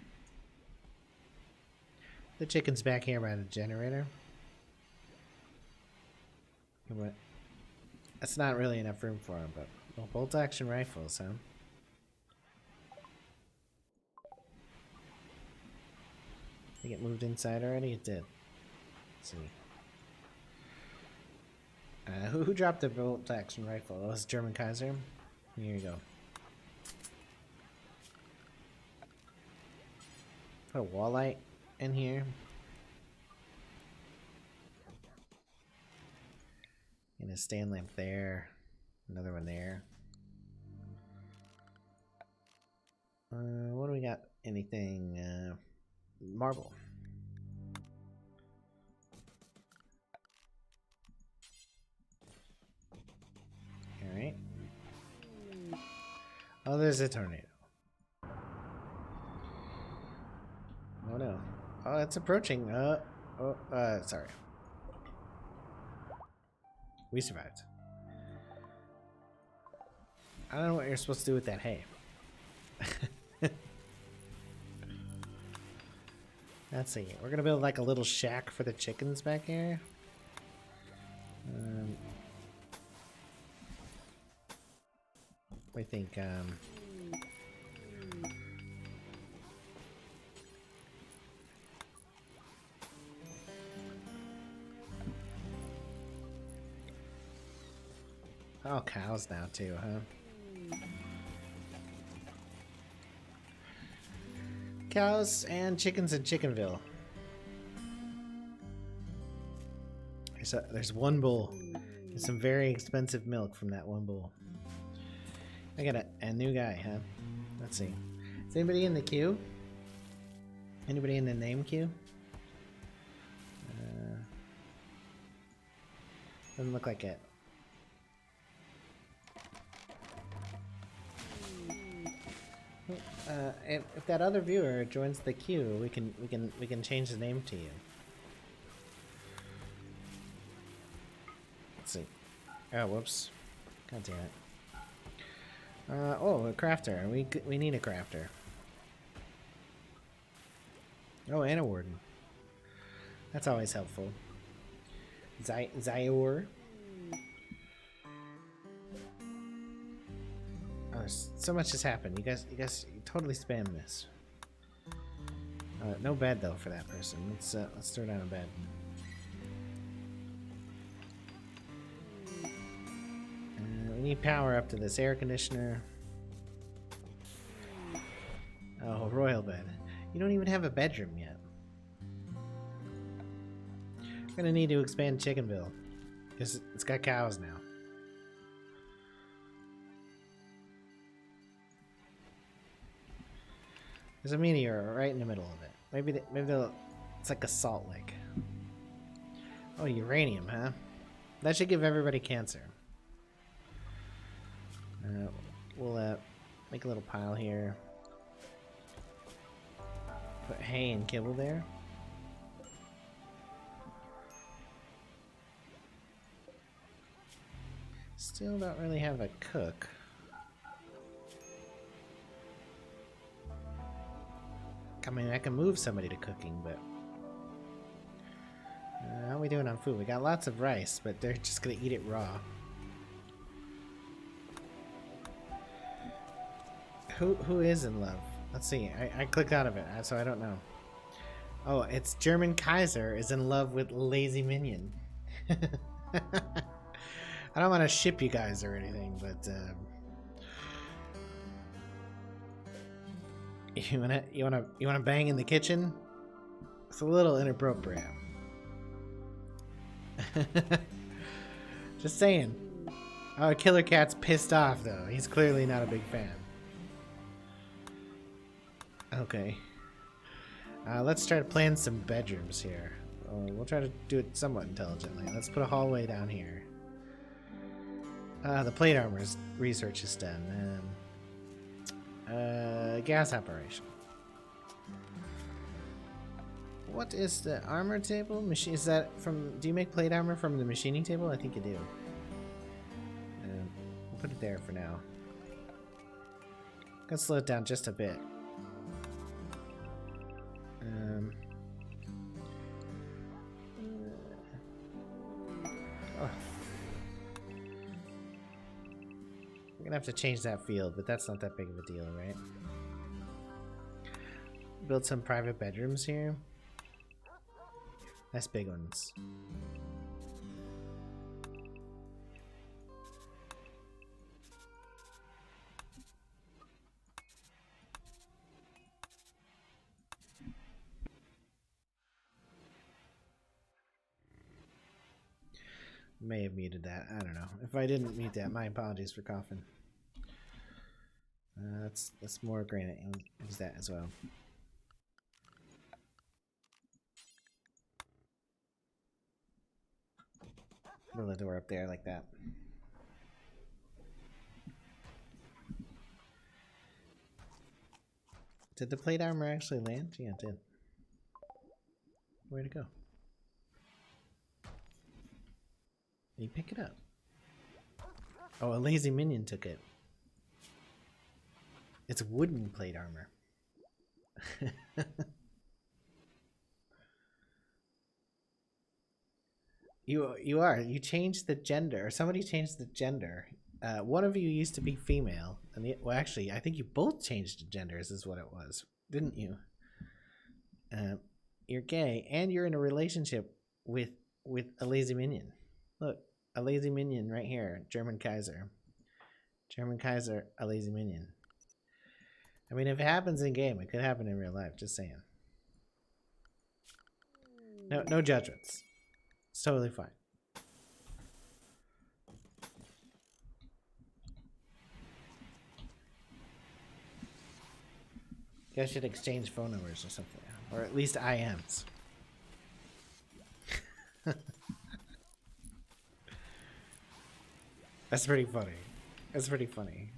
The chicken's back here by the generator. What? That's not really enough room for them, but well, bolt action rifles, huh? Did it get moved inside already? It did. Let's see. Who dropped the bolt action rifle? That was German Kaiser. Here you go. Put a wall light in here. And a stand lamp there. Another one there. What do we got? Anything? Marble. Oh, there's a tornado. Oh no. Oh, it's approaching. Sorry. We survived. I don't know what you're supposed to do with that hay. Let's see. We're gonna build like a little shack for the chickens back here. I think oh, cows now too, huh? Cows and chickens in Chickenville. There's one bull. There's some very expensive milk from that one bull. I got a new guy, huh? Let's see. Is anybody in the queue? Anybody in the name queue? Doesn't look like it. If that other viewer joins the queue, we can change the name to you. Let's see. Oh, whoops. God damn it. Oh, a crafter. We need a crafter. Oh, and a warden. That's always helpful. Zyor. Oh, so much has happened. You guys totally spam this. No bed though for that person. Let's throw down a bed. We need power up to this air conditioner. Oh, royal bed. You don't even have a bedroom yet. We're gonna need to expand Chickenville because it's got cows now. There's a meteor right in the middle of it. Maybe it's like a salt lake. Oh, uranium, huh? That should give everybody cancer. We'll make a little pile here. Put hay and kibble there. Still don't really have a cook. I mean, I can move somebody to cooking, but how are we doing on food? We got lots of rice, but they're just gonna eat it raw. Who is in love? Let's see. I clicked out of it, so I don't know. Oh, it's German Kaiser is in love with Lazy Minion. I don't want to ship you guys or anything, but you wanna bang in the kitchen? It's a little inappropriate. Just saying. Oh, Killer Cat's pissed off though. He's clearly not a big fan. Okay. Let's try to plan some bedrooms here. We'll try to do it somewhat intelligently. Let's put a hallway down here. The plate armor's research is done. Gas operation. What is the armor table? Is that from? Do you make plate armor from the machining table? I think you do. We'll put it there for now. Gonna slow it down just a bit. Oh. We're gonna have to change that field, but that's not that big of a deal, right? Build some private bedrooms here. Nice big ones. May have muted that. I don't know. If I didn't mute that, my apologies for coughing. That's more granite. I'll use that as well. Build a door up there like that. Did the plate armor actually land? Yeah, it did. Where'd it go? Did you pick it up? Oh, a lazy minion took it. It's wooden plate armor. You are. You changed the gender, or somebody changed the gender. One of you used to be female, and well, actually, I think you both changed genders. Is what it was, didn't you? You're gay, and you're in a relationship with a lazy minion. Look, a lazy minion right here, German Kaiser. German Kaiser, a lazy minion. I mean, if it happens in game, it could happen in real life. Just saying. No judgments. It's totally fine. You guys should exchange phone numbers or something, or at least IMs. That's pretty funny. That's pretty funny.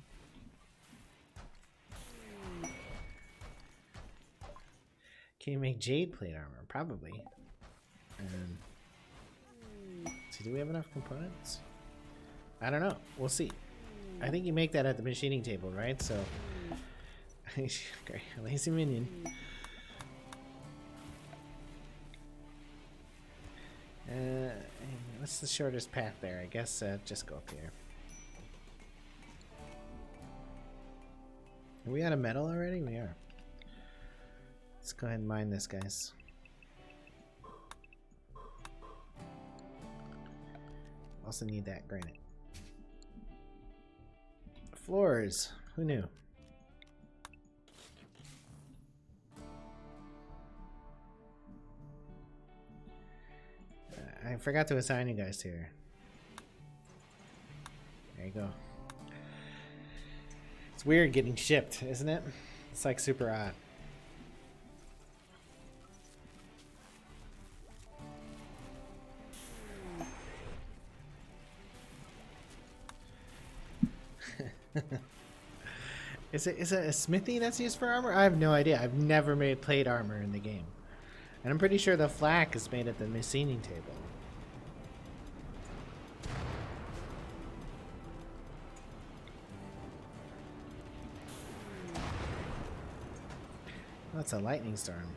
Can you make jade plate armor? Probably. See, do we have enough components? I don't know. We'll see. I think you make that at the machining table, right? So, great, lazy minion. What's the shortest path there? I guess just go up here. Are we out of metal already? We are. Let's go ahead and mine this, guys. Also need that granite. Floors. Who knew? I forgot to assign you guys here. There you go. It's weird getting shipped, isn't it? It's like super odd. Is it a smithy that's used for armor? I have no idea. I've never made plate armor in the game. And I'm pretty sure the flak is made at the machining table. That's a lightning storm.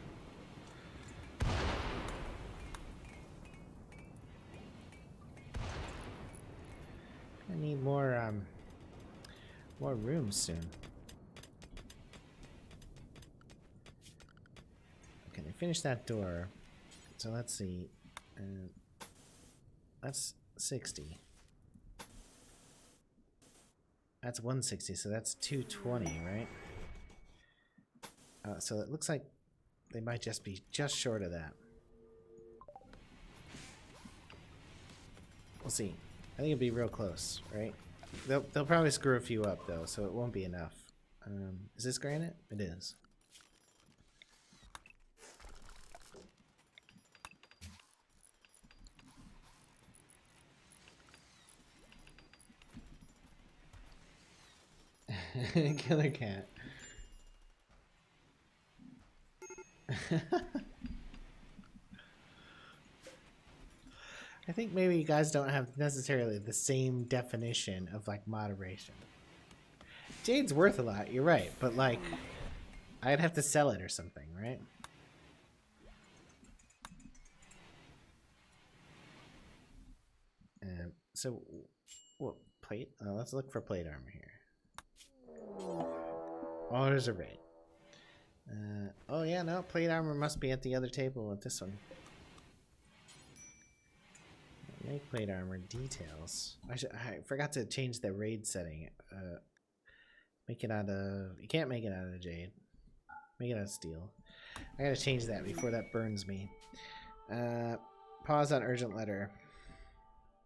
I need more rooms soon. Okay, I finished that door. So let's see. That's 60. That's 160, so that's 220, right? So it looks like they might just be just short of that. We'll see. I think it'll be real close, right? They'll probably screw a few up though, so it won't be enough. Is this granite? It is. Killer cat. I think maybe you guys don't have necessarily the same definition of like moderation. Jade's worth a lot, you're right, but like I'd have to sell it or something, right? So what plate? Let's look for plate armor here. Oh, there's a raid. Oh yeah, no, plate armor must be at the other table at this one. Make plate armor details. I forgot to change the raid setting. Make it out of... You can't make it out of jade. Make it out of steel. I gotta change that before that burns me. Pause on urgent letter.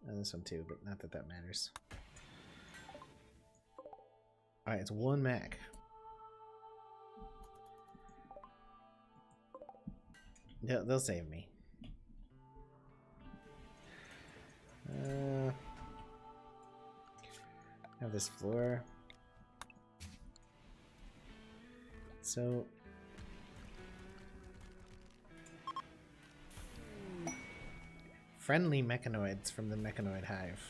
This one too, but not that that matters. Alright, it's 1 Mac. They'll save me. Have this floor. So Friendly mechanoids from the mechanoid hive.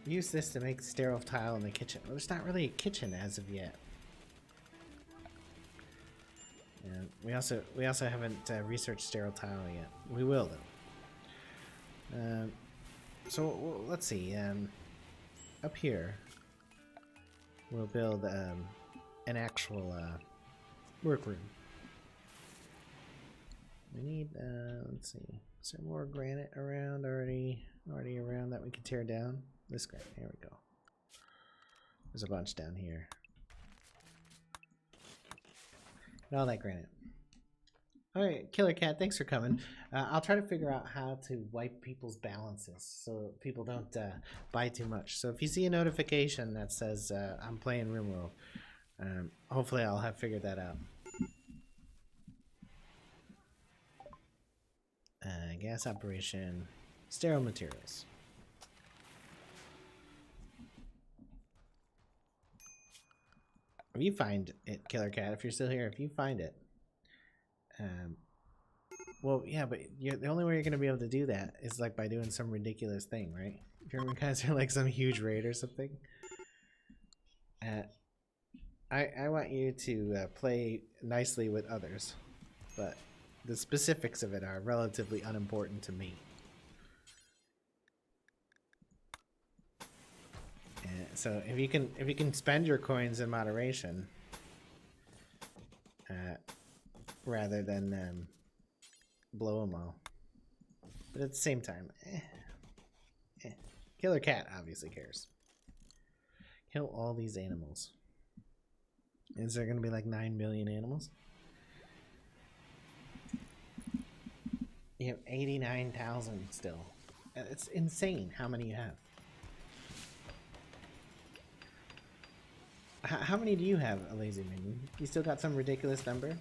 Use this to make sterile tile in the kitchen. Well, there's not really a kitchen as of yet. And we also haven't researched sterile tile yet. We will though. So well, let's see. Up here, we'll build an actual workroom. We need let's see. Is there more granite around already around that we can tear down? This granite. Here we go. There's a bunch down here. And all that granite. Alright, Killer Cat, thanks for coming. I'll try to figure out how to wipe people's balances so people don't buy too much. So if you see a notification that says I'm playing Rimworld, hopefully I'll have figured that out. Gas operation, sterile materials. If you find it, Killer Cat, if you're still here, if you find it, well, yeah, but the only way you're going to be able to do that is like by doing some ridiculous thing, right? If you guys are like some huge raid or something, I want you to play nicely with others, but the specifics of it are relatively unimportant to me. So if you can spend your coins in moderation, rather than blow them all, but at the same time, Killer Cat obviously cares. Kill all these animals. Is there gonna be like 9 million animals? You have 89,000 still. It's insane how many you have. How many do you have, a lazy minion? You still got some ridiculous number?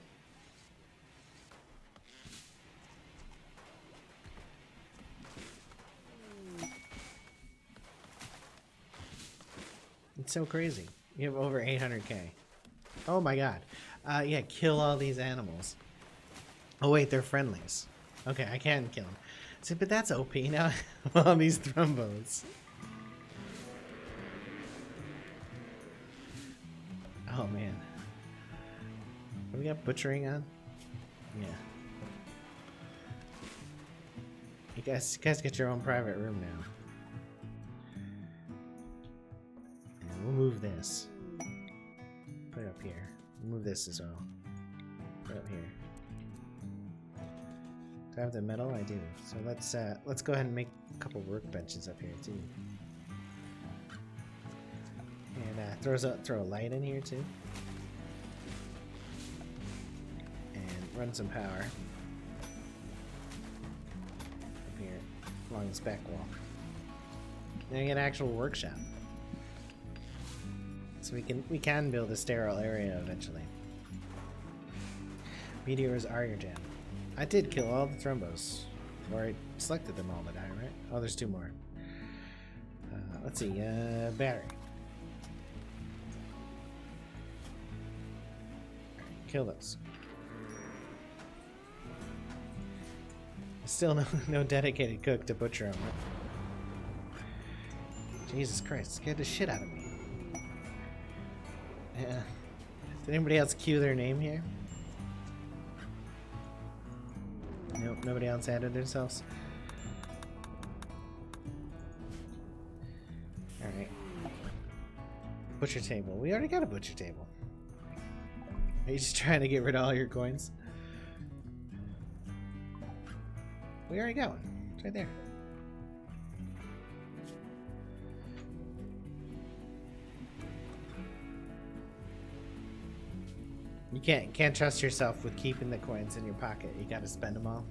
It's so crazy. You have over 800k. Oh my god. Yeah, kill all these animals. Oh wait, they're friendlies. Okay, I can kill them. See, but that's OP now. All these thrombos. Oh man. We got butchering on? Yeah. You guys get your own private room now. And we'll move this. Put it up here. Move this as well. Put it up here. Do I have the metal? I do. So let's go ahead and make a couple workbenches up here too. And throw a light in here too. And run some power up here along this back wall. Then we get an actual workshop. So we can build a sterile area eventually. Meteors are your jam. I did kill all the thrombos. Or I selected them all to die, right? Oh, there's 2 more. Let's see, battery. Kill those. Still no dedicated cook to butcher them. Jesus Christ, scared the shit out of me. Yeah. Did anybody else cue their name here? Nope, nobody else added themselves. Alright. Butcher table. We already got a butcher table. Are you just trying to get rid of all your coins? We already got one. It's right there. You can't trust yourself with keeping the coins in your pocket. You gotta spend them all.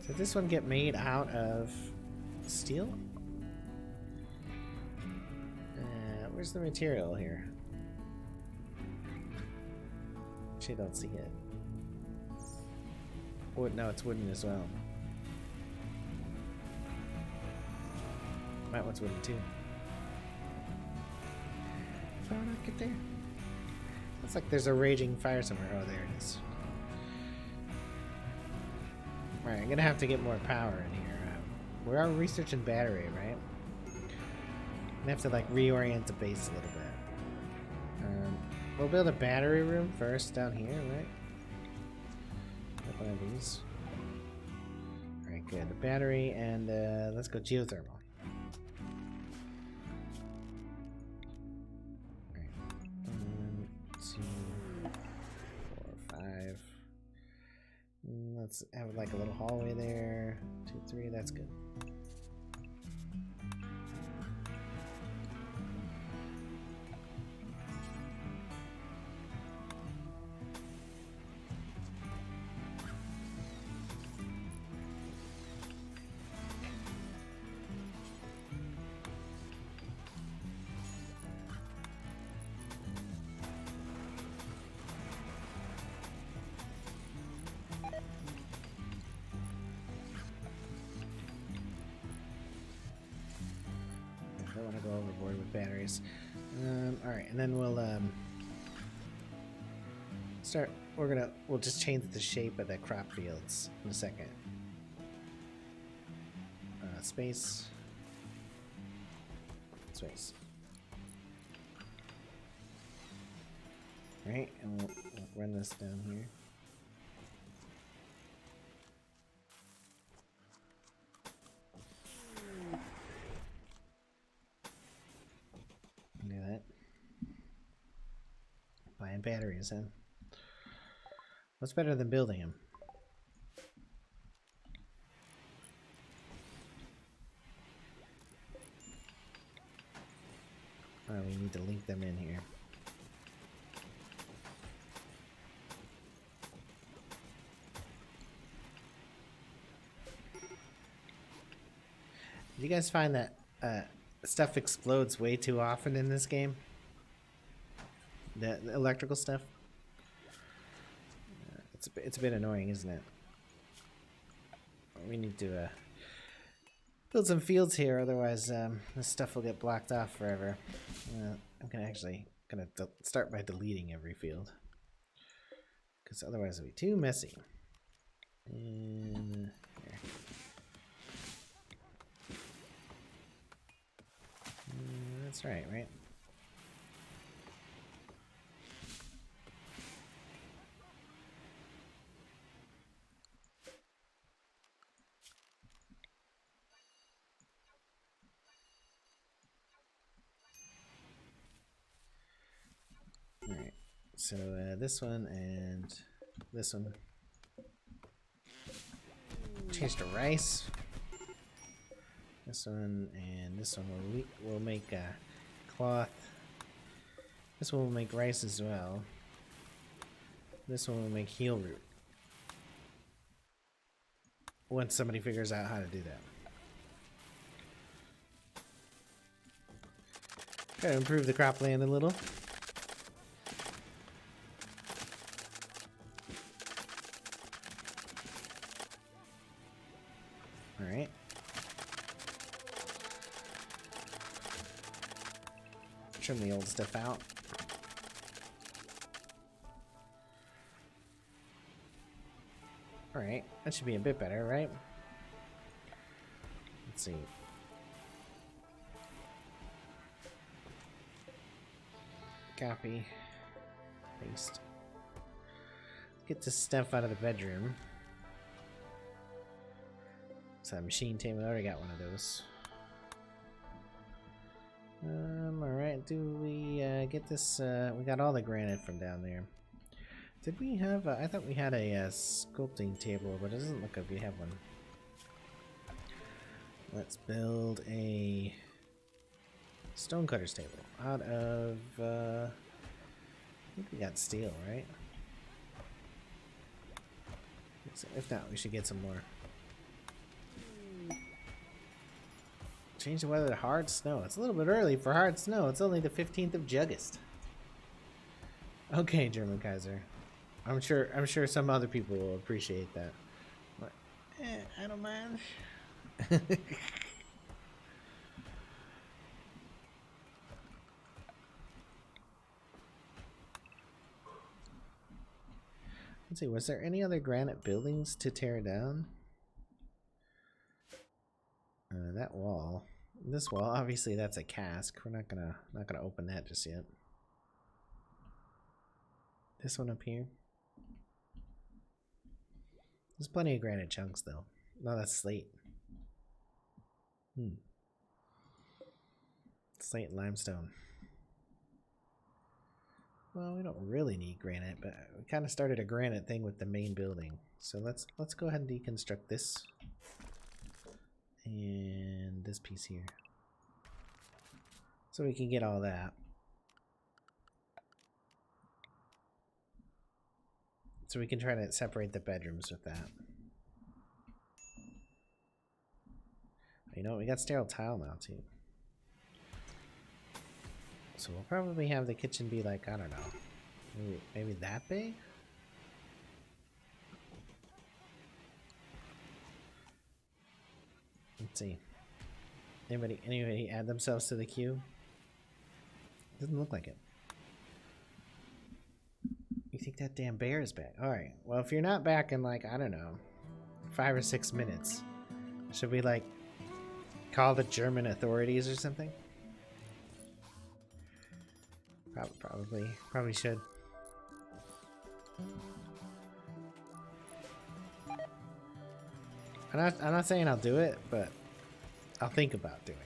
Did this one get made out of steel? Where's the material here? Actually, I don't see it. Wood? No, it's wooden as well. That one's wooden too. power not get there? Looks like there's a raging fire somewhere. Oh, there it is. Alright, I'm gonna have to get more power in here. We are researching battery, right? I have to like reorient the base a little bit. We'll build a battery room first down here, right? Like one of these. Alright, good. The battery and let's go geothermal. Alright. 1, 2, 4, 5. Let's have like a little hallway there. 2, 3, that's good. I don't want to go overboard with batteries. Alright, and then we'll start. We'll just change the shape of the crop fields in a second. Space. Space. Alright, and we'll run this down here. Do that. Buying batteries, huh? What's better than building them? Oh, we need to link them in here. Do you guys find that stuff explodes way too often in this game? The electrical stuff? It's a bit annoying, isn't it? We need to build some fields here, otherwise this stuff will get blocked off forever. I'm gonna start by deleting every field, because otherwise it'll be too messy. And here. That's right? Alright, so this one and this one. Change to rice. This one and this one will make cloth. This one will make rice as well. This one will make heel root. Once somebody figures out how to do that. Gotta improve the cropland a little. Alright. Trim the old stuff out. Alright, that should be a bit better, right? Let's see. Copy. Paste. Get this stuff out of the bedroom. It's a machine table. I already got one of those. Alright, do we get this? We got all the granite from down there. Did we have? I thought we had a sculpting table, but it doesn't look like we have one. Let's build a stonecutter's table out of. I think we got steel, right? If not, we should get some more. Change the weather to hard snow. It's a little bit early for hard snow. It's only the 15th of August. Okay, German Kaiser. I'm sure some other people will appreciate that. But, I don't mind. Let's see, was there any other granite buildings to tear down? That wall. This wall, obviously that's a cask. We're not gonna open that just yet. This one up here. There's plenty of granite chunks though. No, that's slate. Slate and limestone. Well, we don't really need granite, but we kind of started a granite thing with the main building. So let's go ahead and deconstruct this. And this piece here. So we can get all that. So we can try to separate the bedrooms with that. You know, we got sterile tile now too. So we'll probably have the kitchen be like, I don't know, maybe that big? Let's see. Anybody add themselves to the queue? Doesn't look like it. You think that damn bear is back? Alright, well if you're not back in like, I don't know, 5 or 6 minutes, should we like call the German authorities or something? Probably should. I'm not saying I'll do it, but I'll think about doing it.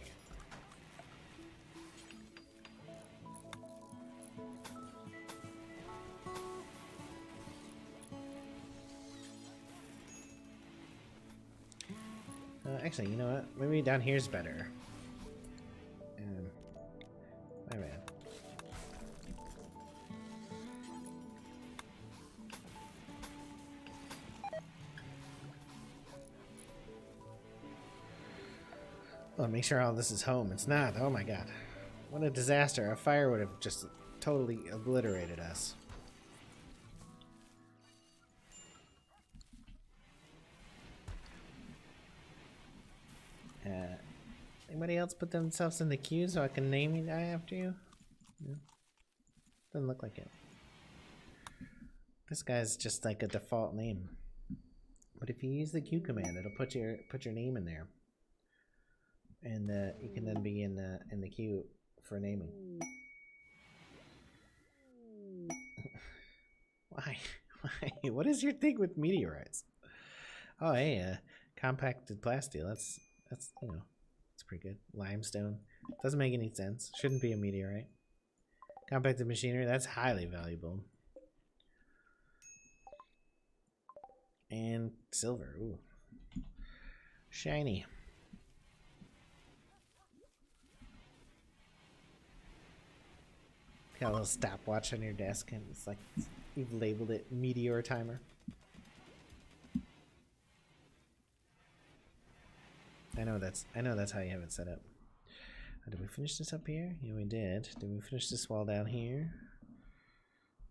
Actually, you know what? Maybe down here's better. My bad. Well, make sure all this is home. It's not. Oh my god. What a disaster. A fire would have just totally obliterated us. Anybody else put themselves in the queue so I can name you guy after you? No. Doesn't look like it. This guy's just like a default name. But if you use the queue command, it'll put your name in there. And you can then be in the queue for naming. Why? Why? What is your thing with meteorites? Oh, hey, compacted plasteel. That's you know, it's pretty good. Limestone doesn't make any sense. Shouldn't be a meteorite. Compacted machinery. That's highly valuable. And silver. Ooh, shiny. Got a little stopwatch on your desk, and it's like you've labeled it meteor timer. I know that's how you have it set up. Did we finish this up here? Yeah, we did. Did we finish this wall down here?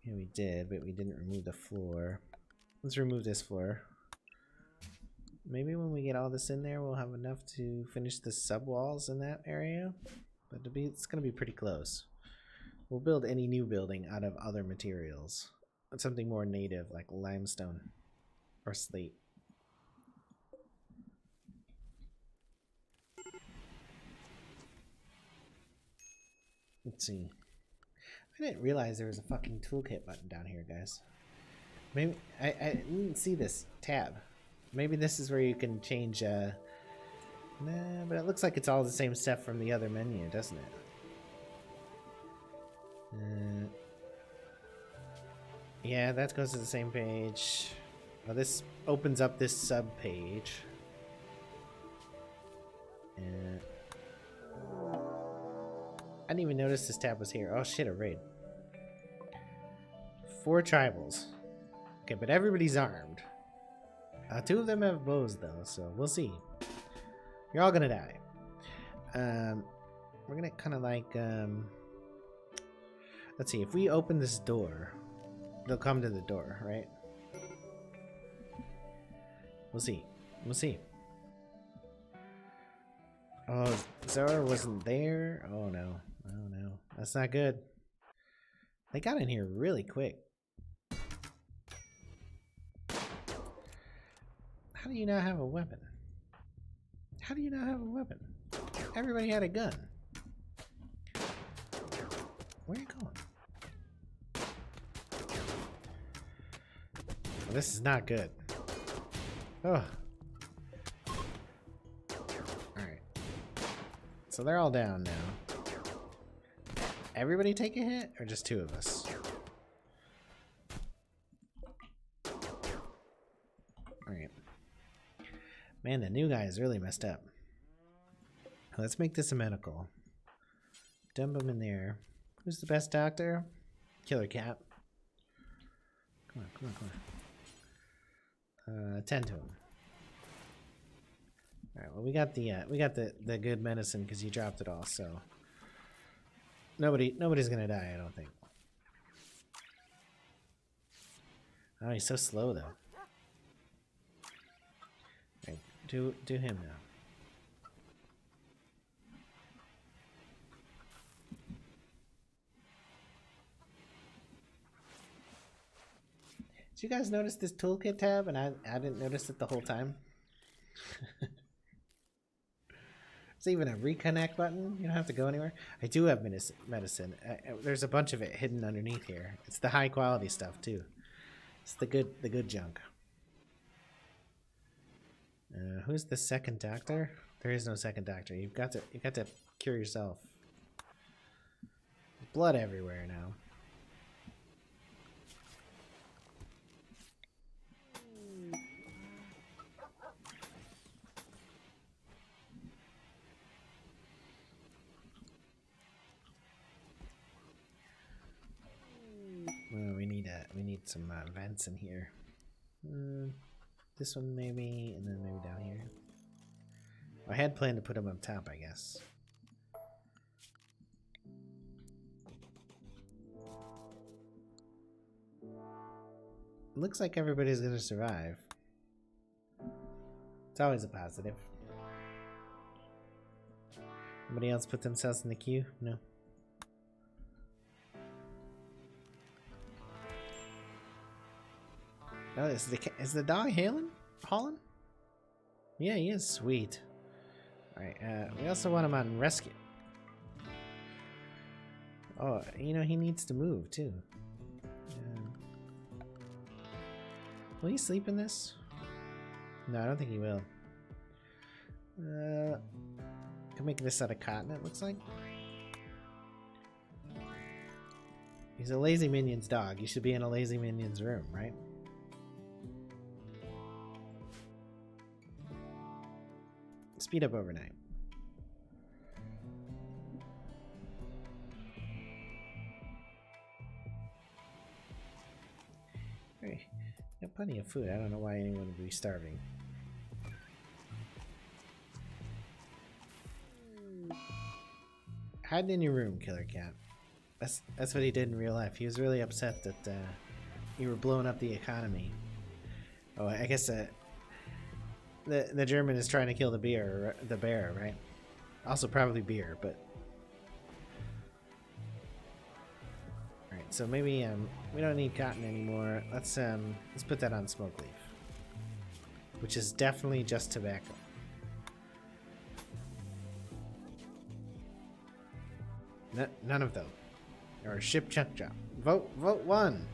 Yeah, we did, but we didn't remove the floor. Let's remove this floor. Maybe when we get all this in there, we'll have enough to finish the sub walls in that area. But it's gonna be pretty close. We'll build any new building out of other materials. Something more native, like limestone or slate. Let's see. I didn't realize there was a fucking toolkit button down here, guys. Maybe I didn't see this tab. Maybe this is where you can change. Nah, but it looks like it's all the same stuff from the other menu, doesn't it? Yeah, that goes to the same page. Oh, this opens up this sub page. I didn't even notice this tab was here. Oh shit, a raid. 4 tribals. Okay, but everybody's armed. 2 of them have bows though, so we'll see. You're all gonna die. We're gonna kind of like let's see, if we open this door, they'll come to the door, right? We'll see. We'll see. Oh, Zara wasn't there? Oh no. Oh no. That's not good. They got in here really quick. How do you not have a weapon? How do you not have a weapon? Everybody had a gun. Where are you going? Well, this is not good. Oh. Alright. So they're all down now. Everybody take a hit, or just two of us? Alright. Man, the new guy is really messed up. Let's make this a medical. Dump him in there. Who's the best doctor? Killer Cat. Come on, come on, come on. Attend to him. Alright, well we got the good medicine because you dropped it all, so nobody's gonna die, I don't think. Oh, he's so slow though. Alright, do him now. Did you guys notice this toolkit tab and I didn't notice it the whole time? There's even a reconnect button. You don't have to go anywhere. I do have medicine. There's a bunch of it hidden underneath here. It's the high quality stuff too. It's the good junk. Who's the second doctor? There is no second doctor. You've got to cure yourself. There's blood everywhere now. Well, we need some vents in here. This one maybe, and then maybe down here. I had planned to put them up top, I guess. Looks like everybody's gonna survive. It's always a positive. Anybody else put themselves in the queue? No. Oh, is the dog Holland? Yeah, he is sweet. Alright, we also want him on rescue. Oh, you know, he needs to move too. Will he sleep in this? No, I don't think he will. Can make this out of cotton, it looks like. He's a Lazy Minions dog. You should be in a Lazy Minions room, right? Speed up overnight. Hey, got plenty of food. I don't know why anyone would be starving. Hiding in your room, Killer Cat. That's what he did in real life. He was really upset that you were blowing up the economy. Oh, I guess the German is trying to kill the bear, right? Also probably beer, but all right. So maybe we don't need cotton anymore. Let's put that on smoke leaf, which is definitely just tobacco. None of them. Or ship chunk job. Vote one.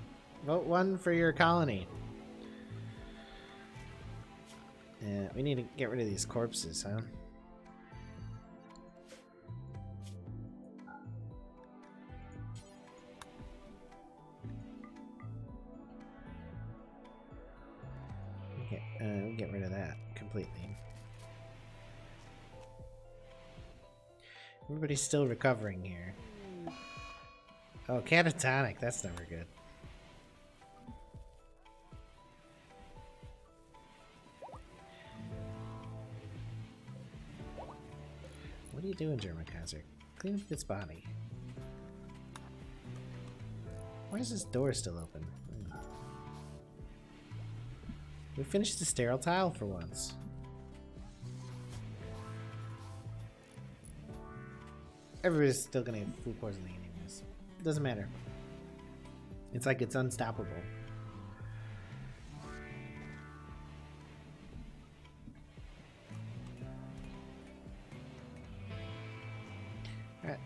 Vote one for your colony. Yeah, we need to get rid of these corpses, huh? Okay, we'll get rid of that completely. Everybody's still recovering here. Oh, catatonic, that's never good. What are you doing, German Kaiser? Clean up this body. Why is this door still open? We finished the sterile tile for once. Everybody's still gonna have food poisoning anyways. Doesn't matter. It's like it's unstoppable.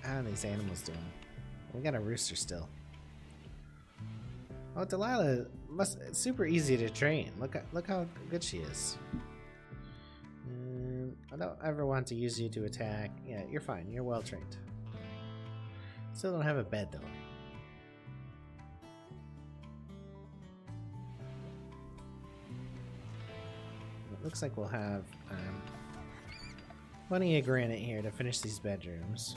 How are these animals doing? We got a rooster still. Oh, Delilah it's super easy to train. Look how good she is. I don't ever want to use you to attack. Yeah, you're fine. You're well trained. Still don't have a bed though. It looks like we'll have plenty of granite here to finish these bedrooms.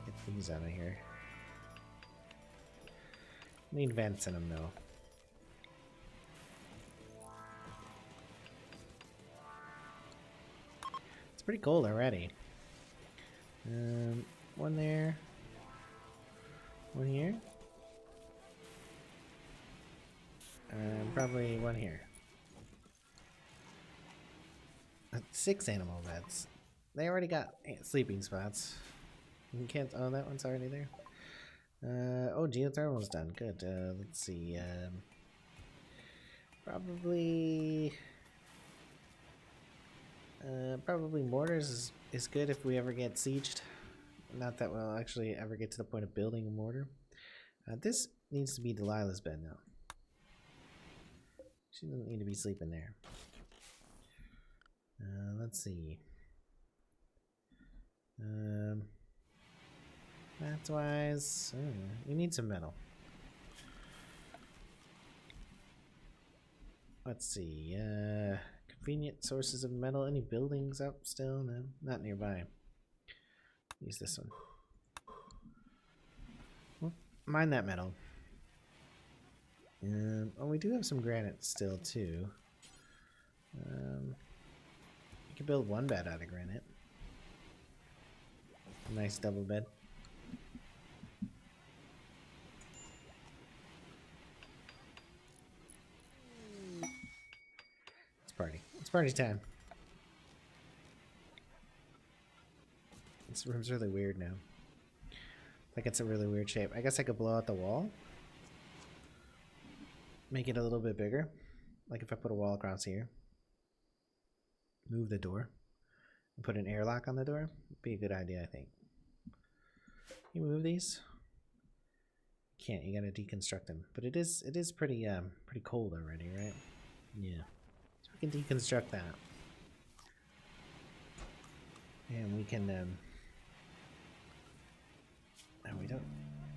Get these out of here. Need vents in them though. It's pretty cold already. One there. One here. Probably one here. 6 animal beds. They already got sleeping spots. You can't. Oh, that one's already there. Oh, geothermal's done. Good. Let's see. Probably mortars is good if we ever get sieged. Not that we'll actually ever get to the point of building a mortar. This needs to be Delilah's bed now. She doesn't need to be sleeping there. Let's see. That's wise. We need some metal. Let's see. Convenient sources of metal. Any buildings up still? No, not nearby. Use this one. Well, mine that metal. Oh, we do have some granite still too. We could build one bed out of granite. A nice double bed. It's party. It's party time. This room's really weird now. Like it's a really weird shape. I guess I could blow out the wall. Make it a little bit bigger. Like if I put a wall across here. Move the door. And put an airlock on the door. Be a good idea, I think. Can you move these? Can't. You gotta deconstruct them. But it is pretty pretty cold already, right? Yeah. So we can deconstruct that. And we can and we don't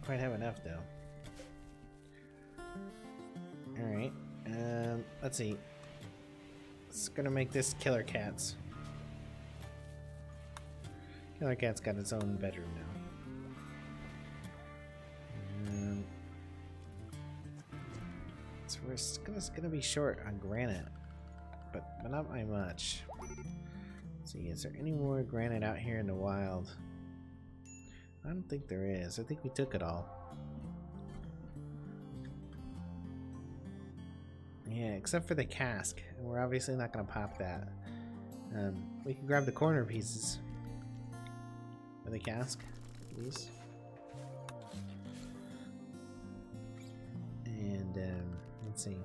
quite have enough though. Alright. Let's see. It's gonna make this Killer Cats. Killer Cat's got its own bedroom now. So we're gonna be short on granite, but not by much. Let's see, is there any more granite out here in the wild? I don't think there is. I think we took it all. Yeah, except for the cask. And we're obviously not going to pop that. We can grab the corner pieces. For the cask, please. And, let's see.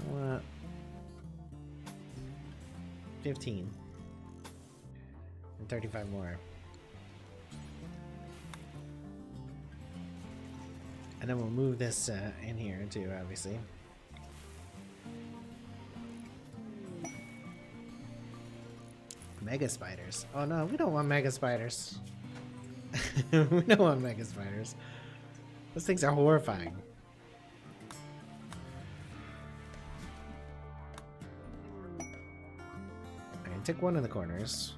What? 15. And 35 more. And then we'll move this in here too, obviously. Mega spiders. Oh no, we don't want mega spiders. We don't want mega spiders. Those things are horrifying. I took one of the corners.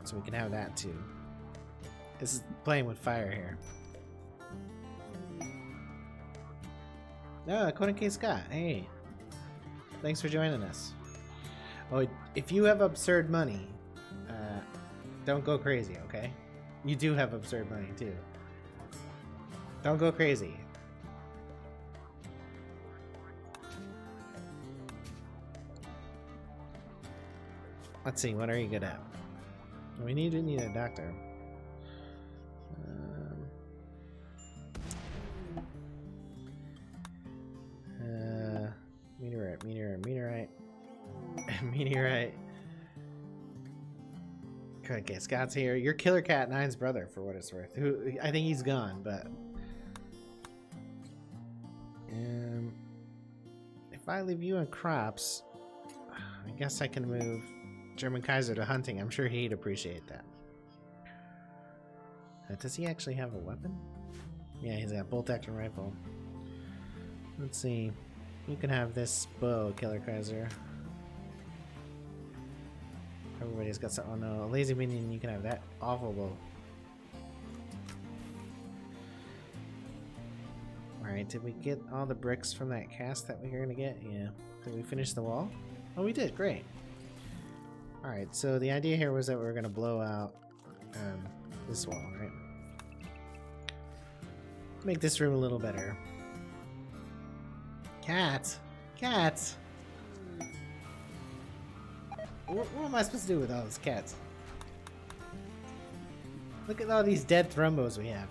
So we can have that too. This is playing with fire here. Ah, Conan K. Scott. Hey. Thanks for joining us. Oh, if you have absurd money, don't go crazy, okay? You do have absurd money too. Don't go crazy. Let's see, what are you good at? We need a doctor. Meteorite. Meteorite. Okay, Scott's here. You're Killer Cat 9's brother, for what it's worth. Who I think he's gone, but if I leave you in crops, I guess I can move German Kaiser to hunting. I'm sure he'd appreciate that. Does he actually have a weapon? Yeah, he's got a bolt-action rifle. Let's see. You can have this bow, Killer Kaiser. Everybody's got some. Oh no, a lazy minion. You can have that awful bow. Alright, did we get all the bricks from that cast that we were gonna get? Yeah. Did we finish the wall? Oh, we did. Great. Alright, so the idea here was that we were gonna blow out this wall, right? Make this room a little better. Cats! Cats! What am I supposed to do with all those cats? Look at all these dead thrombos we have.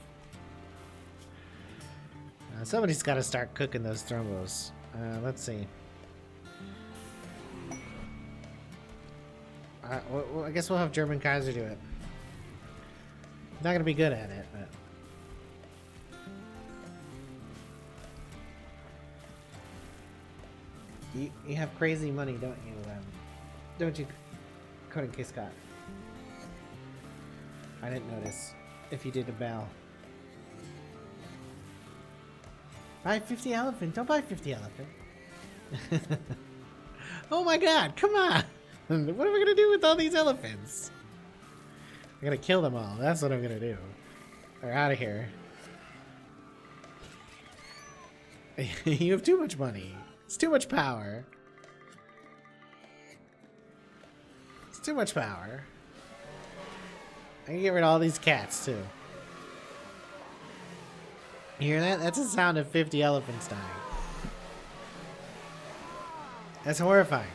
Somebody's got to start cooking those thrombos. Let's see. Well, I guess we'll have German Kaiser do it. He's not going to be good at it, but... You have crazy money, don't you? Don't you, Coding K. Scott? I didn't notice if you did a bell. Buy 50 elephant. Don't buy 50 elephant. Oh my god, come on! What am I gonna do with all these elephants? I'm gonna kill them all. That's what I'm gonna do. They're out of here. You have too much money. It's too much power. It's too much power. I can get rid of all these cats too. You hear that? That's the sound of 50 elephants dying. That's horrifying.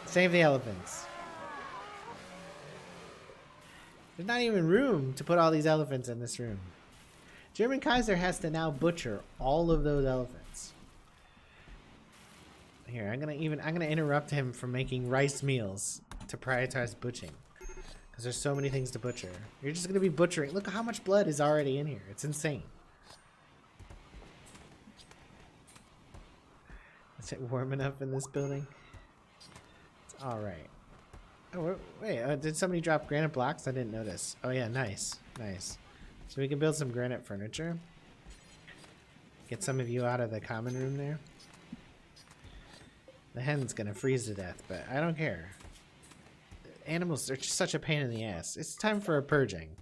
Save the elephants. There's not even room to put all these elephants in this room. German Kaiser has to now butcher all of those elephants. Here, I'm gonna interrupt him from making rice meals to prioritize butchering. Because there's so many things to butcher. You're just gonna be butchering. Look at how much blood is already in here. It's insane. Is it warm enough in this building? It's alright. Oh, wait, did somebody drop granite blocks? I didn't notice. Oh yeah, nice. Nice. So we can build some granite furniture. Get some of you out of the common room there. The hen's gonna freeze to death, but I don't care. Animals are just such a pain in the ass. It's time for a purging.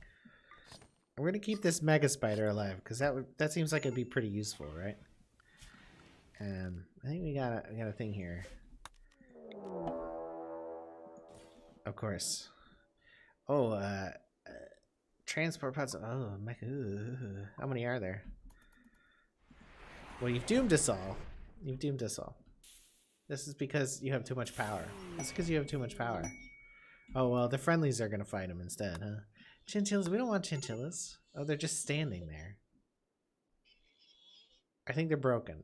We're gonna keep this mega spider alive because that seems like it'd be pretty useful, right? I think we got a thing here. Of course. Oh, transport pods. Oh, how many are there? Well, you've doomed us all. You've doomed us all. This is because you have too much power. It's because you have too much power. Oh, well, the friendlies are going to fight them instead, huh? Chinchillas, we don't want chinchillas. Oh, they're just standing there. I think they're broken.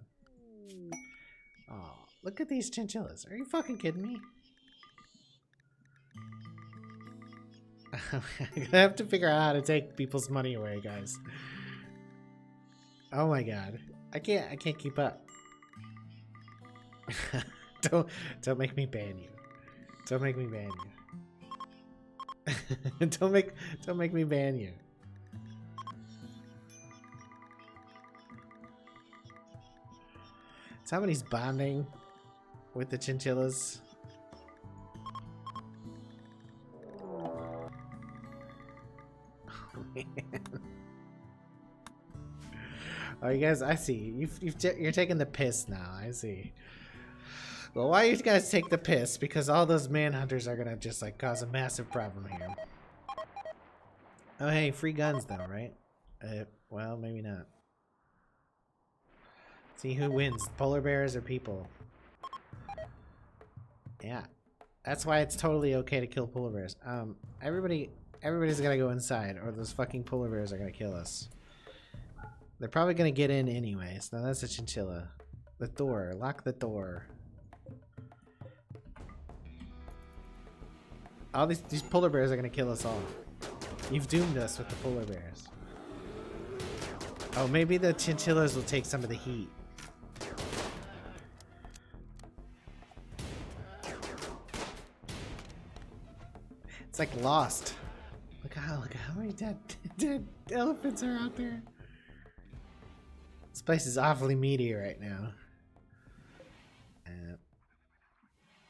Oh, look at these chinchillas. Are you fucking kidding me? I have to figure out how to take people's money away, guys. Oh my god. I can't keep up. Don't make me ban you. Don't make me ban you. don't make me ban you. Somebody's bonding with the chinchillas. Oh man. Oh, you guys, I see. You're taking the piss now. I see. Well, why you guys take the piss? Because all those manhunters are gonna just like cause a massive problem here. Oh, hey, free guns though, right? Well, maybe not. See who wins, polar bears or people? Yeah, that's why it's totally okay to kill polar bears. Everybody's gotta go inside, or those fucking polar bears are gonna kill us. They're probably gonna get in anyways. Now that's a chinchilla. The door. Lock the door. All these polar bears are gonna kill us all. You've doomed us with the polar bears. Oh, maybe the chinchillas will take some of the heat. It's like Lost. Look how many dead elephants are out there. This place is awfully meaty right now.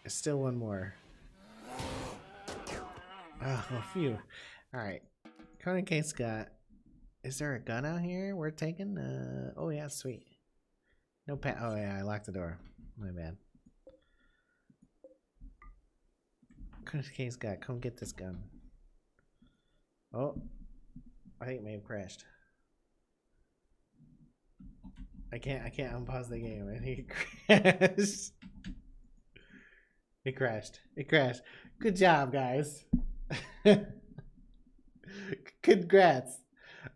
There's still one more. Oh, phew. Alright. Conan K. Scott. Is there a gun out here we're taking? Oh yeah, sweet. No oh yeah, I locked the door. My bad. Conan K. Scott, come get this gun. Oh. I think it may have crashed. I can't unpause the game. I think it crashed. It crashed. It crashed. Good job, guys. Congrats.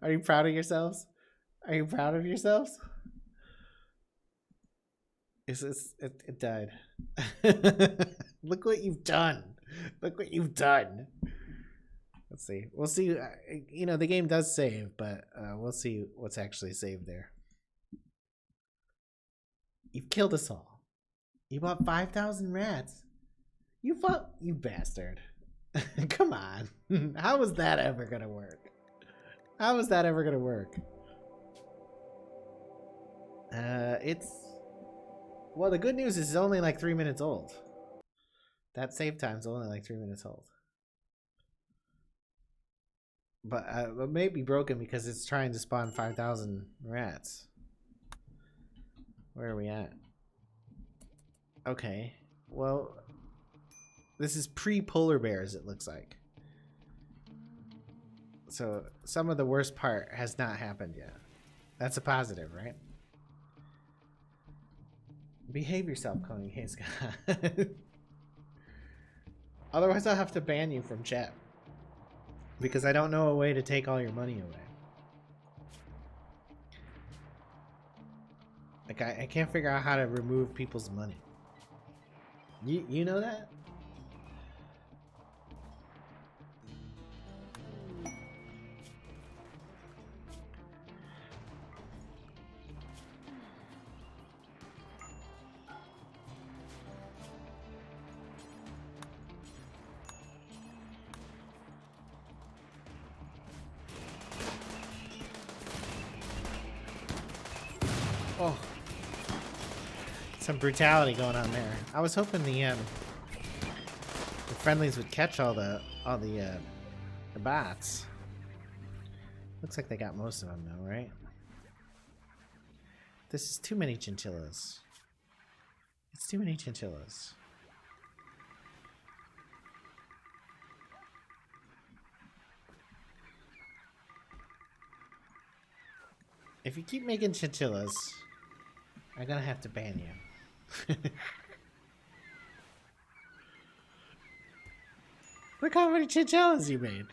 Are you proud of yourselves? Are you proud of yourselves? It died. Look what you've done. Look what you've done. Let's see. We'll see. You know, the game does save, but we'll see what's actually saved there. You've killed us all. You bought 5,000 rats. You bastard. Come on. How was that ever gonna work? How was that ever gonna work? Well, the good news is it's only like 3 minutes old. That save time's only like 3 minutes old. But it may be broken because it's trying to spawn 5,000 rats. Where are we at? Okay. Well, this is pre-polar bears, it looks like. So some of the worst part has not happened yet. That's a positive, right? Behave yourself, Coney. Hey, Scott. Otherwise, I'll have to ban you from chat. Because I don't know a way to take all your money away. Like, I can't figure out how to remove people's money. You know that? Oh, some brutality going on there. I was hoping the friendlies would catch all the bots. Looks like they got most of them though, right? This is too many chinchillas. It's too many chinchillas. If you keep making chinchillas, I'm gonna have to ban you. Look how many chinchillas you made.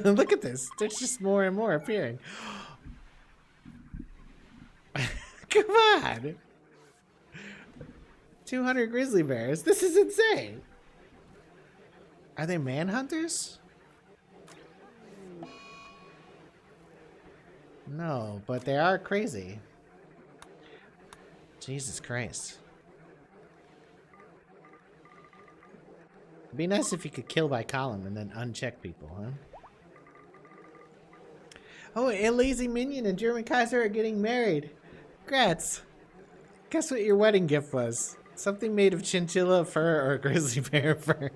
Look at this. There's just more and more appearing. Come on. 200 grizzly bears. This is insane. Are they manhunters? No, but they are crazy. Jesus Christ. It'd be nice if you could kill by column and then uncheck people, huh? Oh, a lazy minion and German Kaiser are getting married. Congrats. Guess what your wedding gift was? Something made of chinchilla fur or grizzly bear fur.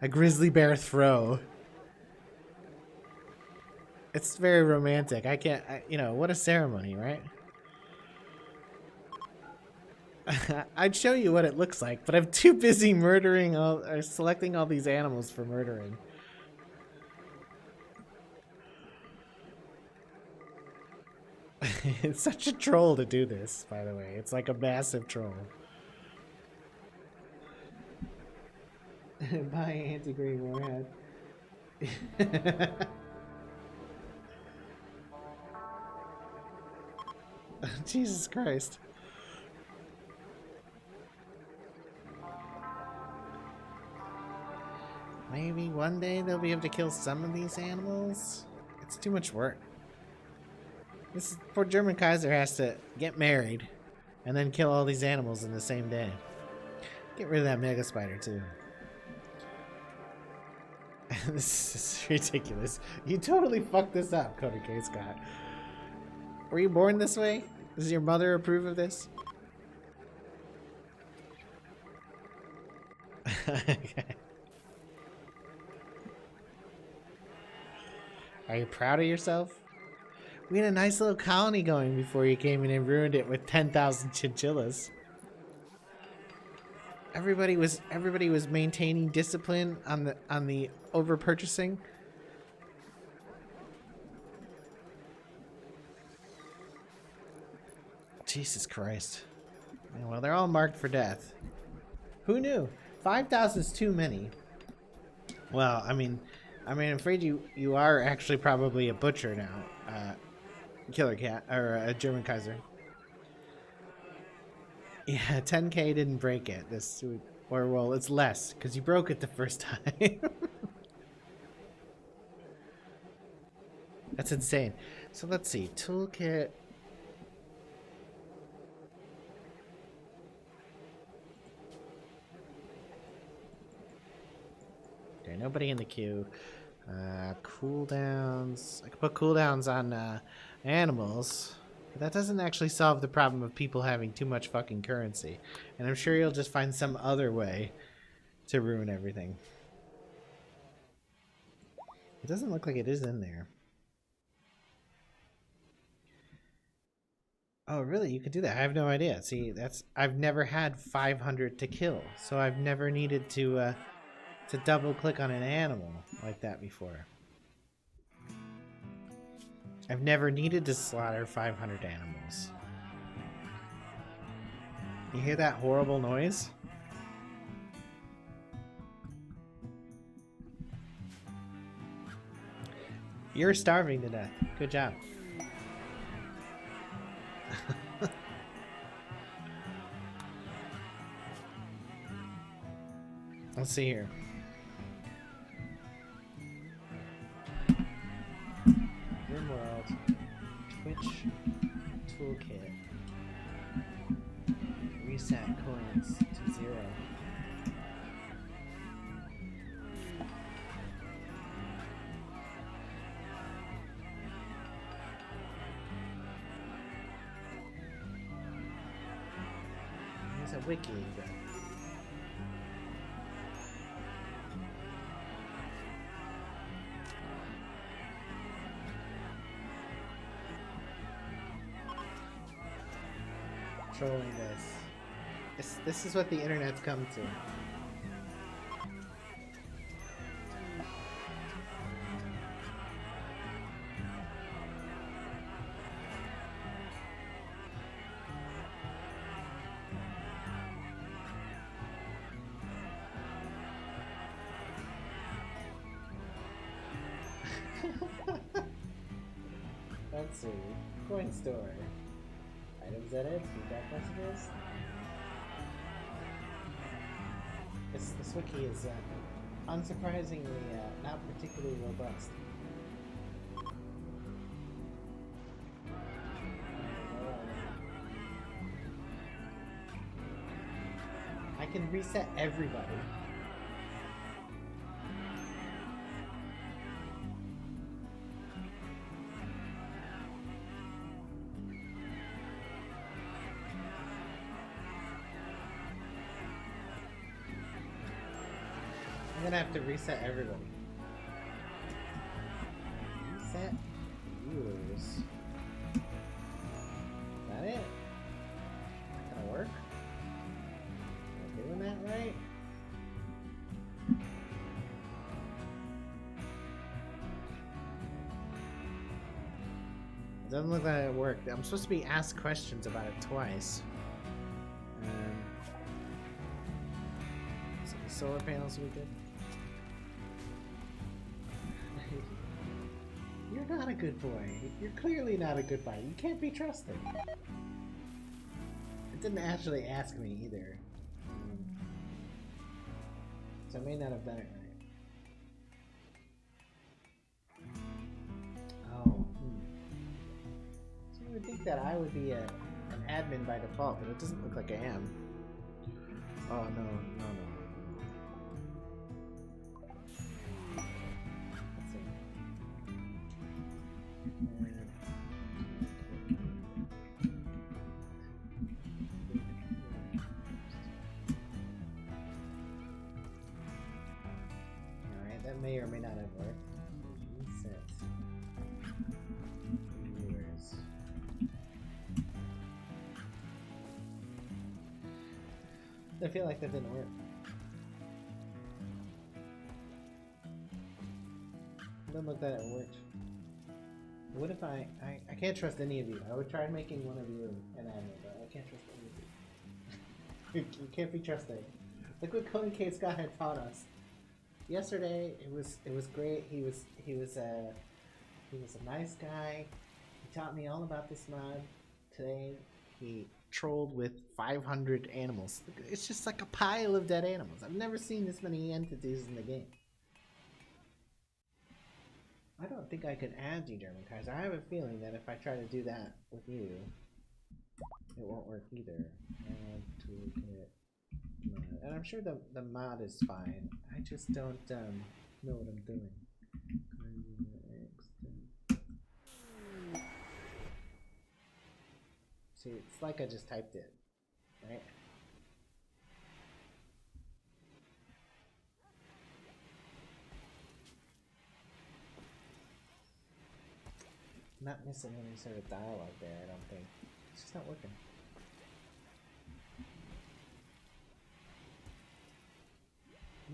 A grizzly bear throw. It's very romantic. You know, what a ceremony, right? I'd show you what it looks like, but I'm too busy selecting all these animals for murdering. It's such a troll to do this, by the way. It's like a massive troll. Bye, anti-green warhead. Jesus Christ. Maybe one day they'll be able to kill some of these animals. It's too much work. This poor German Kaiser has to get married and then kill all these animals in the same day. Get rid of that mega spider too. This is ridiculous. You totally fucked this up, Cody K. Scott. Were you born this way? Does your mother approve of this? Okay. Are you proud of yourself? We had a nice little colony going before you came in and ruined it with 10,000 chinchillas. Everybody was maintaining discipline on the over purchasing. Jesus Christ. Yeah, well, they're all marked for death. Who knew? 5,000 is too many. Well, I mean, I'm afraid you are actually probably a butcher now, Killer Cat or a German Kaiser. Yeah, 10K didn't break it. Or well, it's less because you broke it the first time. That's insane. So let's see, Toolkit. Okay, nobody in the queue. Cooldowns. I could put cooldowns on animals. But that doesn't actually solve the problem of people having too much fucking currency. And I'm sure you'll just find some other way to ruin everything. It doesn't look like it is in there. Oh, really? You could do that? I have no idea. See, I've never had 500 to kill, so I've never needed to double click on an animal like that before. I've never needed to slaughter 500 animals. You hear that horrible noise? You're starving to death. Good job. Let's see here. Rimworld, Twitch, Toolkit, reset coins to 0. There's a wiki. Trolling this. This is what the internet's come to. Let's see. Coin store. Items edit, feedback messages. This wiki is unsurprisingly not particularly robust. I can reset everybody. I'm gonna have to reset everybody. Reset viewers. Is that it? Gonna work? Am I doing that right? It doesn't look like it worked. I'm supposed to be asked questions about it twice. So the solar panels we did. You're not a good boy. You're clearly not a good boy. You can't be trusted. It didn't actually ask me either. So I may not have done it right. that I would be an admin by default, but it doesn't look like I am. Oh, no, no, no. Let's see. Alright, that may or may not have worked. Reset. Viewers. I feel like that didn't work. It doesn't look that it worked. What if I can't trust any of you. I would try making one of you an admin, but I can't trust any of you. You can't be trusted. Look what Toolkit Scott had taught us. Yesterday it was great. He was a nice guy. He taught me all about this mod. Today he trolled with 500 animals. It's just like a pile of dead animals. I've never seen this many entities in the game. I don't think I could add you, German Kaiser. I have a feeling that if I try to do that with you, it won't work either. Add toolkit mod. And I'm sure the mod is fine. I just don't know what I'm doing. See, it's like I just typed it, right? I'm not missing any sort of dialogue there, I don't think. It's just not working.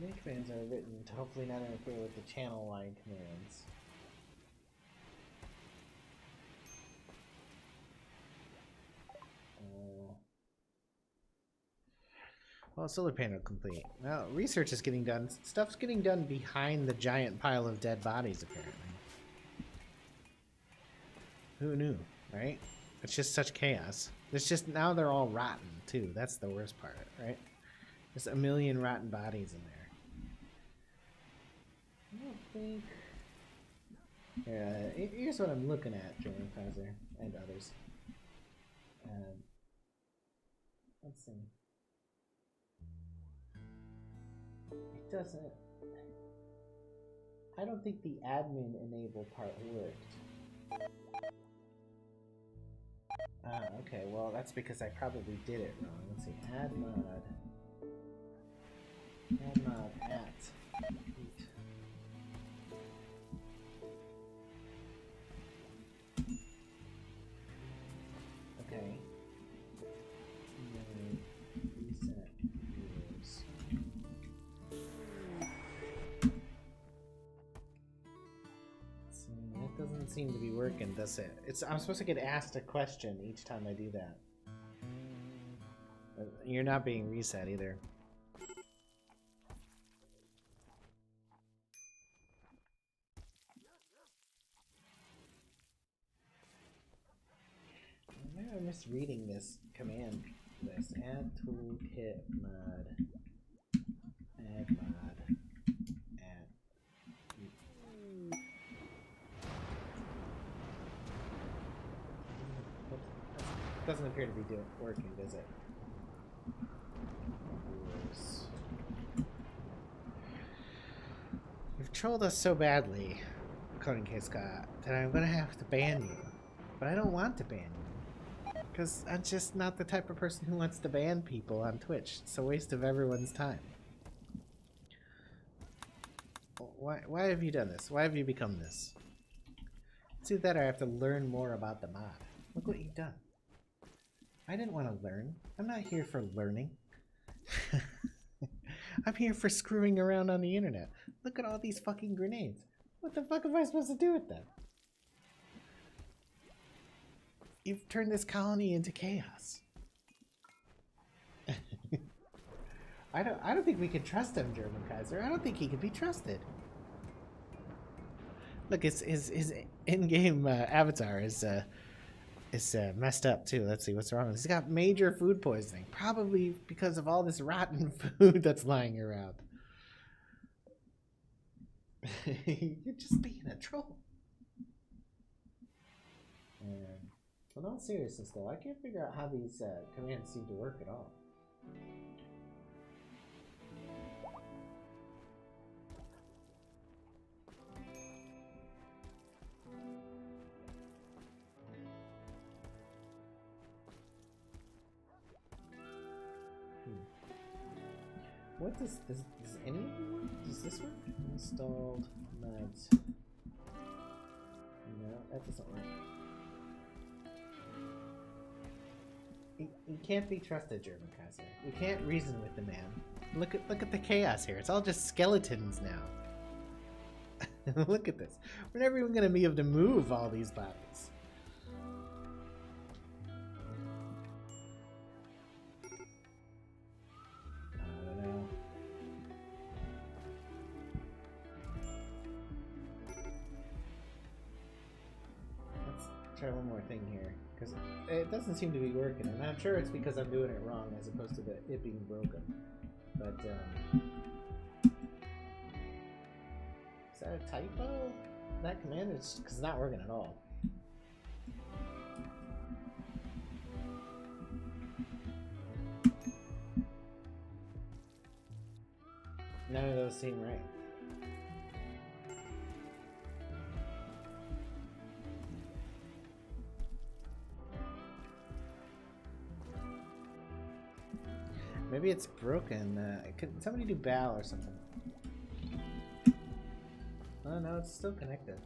Many commands are written to hopefully not interfere with the channel line commands. Well, solar panel complete. Now, research is getting done. Stuff's getting done behind the giant pile of dead bodies, apparently. Who knew, right? It's just such chaos. It's just, now they're all rotten, too. That's the worst part, right? There's a million rotten bodies in there. I don't think... here's what I'm looking at, German Kaiser and others. Let's see. It doesn't... I don't think the admin enable part worked. Ah, okay, well that's because I probably did it wrong. Let's see, add mod at eat. Okay. Reset viewers. That doesn't seem to be working, does it? I'm supposed to get asked a question each time I do that. You're not being reset either. Maybe I'm misreading this command list. Add toolkit mod. Add mod. Add. Doesn't appear to be working, does it? You've trolled us so badly, Toolkit Scott, that I'm gonna have to ban you. But I don't want to ban you. Because I'm just not the type of person who wants to ban people on Twitch. It's a waste of everyone's time. Why have you done this? Why have you become this? It's either that or I have to learn more about the mod. Look what you've done. I didn't want to learn. I'm not here for learning. I'm here for screwing around on the internet. Look at all these fucking grenades. What the fuck am I supposed to do with them? You've turned this colony into chaos. I don't think we can trust him, German Kaiser. I don't think he can be trusted. Look, his in-game avatar is messed up too. Let's see what's wrong with this. He's got major food poisoning, probably because of all this rotten food that's lying around. You're just being a troll. Well, in all seriousness though, I can't figure out how these commands seem to work at all. What does any of them work? Does this work? Installed mods. No, that doesn't work. You can't be trusted, German Kaiser. You can't reason with the man. Look at the chaos here. It's all just skeletons now. Look at this. We're never even gonna be able to move all these bodies. Try one more thing here, because it doesn't seem to be working, and I'm sure it's because I'm doing it wrong as opposed to it being broken. But is that a typo? That command is because it's not working at all. None of those seem right. Maybe it's broken. Could somebody do BAL or something? Oh no, it's still connected.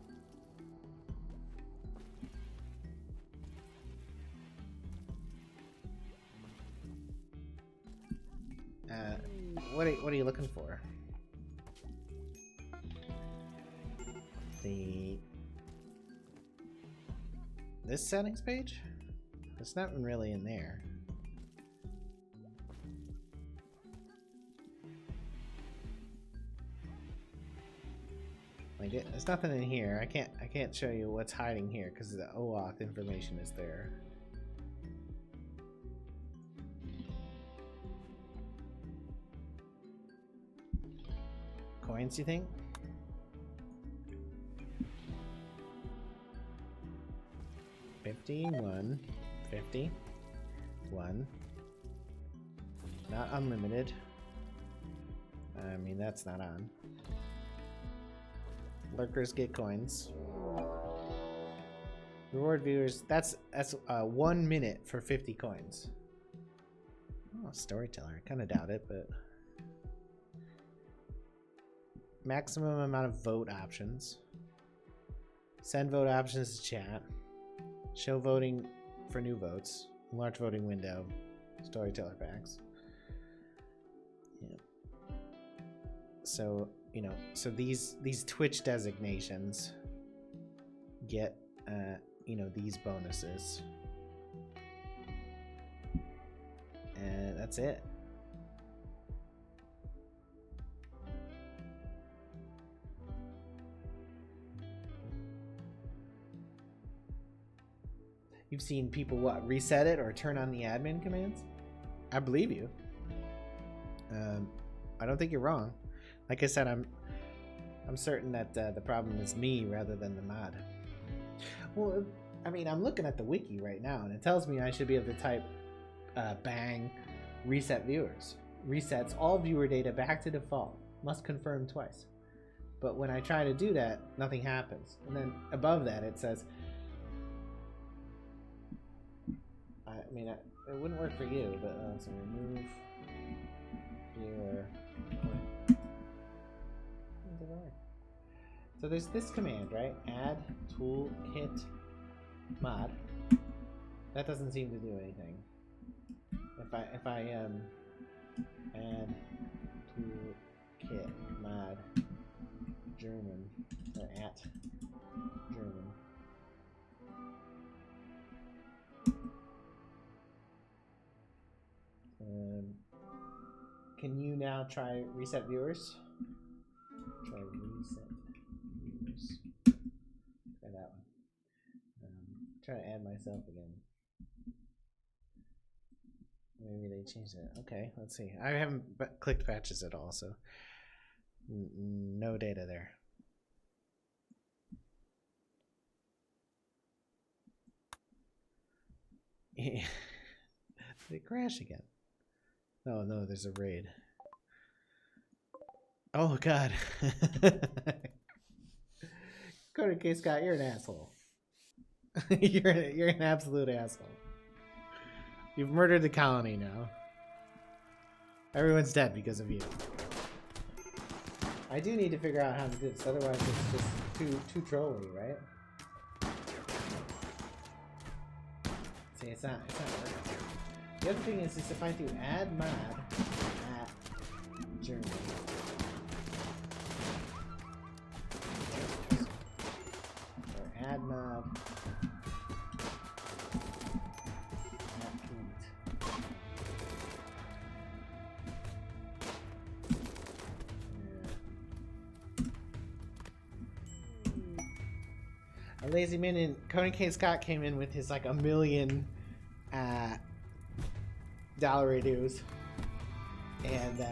What are you looking for? This settings page? It's not really in there. Like there's nothing in here. I can't show you what's hiding here because the OAuth information is there. Coins, you think? $51, 50, 1. Not unlimited. I mean, that's not on. Lurkers get coins. Reward viewers. That's 1 minute for 50 coins. Oh, storyteller. I kind of doubt it, but maximum amount of vote options. Send vote options to chat. Show voting for new votes. Large voting window. Storyteller packs. Yeah. So, you know, so these Twitch designations get you know, these bonuses. And that's it. You've seen people, what, reset it or turn on the admin commands? I believe you. I don't think you're wrong. Like I said, I'm certain that the problem is me rather than the mod. Well, I mean, I'm looking at the wiki right now, and it tells me I should be able to type bang, reset viewers. Resets all viewer data back to default. Must confirm twice. But when I try to do that, nothing happens. And then above that, it says, I mean, it wouldn't work for you, but let's remove viewer. So there's this command, right? Add toolkit mod. That doesn't seem to do anything. If I add toolkit mod German or at German. Can you now try reset viewers? Try reset viewers. Try that one. Try to add myself again. Maybe they changed it. Okay, let's see. I haven't clicked patches at all, so no data there. Did it crash again? Oh no, there's a raid. Oh god. Cody K. Scott, you're an asshole. you're an absolute asshole. You've murdered the colony now. Everyone's dead because of you. I do need to figure out how to do this, otherwise it's just too trolly, right? See, it's not working. The other thing is if I do add mod at Germany. Or add mod at tweet. A lazy minion. Conan K. Scott came in with his like $1 million dollar dues and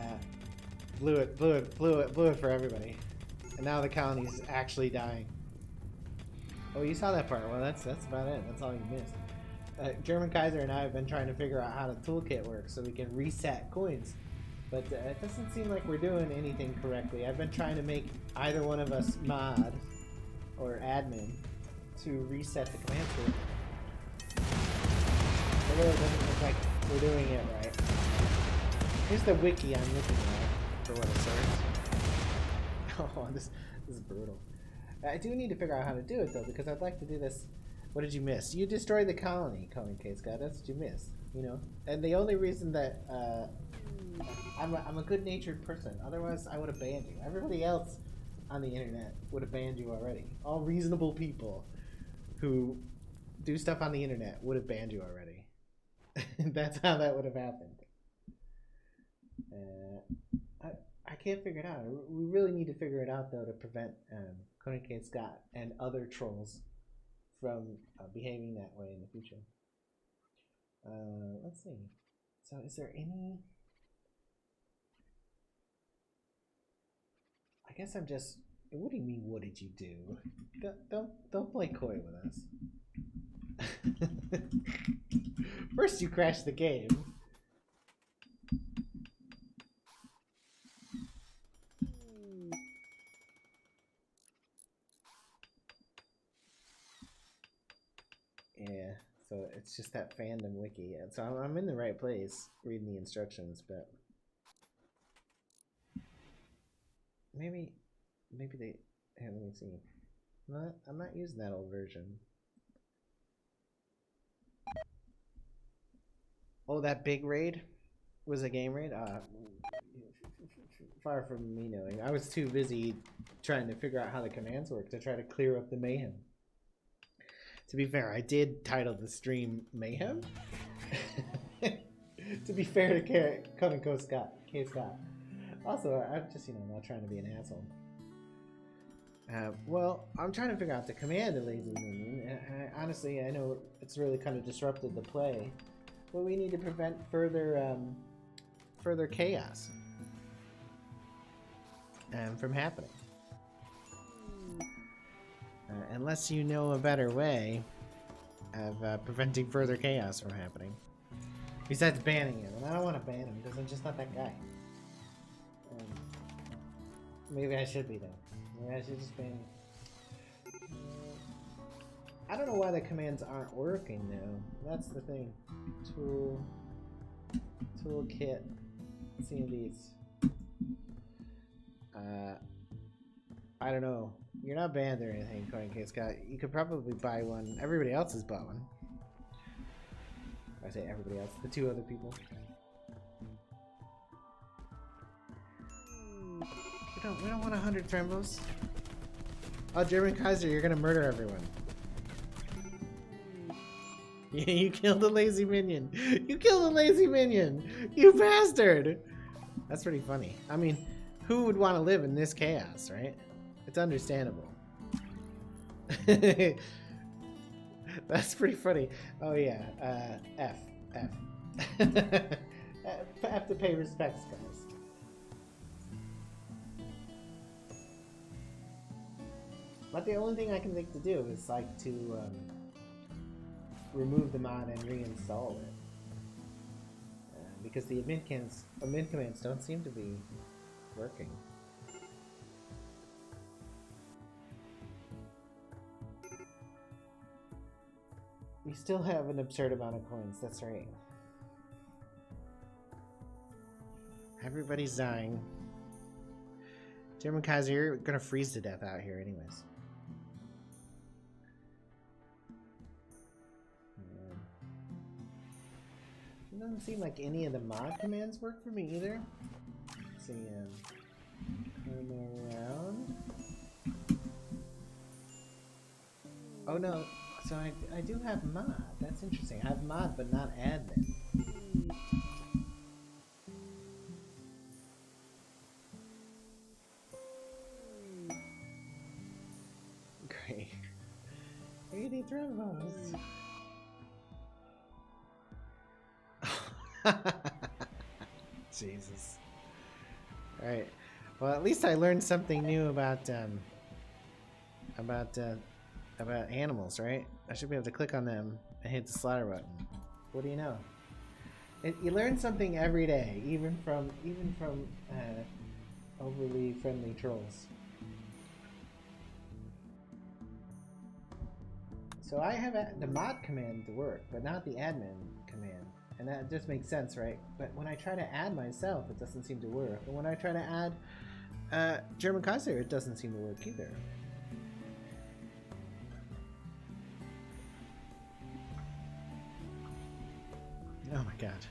blew it for everybody. And now the colony's actually dying. Oh, you saw that part. Well, that's about it. That's all you missed. German Kaiser and I have been trying to figure out how the toolkit works so we can reset coins. But it doesn't seem like we're doing anything correctly. I've been trying to make either one of us mod or admin to reset the command tree. It really doesn't look like we're doing it right. Here's the wiki I'm looking at for what it's worth. Oh, this is brutal. I do need to figure out how to do it though, because I'd like to do this. What did you miss? You destroyed the colony, Conan K. Scott. That's what you missed, you know? And the only reason that I'm a good-natured person. Otherwise, I would have banned you. Everybody else on the internet would have banned you already. All reasonable people who do stuff on the internet would have banned you already. That's how that would have happened. I can't figure it out. We really need to figure it out, though, to prevent Conan K. Scott and other trolls from behaving that way in the future. Let's see. So is there any... I guess I'm just... What do you mean, what did you do? Don't play coy with us. First you crashed the game. Yeah, so it's just that fandom wiki. And so I'm in the right place reading the instructions, but maybe they... Here, let me see. I'm not using that old version. Oh, that big raid was a game raid? Far from me knowing. I was too busy trying to figure out how the commands work to try to clear up the Mayhem. To be fair, I did title the stream Mayhem. To be fair to Conan K. Scott. Also, I'm just, not trying to be an asshole. Well, I'm trying to figure out the command of Lazy Minion. Honestly, I know it's really kind of disrupted the play, but we need to prevent further chaos from happening. Unless you know a better way of preventing further chaos from happening. Besides banning him, and I don't want to ban him because I'm just not that guy. Maybe I should be though. Maybe I should just ban him. I don't know why the commands aren't working though. That's the thing. Toolkit, CMDs. I don't know. You're not banned or anything, Conan K. Scott. You could probably buy one. Everybody else has bought one. I say everybody else. The two other people. We don't want 100 Trembos. Oh, German Kaiser, you're gonna murder everyone. You killed a lazy minion. You killed a lazy minion. You bastard. That's pretty funny. I mean, who would want to live in this chaos, right? It's understandable. That's pretty funny. Oh yeah, F. Have to pay respects, guys. But the only thing I can think to do is like to remove the mod and reinstall it. Because the admin commands don't seem to be working. We still have an absurd amount of coins, that's right. Everybody's dying. German Kaiser, you're gonna freeze to death out here anyways. It doesn't seem like any of the mod commands work for me either. Let's see, turn around. Oh no, so I do have mod. That's interesting. I have mod, but not admin. Great. 80 thrombones. Jesus. Alright. Well, at least I learned something new about animals, right? I should be able to click on them and hit the slaughter button. What do you know? You learn something every day, even from overly friendly trolls. So I have the mod command to work, but not the admin command. And that just makes sense, right? But when I try to add myself, it doesn't seem to work. And when I try to add German Kaiser, it doesn't seem to work either. Oh my god.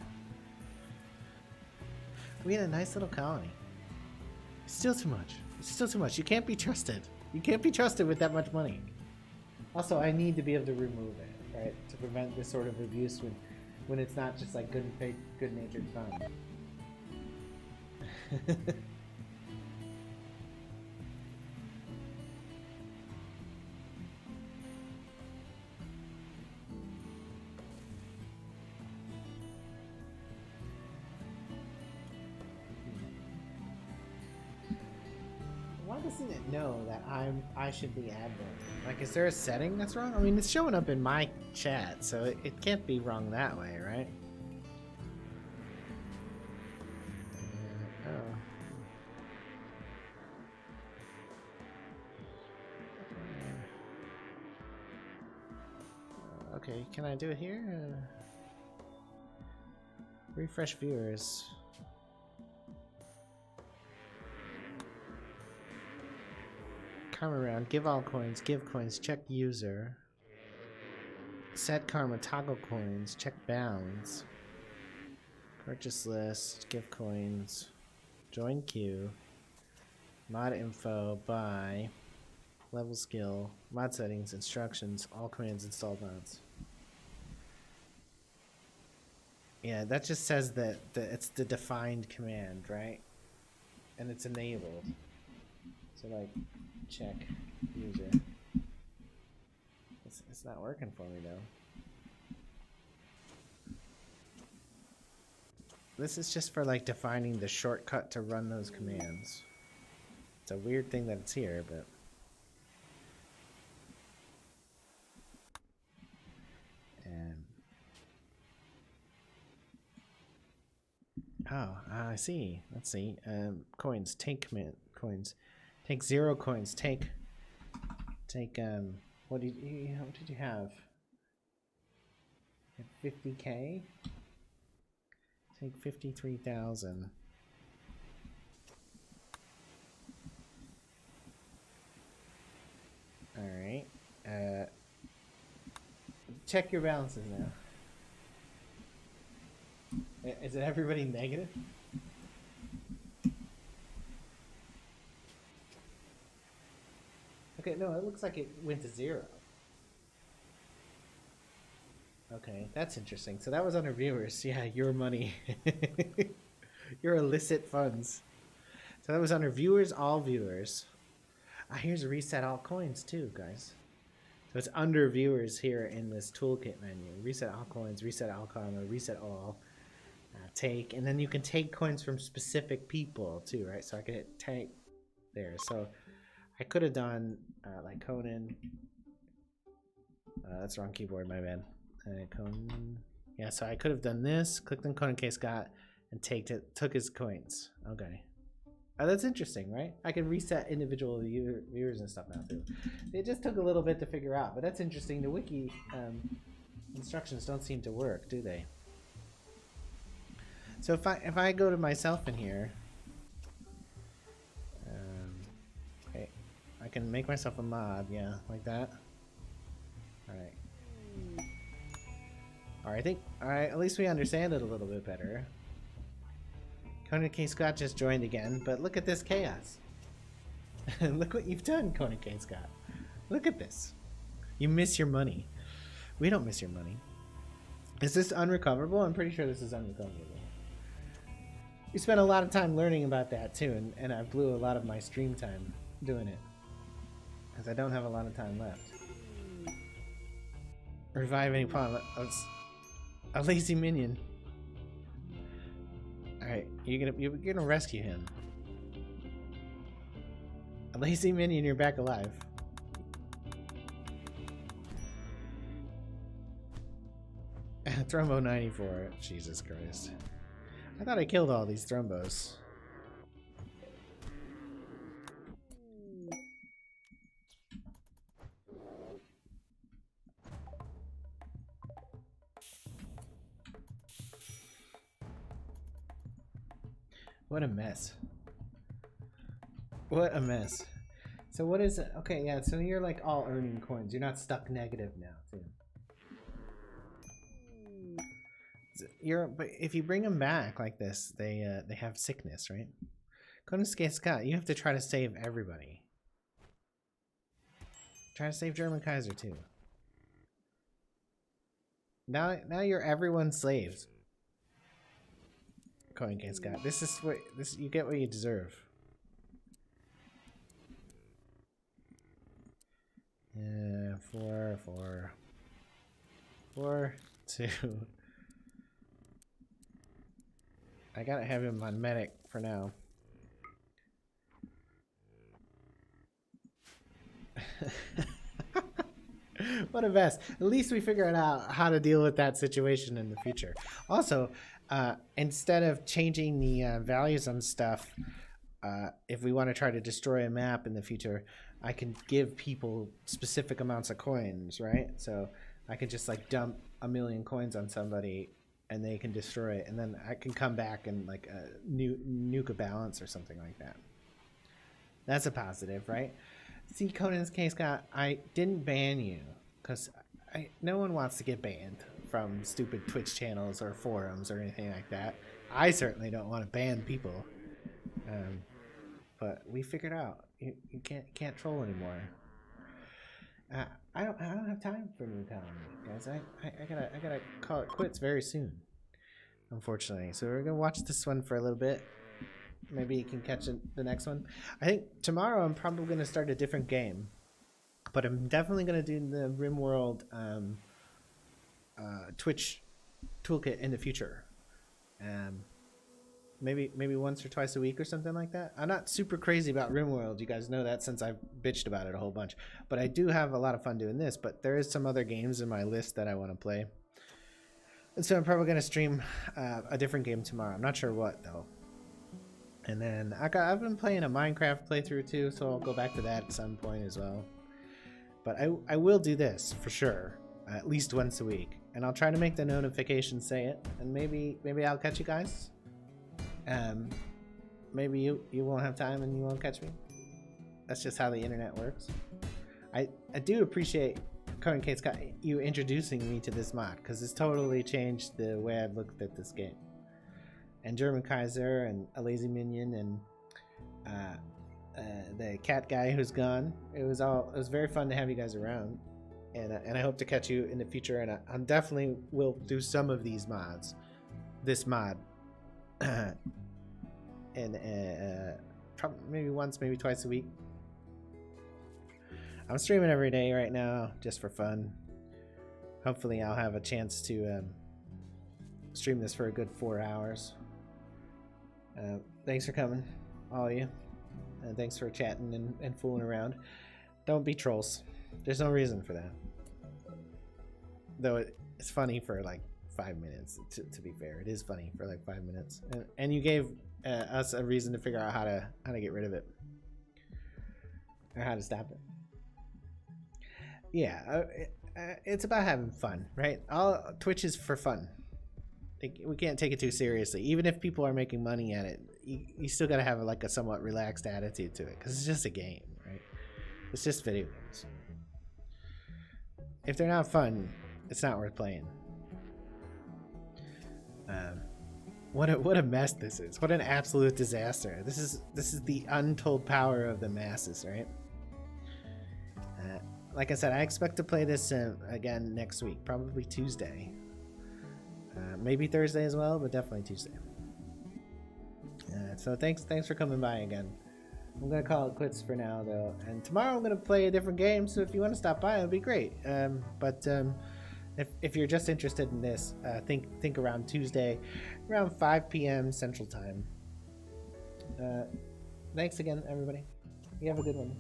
We had a nice little colony. Still too much. It's still too much. You can't be trusted. You can't be trusted with that much money. Also, I need to be able to remove it, right? To prevent this sort of abuse when it's not just like good-natured fun. Why doesn't it know that I should be admin? Like, is there a setting that's wrong? I mean, it's showing up in my chat, so it can't be wrong that way, right? Oh. Okay, can I do it here? Refresh viewers. Karma round, give all coins, give coins, check user. Set karma, toggle coins, check bounds. Purchase list, give coins, join queue, mod info, buy, level skill, mod settings, instructions, all commands, install mods. Yeah, that just says that it's the defined command, right? And it's enabled. So like, check user. It's not working for me though. This is just for like defining the shortcut to run those commands. It's a weird thing that it's here, but oh, I see. Let's see. Coins. Take command. Coins. Take 0 coins. Take. What did you have? 50K. Take 53,000. All right. Check your balances now. Is it everybody negative? Okay, no, it looks like it went to 0. Okay, that's interesting. So that was under viewers. Yeah, your money. Your illicit funds. So that was under viewers, all viewers. Here's reset all coins too, guys. So it's under viewers here in this toolkit menu. Reset all coins, reset all karma, reset all. Take, and then you can take coins from specific people too, right? So I could hit take there. So I could have done like Conan. That's wrong keyboard, my bad. Conan. Yeah, so I could have done this, clicked on Conan K. Scott, and took his coins. Okay. Oh, that's interesting, right? I can reset individual viewers and stuff now too. It just took a little bit to figure out, but that's interesting. The wiki instructions don't seem to work, do they? So if I go to myself in here, okay, I can make myself a mod, yeah, like that. All right. All right, all right, at least we understand it a little bit better. Conan K. Scott just joined again, but look at this chaos. Look what you've done, Conan K. Scott. Look at this. You miss your money. We don't miss your money. Is this unrecoverable? I'm pretty sure this is unrecoverable. We spent a lot of time learning about that too, and I blew a lot of my stream time doing it. Because I don't have a lot of time left. Revive any pawn. A lazy minion. Alright, you're gonna rescue him. A lazy minion, you're back alive. Thrombo 94. Jesus Christ. I thought I killed all these thrombos. What a mess. What a mess. So what is it? Okay, yeah, so you're like all earning coins. You're not stuck negative now, too. But if you bring them back like this, they have sickness, right? Conan K. Scott, you have to try to save everybody. Try to save German Kaiser too. Now you're everyone's slaves. Conan K. Scott, you get what you deserve. Yeah, 4, 4, 4, 2. I gotta have him on medic for now. What a mess. At least we figured out how to deal with that situation in the future. Also, instead of changing the values on stuff, if we want to try to destroy a map in the future, I can give people specific amounts of coins, right? So I can just like dump 1,000,000 coins on somebody and they can destroy it, and then I can come back and like nuke a balance or something like that. That's a positive, right? See, Conan's K. Scott, I didn't ban you because no one wants to get banned from stupid Twitch channels or forums or anything like that. I certainly don't want to ban people, but we figured out you can't troll anymore. I don't have time for new colony, guys. I gotta call it quits very soon, unfortunately. So we're gonna watch this one for a little bit. Maybe you can catch the next one. I think tomorrow I'm probably gonna start a different game, but I'm definitely gonna do the Rimworld Twitch Toolkit in the future. Maybe once or twice a week or something like that. I'm not super crazy about Rimworld. You guys know that since I've bitched about it a whole bunch. But I do have a lot of fun doing this. But there is some other games in my list that I want to play. And so I'm probably going to stream a different game tomorrow. I'm not sure what, though. And then I've been playing a Minecraft playthrough, too. So I'll go back to that at some point as well. But I will do this, for sure. At least once a week. And I'll try to make the notifications say it. And maybe I'll catch you guys. Maybe you won't have time and you won't catch me. That's just how the internet works. I do appreciate Conan K. Scott, you introducing me to this mod, because it's totally changed the way I've looked at this game. And German Kaiser and a lazy minion and the cat guy who's gone. It was very fun to have you guys around, and I hope to catch you in the future. And I definitely will do some of these mods. This mod. And probably maybe once, maybe twice a week. I'm streaming every day right now just for fun. Hopefully I'll have a chance to stream this for a good 4 hours. Thanks for coming, all of you, and thanks for chatting and fooling around. Don't be trolls. There's no reason for that. though it's funny for like 5 minutes. To be fair, it is funny for like 5 minutes, and you gave us a reason to figure out how to get rid of it or how to stop it. Yeah, it's about having fun, right? Twitch is for fun. We can't take it too seriously. Even if people are making money at it, you still gotta have like a somewhat relaxed attitude to it, because it's just a game, right? It's just video games. If they're not fun, it's not worth playing. What a mess this is. What an absolute disaster. This is the untold power of the masses, right? Like I said, I expect to play this again next week, probably Tuesday. Maybe Thursday as well, but definitely Tuesday. So thanks for coming by again. I'm gonna call it quits for now though, and tomorrow I'm gonna play a different game. So if you want to stop by, it'll be great. If you're just interested in this, think around Tuesday, around 5 p.m. Central Time. Thanks again, everybody. You have a good one.